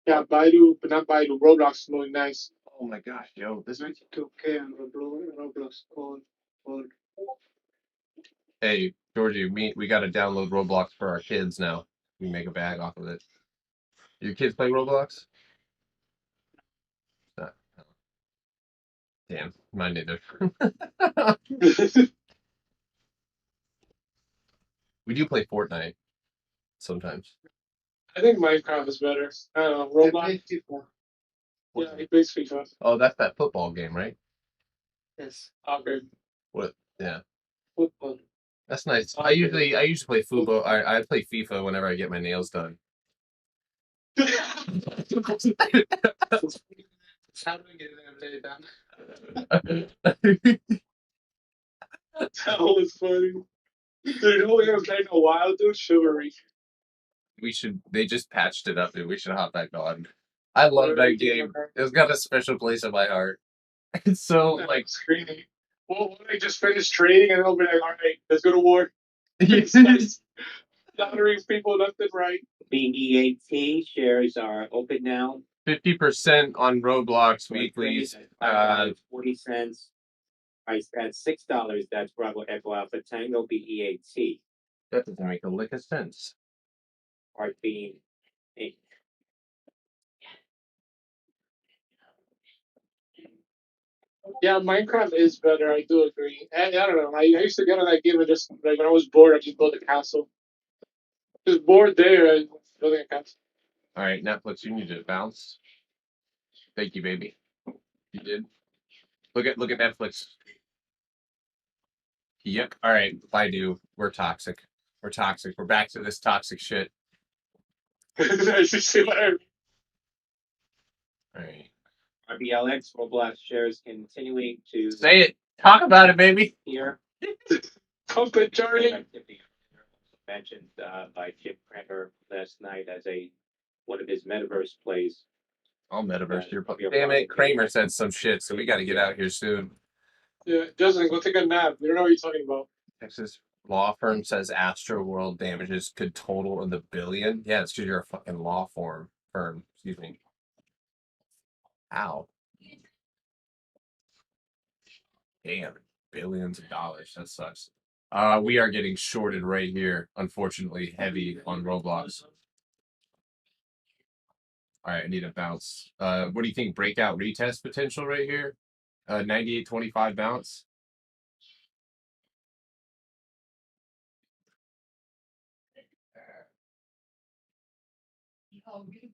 Yeah, Baidu, but not Baidu. Roblox is moving nice. Oh my gosh, yo, this is 22K on Roblox all. hey Georgie, we got to download Roblox for our kids now. We make a bag off of it. Your kids play Roblox? No. Damn, mine neither. We do play Fortnite sometimes. I think Minecraft is better. I don't know. Roblox. Yeah, he plays FIFA. Oh, that's that football game, right? Yes. Okay. What? Yeah, Football. that's nice. I usually play football. I play FIFA whenever I get my nails done. How do we get it play done? That was funny. Dude, you know what we haven't played in a while, dude? Chivalry. We should. They just patched it up, dude. We should hop back on. I love that game. It's got a special place in my heart. It's so like screaming. Well, when they just finish trading and they'll be like, all right, let's go to war. Slaughtering people left and right. BEAT shares are open now. 50% on Roblox weeklies. $5.40. Price at $6. That's Bravo Echo Alpha Tango BEAT. That doesn't make a lick of sense. Art Beam Inc. Yeah, Minecraft is better. I do agree. And I don't know. I used to get on that game and just like when I was bored, I just built a castle. Just bored there and building a castle. All right, Netflix, you need to bounce. Thank you, baby. You did. Look at Netflix. Yep. All right, Baidu. We're toxic. We're toxic. We're back to this toxic shit. I should say whatever. All right. RBLX Roblox shares continuing to Say it. Talk about it, baby. here. Pump it, Charlie. Activity mentioned by Jim Cramer last night as one of his metaverse plays. I'll metaverse your damn it. Kramer said some shit, so we got to get out here soon. Yeah, Justin, go take a nap. We don't know what you're talking about. Texas law firm says Astro World damages could total in the billion. Yeah, it's because you're a fucking law firm. Excuse me. Ow. Damn, billions of dollars. That sucks. We are getting shorted right here. Unfortunately, heavy on Roblox. All right, I need a bounce. What do you think? Breakout retest potential right here. 98.25 bounce.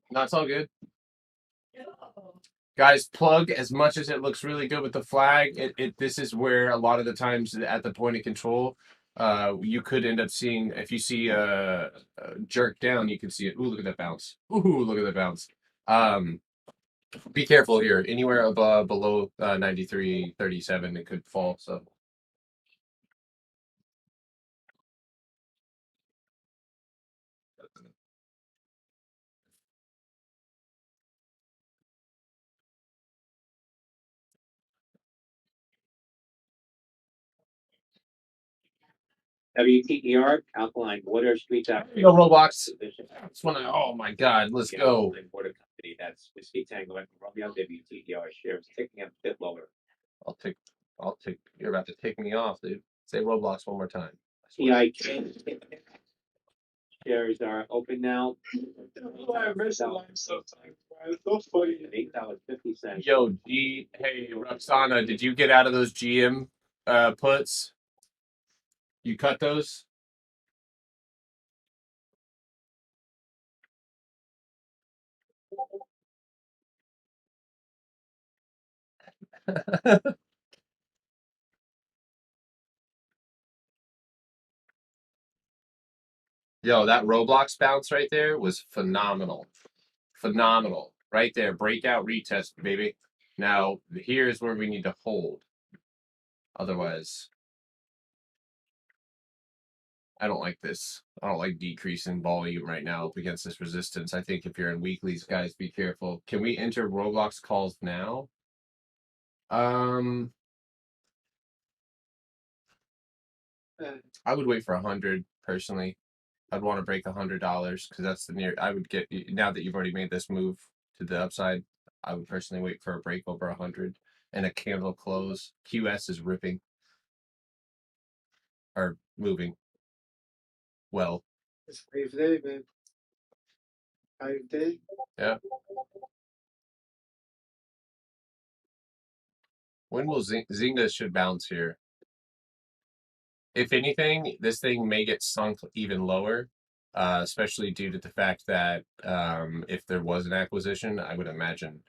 No, it's all good. Guys, plug as much as it looks really good with the flag. This is where a lot of the times at the point of control, you could end up seeing, if you see a jerk down, you can see it. Ooh, look at that bounce. Ooh, look at that bounce. Be careful here. Anywhere above below 93.37, it could fall. So. WTTR Alkaline Water Streets out. Yo, Roblox. Just wanna, oh my God, let's go. Water company. That's Whiskey Tango and Romeo. WTTR shares ticking up a bit lower. I'll take. You're about to take me off, dude. Say Roblox one more time. CIK shares are open now. I miss the live sometimes. It's so funny. $8.50. Yo, hey, Roxana, did you get out of those GM puts? You cut those? Yo, that Roblox bounce right there was phenomenal. Phenomenal. Right there. Breakout retest, baby. Now, here's where we need to hold. Otherwise, I don't like this. I don't like decreasing volume right now up against this resistance. I think if you're in weeklies, guys, be careful. Can we enter Roblox calls now? I would wait for 100 personally. I'd want to break $100 because that's the near. I would get now that you've already made this move to the upside. I would personally wait for a break over 100 and a candle close. QS is ripping or moving well. It's 5 day, babe. 5 day. Yeah. When will Zynga should bounce here? If anything, this thing may get sunk even lower, especially due to the fact that if there was an acquisition, I would imagine,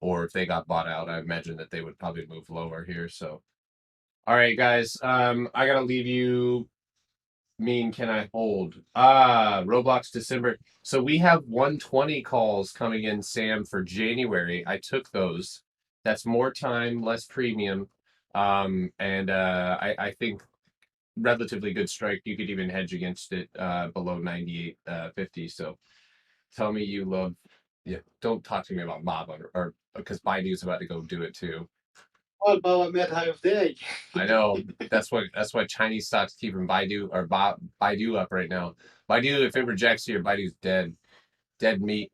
or if they got bought out, I imagine that they would probably move lower here. So, all right, guys, I gotta leave you. Mean can I hold? Roblox December. So we have 120 calls coming in, Sam, for January. I took those. That's more time, less premium. And I think relatively good strike. You could even hedge against it below 98.50. So tell me you love. Yeah, don't talk to me about Mob or because Baidu's about to go do it too. All power made 5 day. I know that's why Chinese stocks keeping Baidu up right now. Baidu, if it rejects here, Baidu's dead meat.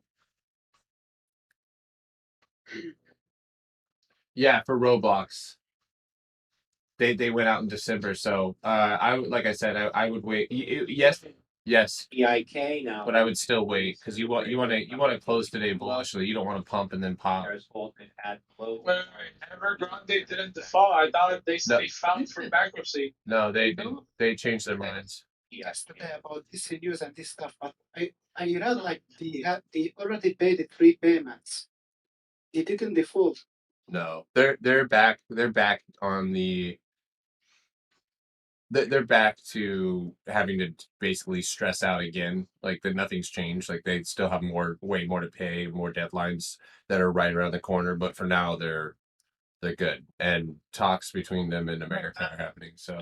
Yeah, for Roblox. They went out in December, so like I said, I would wait. Yes, EIK now. but I would still wait because you want to close today bullishly. You don't want to pump and then pop. There's Altman at low. When Evergrande didn't default, I thought they filed for bankruptcy. No, they changed their minds. Yesterday about this news and this stuff, but I read like they already paid the 3 payments. They didn't default. No, they're back. They're back on the. They're back to having to basically stress out again. Like that, nothing's changed. Like they still have way more to pay, more deadlines that are right around the corner. But for now, they're good, and talks between them and America are happening. So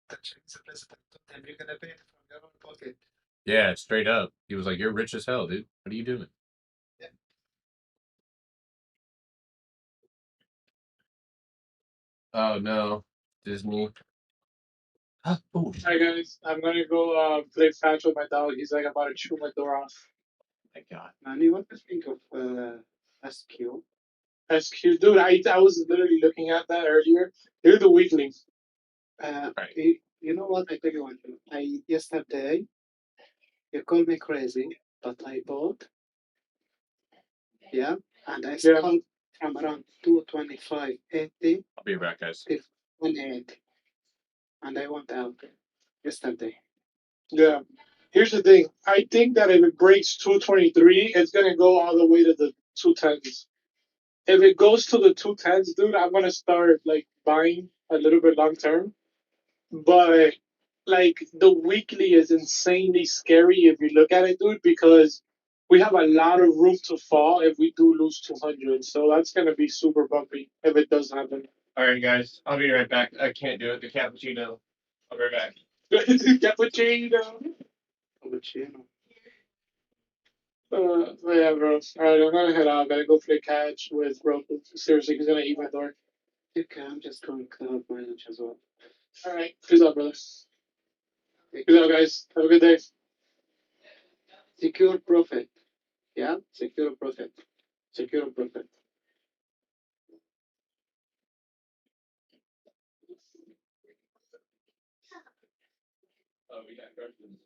The president told them you're gonna pay it from your own pocket. yeah, straight up, he was like, "You're rich as hell, dude. What are you doing?" Yeah. Oh no, Disney. Oh Hi guys, I'm gonna go play fetch with my dog. He's like about to chew my door off. my God. Manny, what do you think of SQ? SQ, dude. I was literally looking at that earlier. They're the weekly. Right. You know what? I tell you one thing. Yesterday you called me crazy, but I bought. Yeah, and I sold from around 225.80 I'll be back, guys. till 180, and I went out yesterday. Yeah. Here's the thing. I think that if it breaks 223, it's gonna go all the way to the 210s. If it goes to the 210s, dude, I'm gonna start like buying a little bit long term. But like the weekly is insanely scary if you look at it, dude, because we have a lot of room to fall if we do lose 200. So that's gonna be super bumpy if it does happen. All right, guys. I'll be right back. I can't do it. The cappuccino. I'll be right back. Cappuccino. Cappuccino. Yeah, bro. All right, I'm gonna head out. Gotta go play catch with Roku. Seriously, he's gonna eat my door. Okay, I'm just going to have my lunch as well. All right, peace out, brother. Peace out, guys. Have a good day. Secure profit. Yeah, secure profit. Secure profit. Oh, we got questions.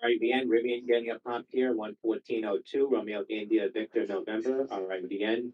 RBN, Rivian getting a prompt here, 11402, Romeo India Victor November, RBN.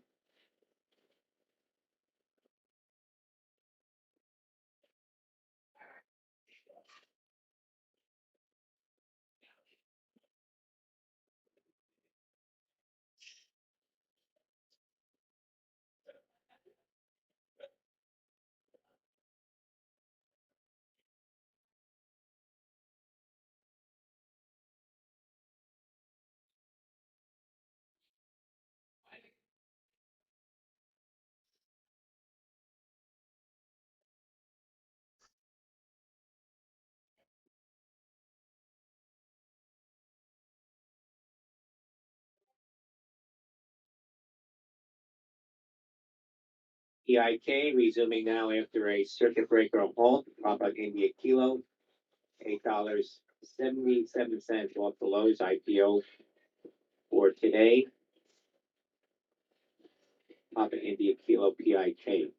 EIK resuming now after a circuit breaker halt, Papa India Kilo, $8.77 off the lows IPO for today. Papa India Kilo PIK.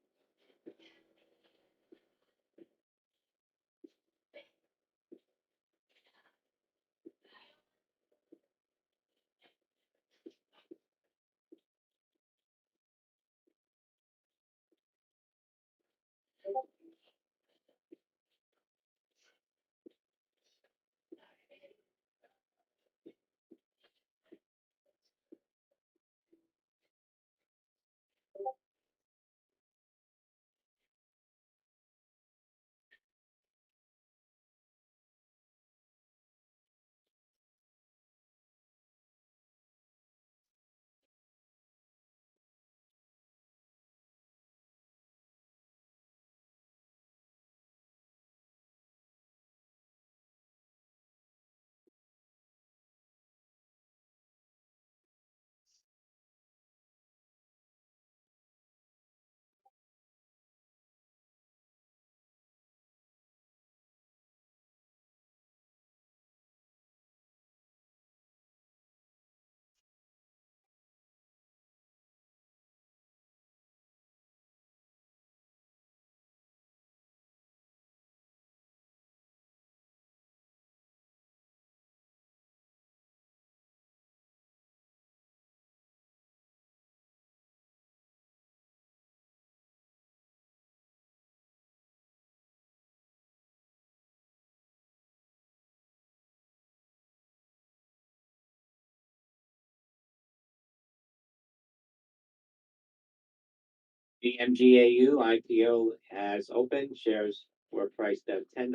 The MGAU IPO has opened. Shares were priced at $10.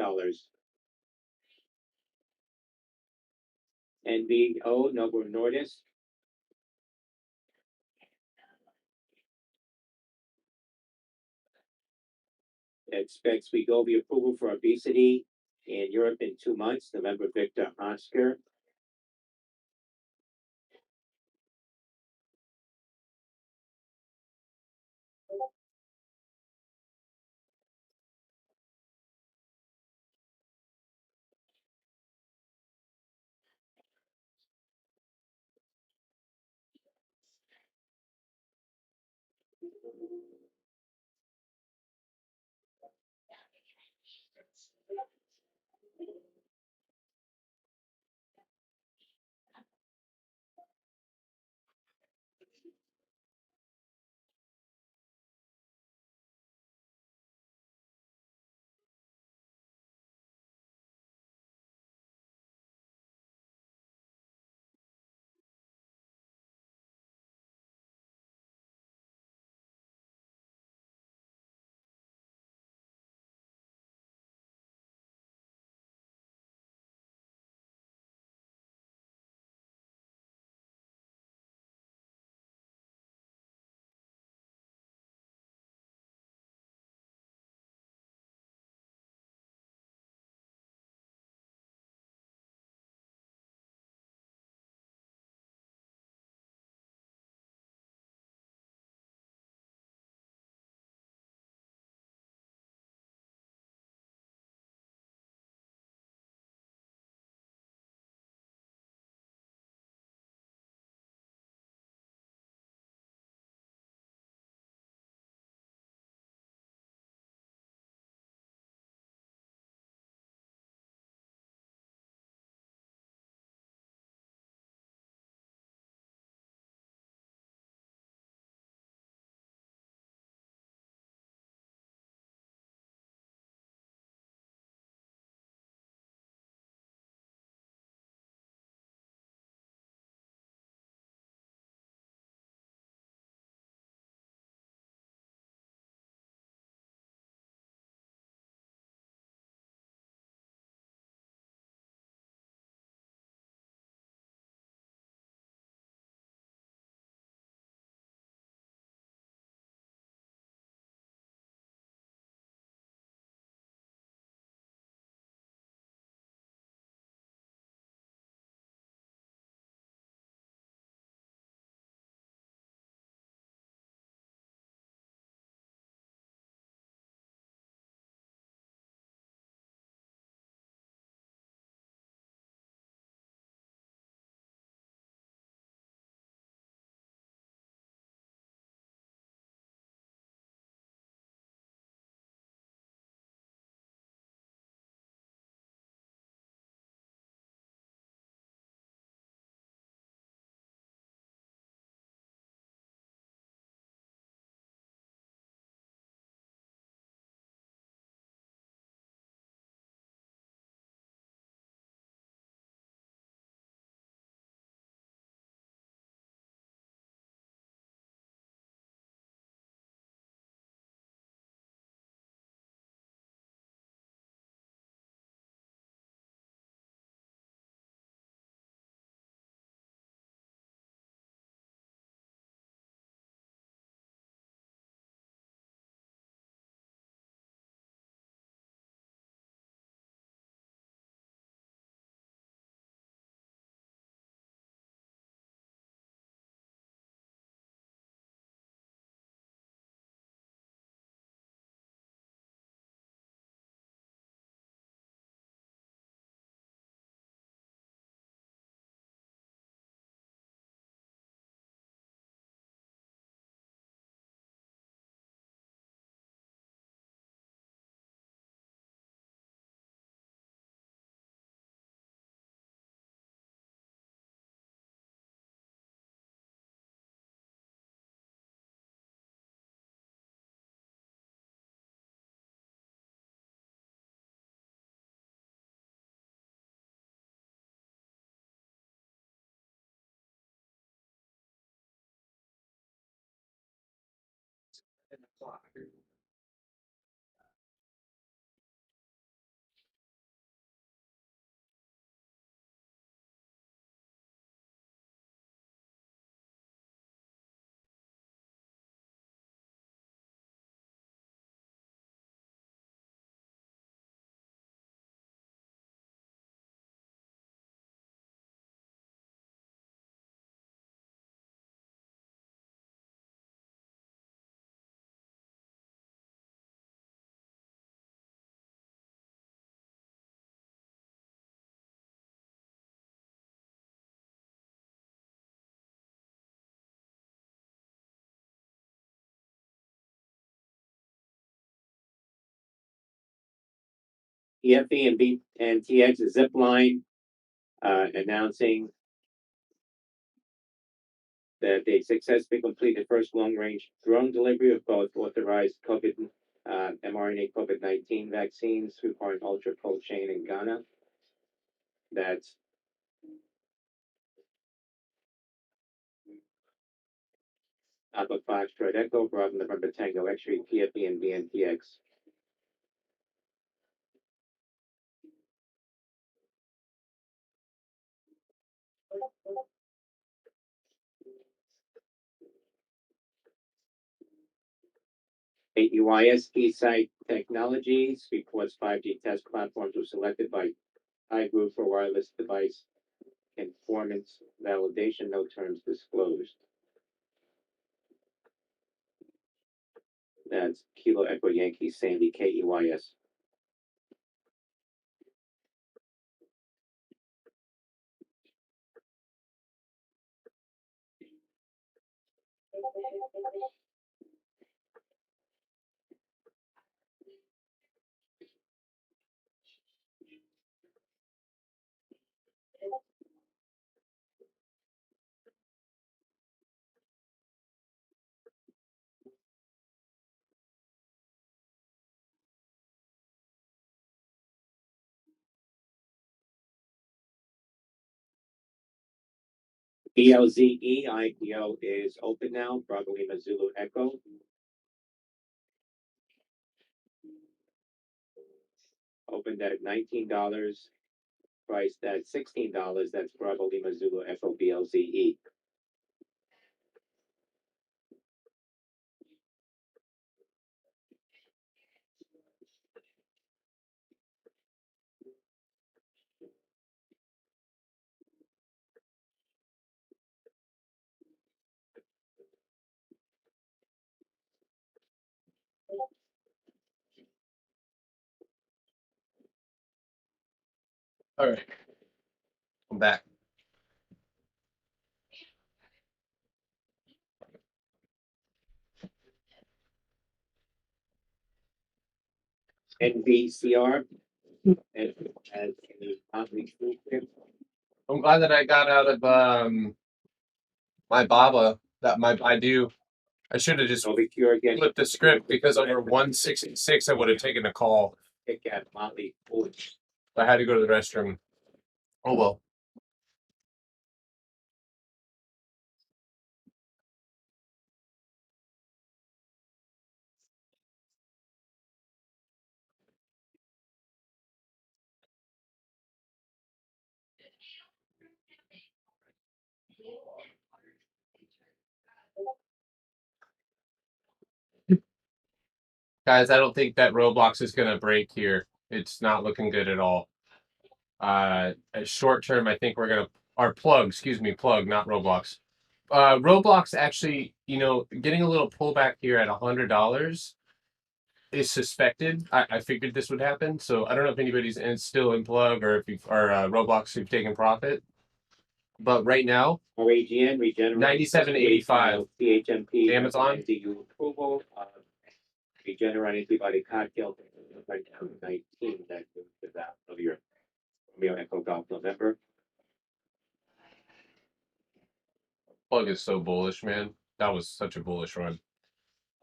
NBO Novo Nordisk expects Wegovy approval for obesity in Europe in 2 months. November Victor Oscar. o'clock. EFE and TX Zipline announcing that they successfully completed first long-range drone delivery of both authorized mRNA COVID-19 vaccines requiring ultra cold chain in Ghana. That's Alpha 5 Straight Echo, Bravo November Tango X-ray, PFE and BNTX. UIS eSite Technologies reports 5G test platforms were selected by iGroup for wireless device conformance validation, no terms disclosed. That's Kilo Echo Yankee Sandy KEYS. BLZE IPO is open now. Bravo Lima Zulu Echo. Opened at $19, priced at $16. That's Bravo Lima Zulu Echo BLZE. All right, I'm back. NVCR as a monthly toolkit. I'm glad that I got out of my Baba. I should have just Novicure again. flipped the script because over 166 I would have taken a call. Kick at Motley Fool. I had to go to the restroom. Oh well. Guys, I don't think that Roblox is gonna break here. It's not looking good at all. Short term, I think we're gonna plug, not Roblox. Roblox actually, getting a little pullback here at $100 is suspected. I figured this would happen, so I don't know if anybody's still in plug or if Roblox who've taken profit. But right now, RAGN Regeneron 97.85. THMP Amazon. DU approval. Regeneron antibody cocktail right now 19. That is out of your Romeo Echo Golf November. Plug is so bullish, man. That was such a bullish run.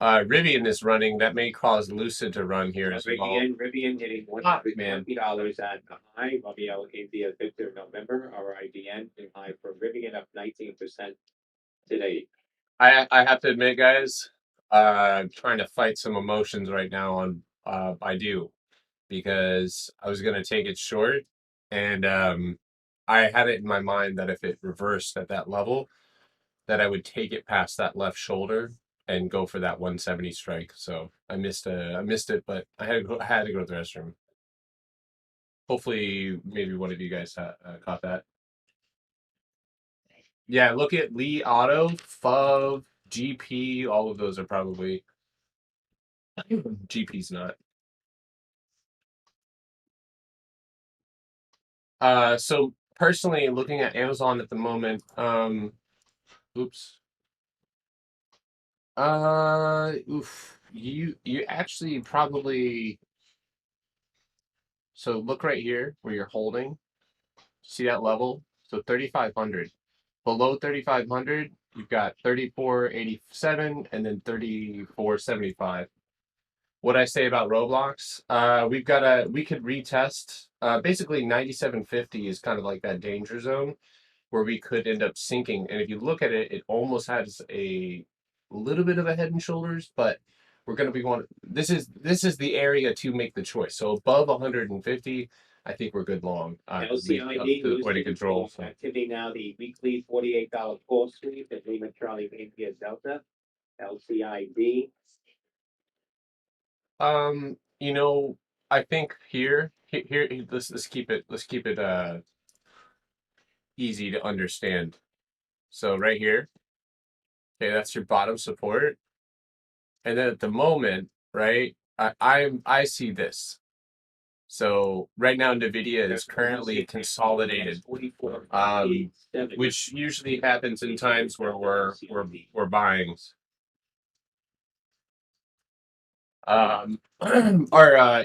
Rivian is running. That may cause Lucid to run here as well. Rivian hitting $120 at the high. Romeo India Victor November. RIVN in high for Rivian up 19% today. I have to admit, guys, trying to fight some emotions right now on Baidu because I was gonna take it short, and I had it in my mind that if it reversed at that level, that I would take it past that left shoulder and go for that 170 strike. So I missed it, but I had to go to the restroom. Hopefully, maybe one of you guys caught that. Yeah, look at Lee Auto, FUV, GP. All of those are probably GP's not. So personally, looking at Amazon at the moment, oops. You actually probably, so look right here where you're holding. See that level? So 3,500. Below 3,500, you've got 3,487 and then 3,475. What I say about Roblox, we could retest. Basically 9,750 is kind of like that danger zone where we could end up sinking. And if you look at it, it almost has a little bit of a head and shoulders, but we're going to be going. This is the area to make the choice. So above 150, I think we're good long. LCID to the point of control. So. Activity now, the weekly $48 call sweep at Lima Charlie India Delta. LCID. You know, I think here let's keep it easy to understand. So right here, okay, that's your bottom support. And then at the moment, right, I see this. So right now, NVIDIA is currently consolidated, which usually happens in times where we're buying. Or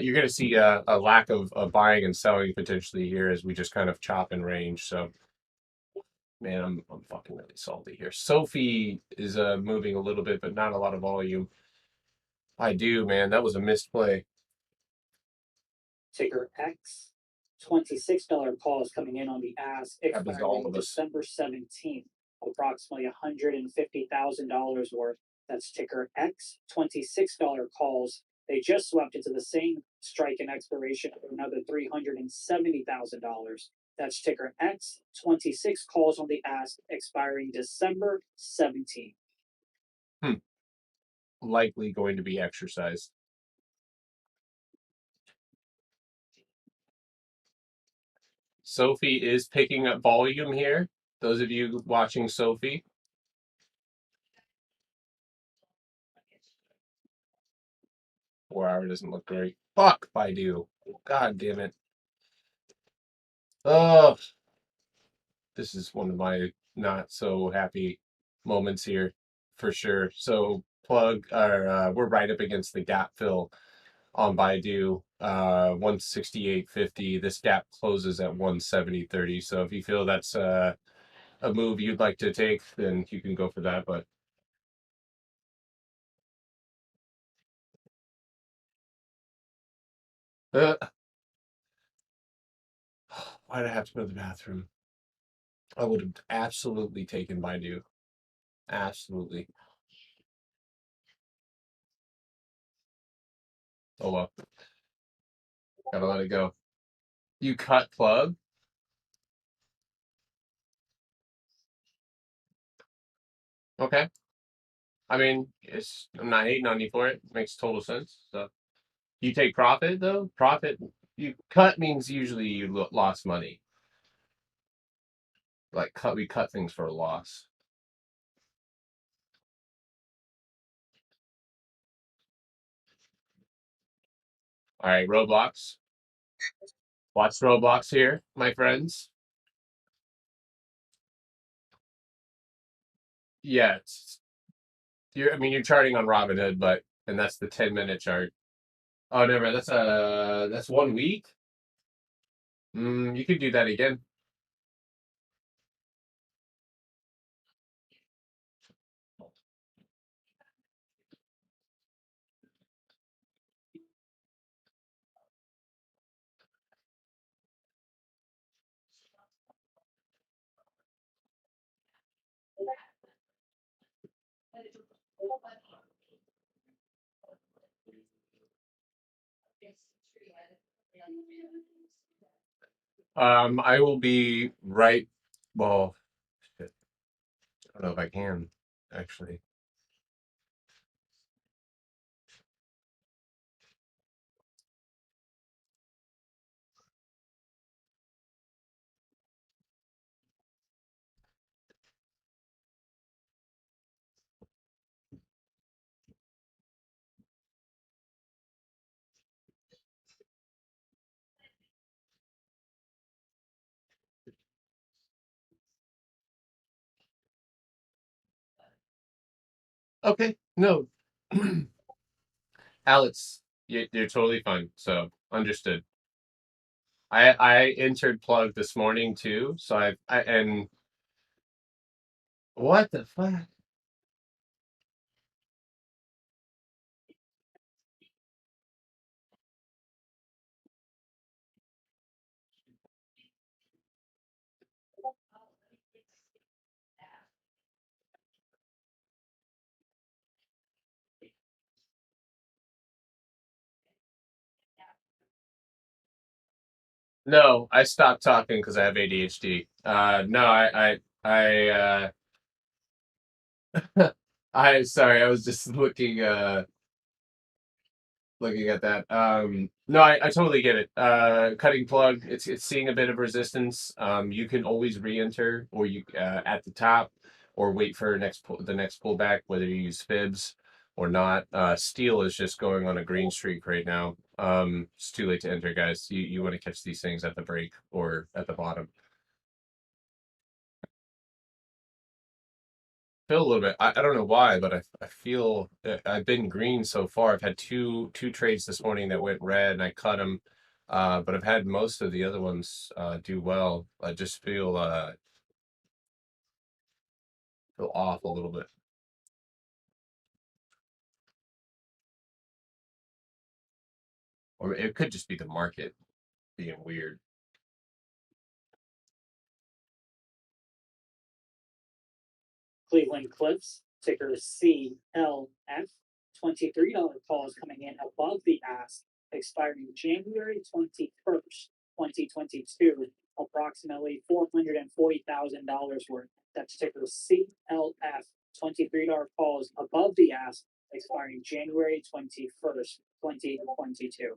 you're going to see a lack of buying and selling potentially here as we just kind of chop in range. So, man, I'm fucking really salty here. Sophie is moving a little bit, but not a lot of volume. I do, man. That was a misplay. Ticker X. $26 calls coming in on the ask expiring December 17th. Approximately $150,000 worth. That's ticker X. $26 calls. They just swept into the same strike and expiration for another $370,000. That's ticker X. 26 calls on the ask expiring December 17th. Likely going to be exercised. Sophie is picking up volume here. Those of you watching Sophie. 4 hour doesn't look great. Fuck Baidu. God damn it. Oh, this is one of my not so happy moments here for sure. So we're right up against the gap fill on Baidu, 168.50. This gap closes at 170.30. So if you feel that's a move you'd like to take, then you can go for that. But why did I have to go to the bathroom? I would have absolutely taken Baidu. Absolutely. Oh well. Gotta let it go. You cut plug? Okay. I mean, I'm not hating on you for it. Makes total sense. So you take profit though? Profit you cut means usually you lost money. Like we cut things for a loss. All right, Roblox. Watch Roblox here, my friends. Yeah, you're charting on Robinhood, and that's the 10-minute chart. Oh, never. That's 1 week. You could do that again. I will be right. Well, shit, I don't know if I can actually. Okay, no, Alex, you're totally fine. So understood. I entered plug this morning too, so I and what the fuck? No, I stopped talking because I have ADHD. No, I sorry, I was just looking at that. No, I totally get it. Cutting plug, it's seeing a bit of resistance. You can always re-enter, or you at the top, or wait for the next pullback, whether you use fibs or not. Steel is just going on a green streak right now. It's too late to enter, guys. You want to catch these things at the break or at the bottom. Feel a little bit. I don't know why, but I feel I've been green so far. I've had two trades this morning that went red, and I cut them. But I've had most of the other ones do well. I just feel off a little bit, or it could just be the market being weird. Cleveland Cliffs, ticker CLF. $23 calls coming in above the ask, expiring January 21st, 2022, approximately $440,000 worth. That's ticker CLF. $23 calls above the ask, expiring January 21st, 2022.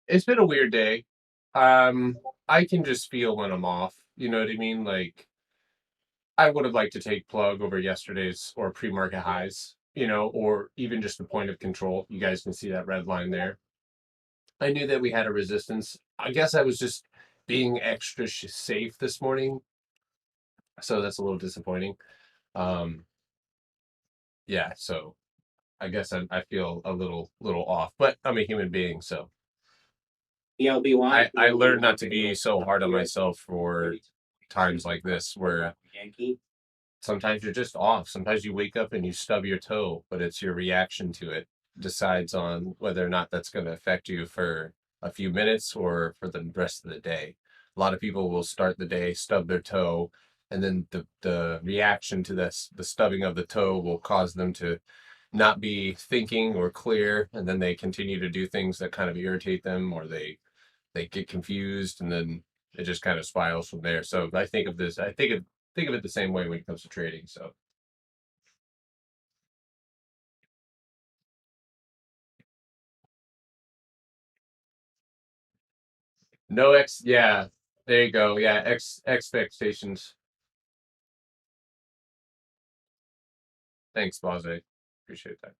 It's been a weird day. Um, I can just feel when I'm off. You know what I mean? Like I would have liked to take plug over yesterday's or pre-market highs. You know, or even just the point of control. You guys can see that red line there. I knew that we had a resistance. I guess I was just being extra safe this morning, so that's a little disappointing. Um, yeah, so I guess I feel a little off, but I'm a human being, so I learned not to be so hard on myself for times like this where sometimes you're just off. Sometimes you wake up and you stub your toe, but it's your reaction to it decides on whether or not that's going to affect you for a few minutes or for the rest of the day. A lot of people will start the day, stub their toe, and then the reaction to this, the stubbing of the toe will cause them to not be thinking or clear, and then they continue to do things that kind of irritate them, or they get confused, and then it just kind of spirals from there. So I think of this, think of it the same way when it comes to trading. So no yeah, there you go. Yeah, expectations. Thanks, Baze. Appreciate that.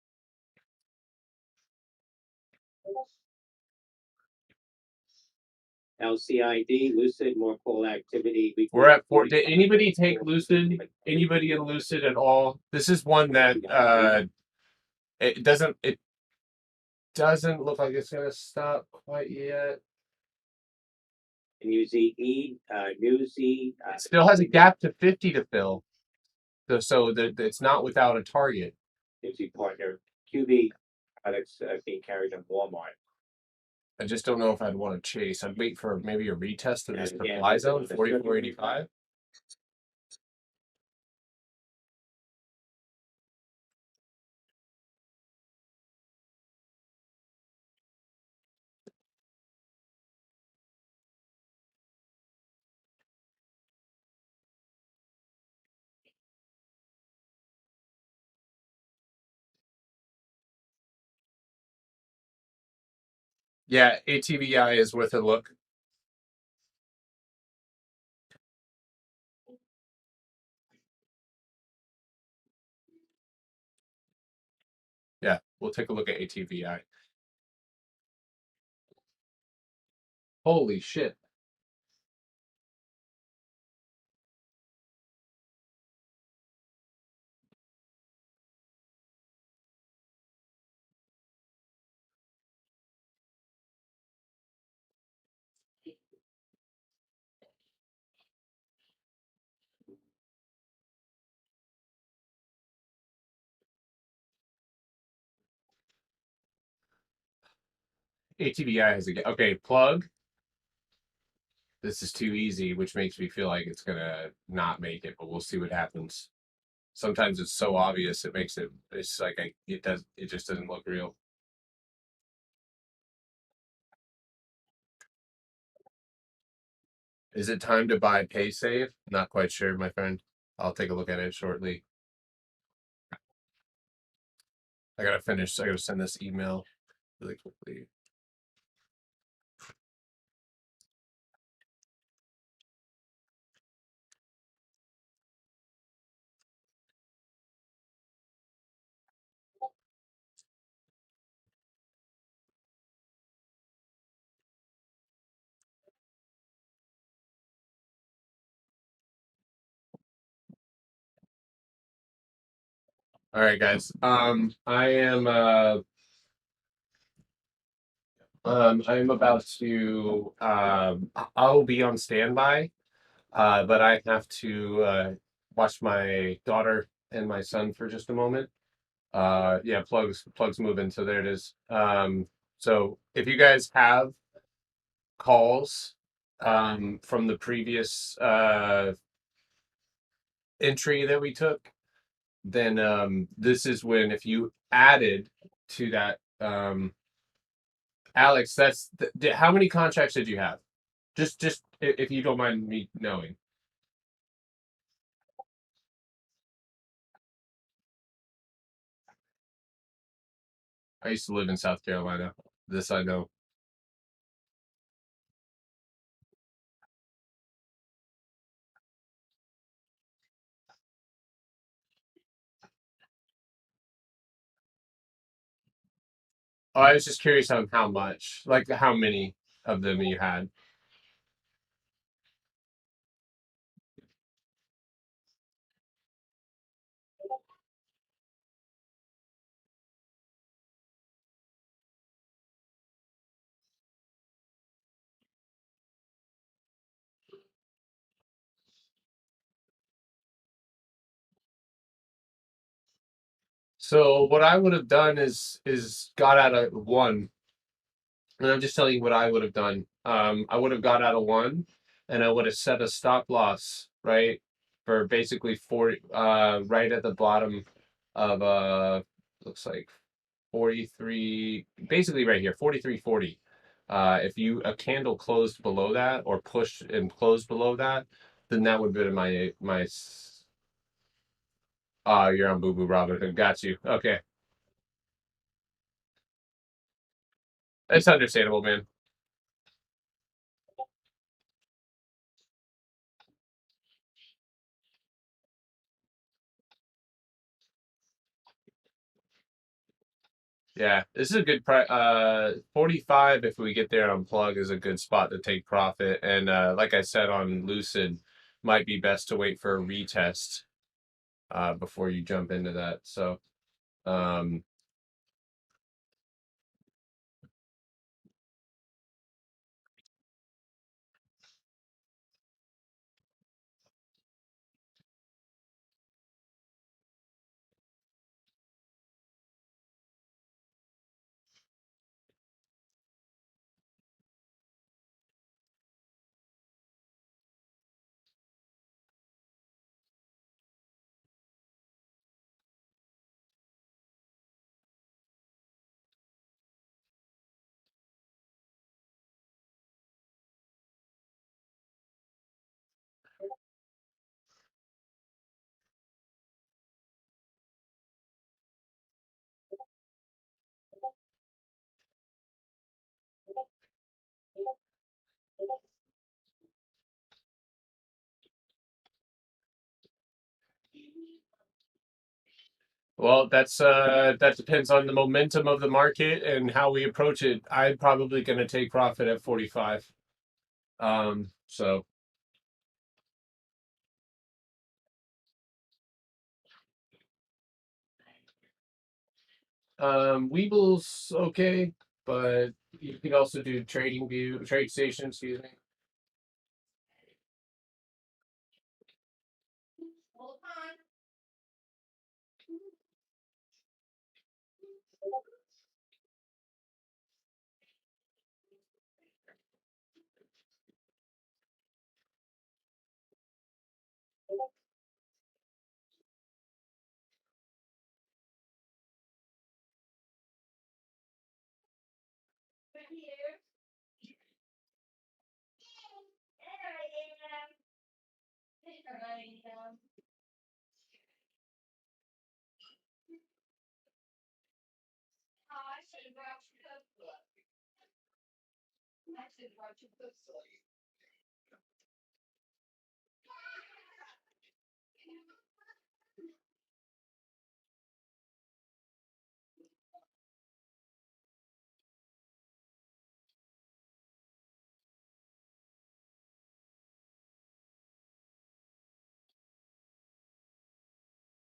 LCID, Lucid, more call activity. We're at 4. Did anybody take Lucid? Anybody in Lucid at all? This is one that it doesn't look like it's gonna stop quite yet. NUZE, Newsy. It still has a gap to 50 to fill. So it's not without a target. Newsy partner. QB products being carried on Walmart. I just don't know if I'd want to chase. I'd wait for maybe a retest of this And again, supply zone, the 4485. Yeah, ATVI is worth a look. Yeah, we'll take a look at ATVI. Holy shit. ATVI has a okay plug. This is too easy, which makes me feel like it's gonna not make it, but we'll see what happens. Sometimes it's so obvious it makes it. It's like it just doesn't look real. Is it time to buy pay save? Not quite sure, my friend. I'll take a look at it shortly. I gotta finish. I gotta send this email really quickly. All right, guys. I'm about to I'll be on standby, but I have to watch my daughter and my son for just a moment. Yeah, plugs moving, so there it is. So if you guys have calls from the previous entry that we took, then this is when if you added to that Alex, how many contracts did you have? Just if you don't mind me knowing. I used to live in South Carolina. This I know. Oh, I was just curious on how much, like how many of them you had. So what I would have done is got out of one, and I'm just telling you what I would have done. I would have got out of one, and I would have set a stop loss right for basically 40, right at the bottom of looks like 43, basically right here, 43.40. If you a candle closed below that or pushed and closed below that, then that would have been my. You're on Boo Boo Robin Hood. Got you. Okay, it's understandable, man. Yeah, this is a good price. 45 if we get there on plug is a good spot to take profit. And like I said on Lucid, might be best to wait for a retest before you jump into that. So um Well, that depends on the momentum of the market and how we approach it. I'm probably going to take profit at 45. So Weeble's okay, but you could also do trade station, excuse me.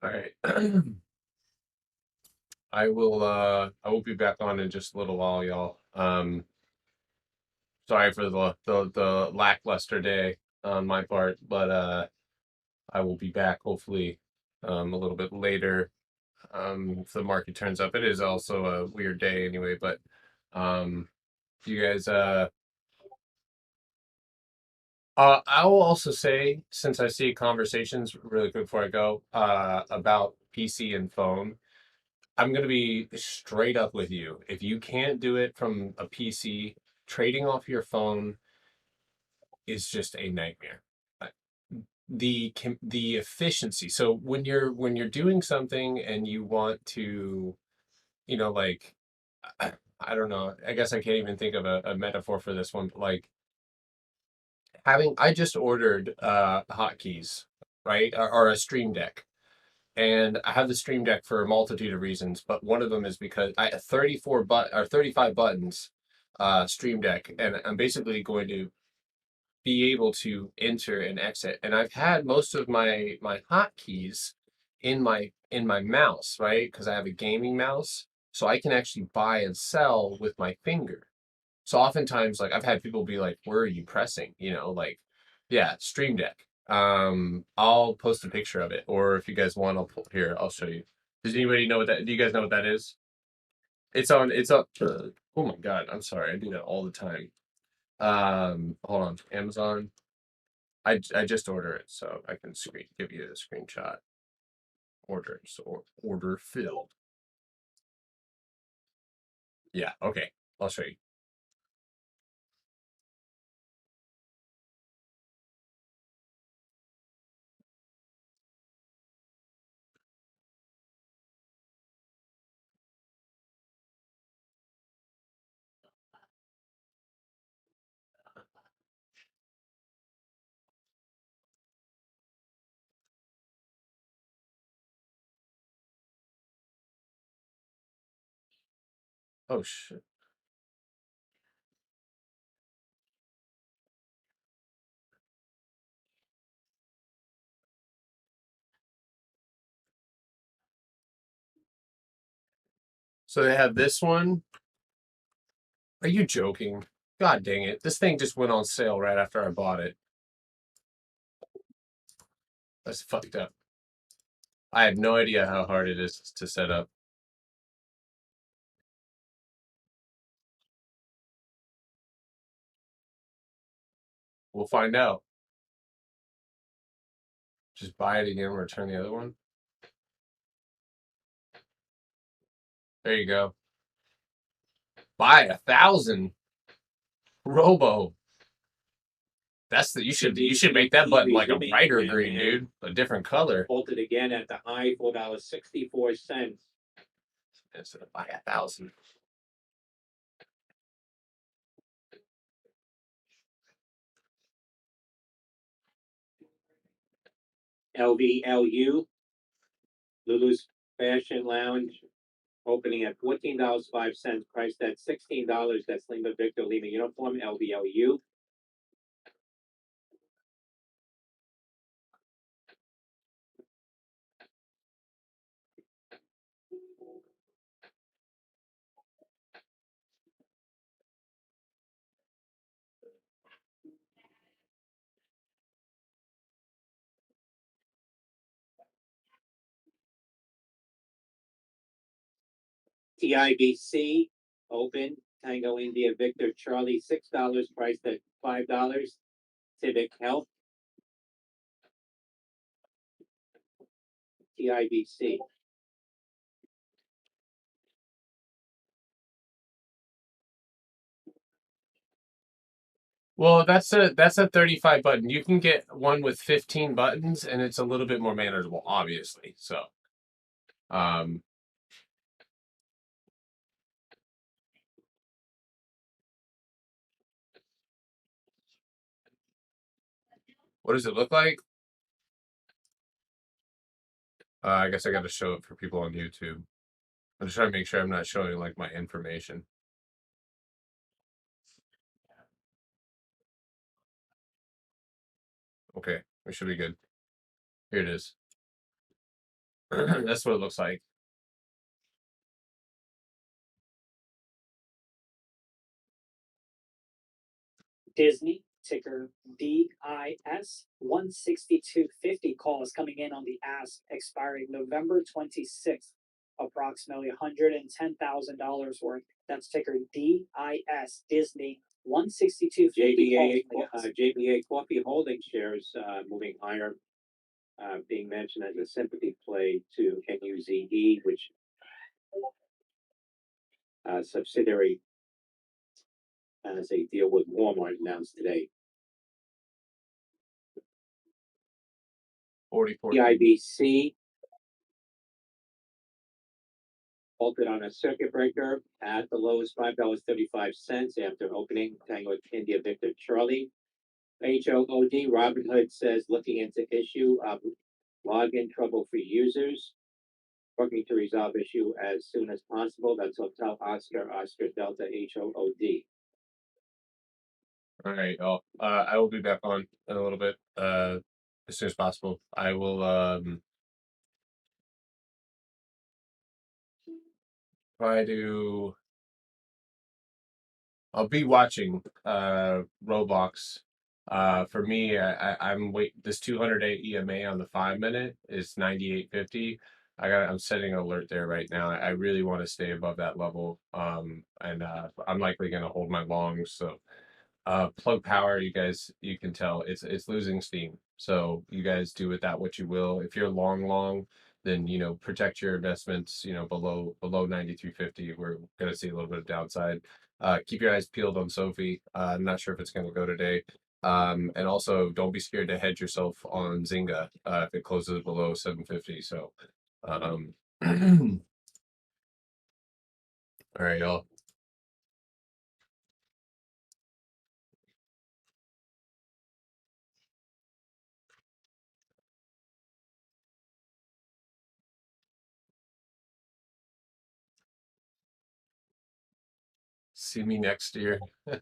All right. I will be back on in just a little while, y'all. Sorry for the lackluster day on my part, but I will be back hopefully a little bit later. If the market turns up. It is also a weird day anyway, but you guys I will also say, since I see conversations really quick before I go, about PC and phone, I'm gonna be straight up with you. If you can't do it from a PC, trading off your phone is just a nightmare. Uh, the efficiency. So when you're doing something and you want to, like I don't know. I guess I can't even think of a metaphor for this one, but like I just ordered hotkeys, right? Or a Stream Deck. And I have the Stream Deck for a multitude of reasons, but one of them is because I have 35 buttons Stream Deck, and I'm basically going to be able to enter and exit. And I've had most of my hotkeys in my mouse, right? Because I have a gaming mouse, so I can actually buy and sell with my finger. So oftentimes, like I've had people be like, "Where are you pressing?" Like, yeah, Stream Deck. I'll post a picture of it, or if you guys want, I'll show you. Does anybody know what that? Do you guys know what that is? It's on. It's up. Oh my God, I'm sorry. I do that all the time. Hold on, Amazon. I just order it, so I can give you a screenshot. Order, so order filled. Yeah, okay. I'll show you. Oh shit. So they have this one. Are you joking? God dang it. This thing just went on sale right after I bought it. That's fucked up. I have no idea how hard it is to set up. We'll find out. Just buy it again, return the other one. There you go. Buy 1,000. Robo. You should make that button like a brighter green, dude. A different color. Bolted again at the high, $4.64. Instead of buy 1,000. LVLU. Lulu's Fashion Lounge, opening at $14.05, priced at $16. That's Lima Victor Lima uniform, LBLU. TIBC, open, Tango India Victor Charlie, $6, priced at $5. Civic Health, TIBC. Well, that's a 35 button. You can get one with 15 buttons, and it's a little bit more manageable, obviously. So, what does it look like? I guess I got to show it for people on YouTube. I'm just trying to make sure I'm not showing like my information. Okay, we should be good. Here it is. That's what it looks like. Disney, ticker DIS, 162.50 calls coming in on the ask, expiring November 26th, approximately $110,000 worth. That's ticker DIS, Disney, 162.50 calls. JBA Coffee Holding shares moving higher, being mentioned as a sympathy play to NUZE, which subsidiary as a deal with Walmart announced today. 44. PIBC halted on a circuit breaker at the lows, $5.35 after opening. Tango India Victor Charlie. HOOD, Robinhood says looking into issue of login trouble for users, working to resolve issue as soon as possible. That's Hotel Oscar Delta HOOD. All right, I will be back on in a little bit, as soon as possible. I will try to. I'll be watching Roblox. For me, I'm this 200 EMA on the 5 minute is 98.50. I'm setting an alert there right now. I really want to stay above that level. And I'm likely going to hold my longs. So plug power, you guys, you can tell it's losing steam. So you guys do with that what you will. If you're long, then protect your investments. Below 93.50, we're going to see a little bit of downside. Keep your eyes peeled on Sophie. I'm not sure if it's going to go today. And also don't be scared to hedge yourself on Zynga if it closes below 750. So all right, y'all. See me next year. All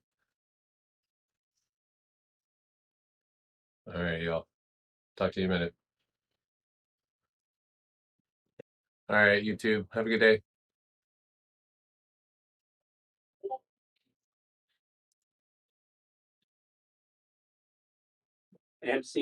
right, y'all. Talk to you in a minute. All right, YouTube. Have a good day. MC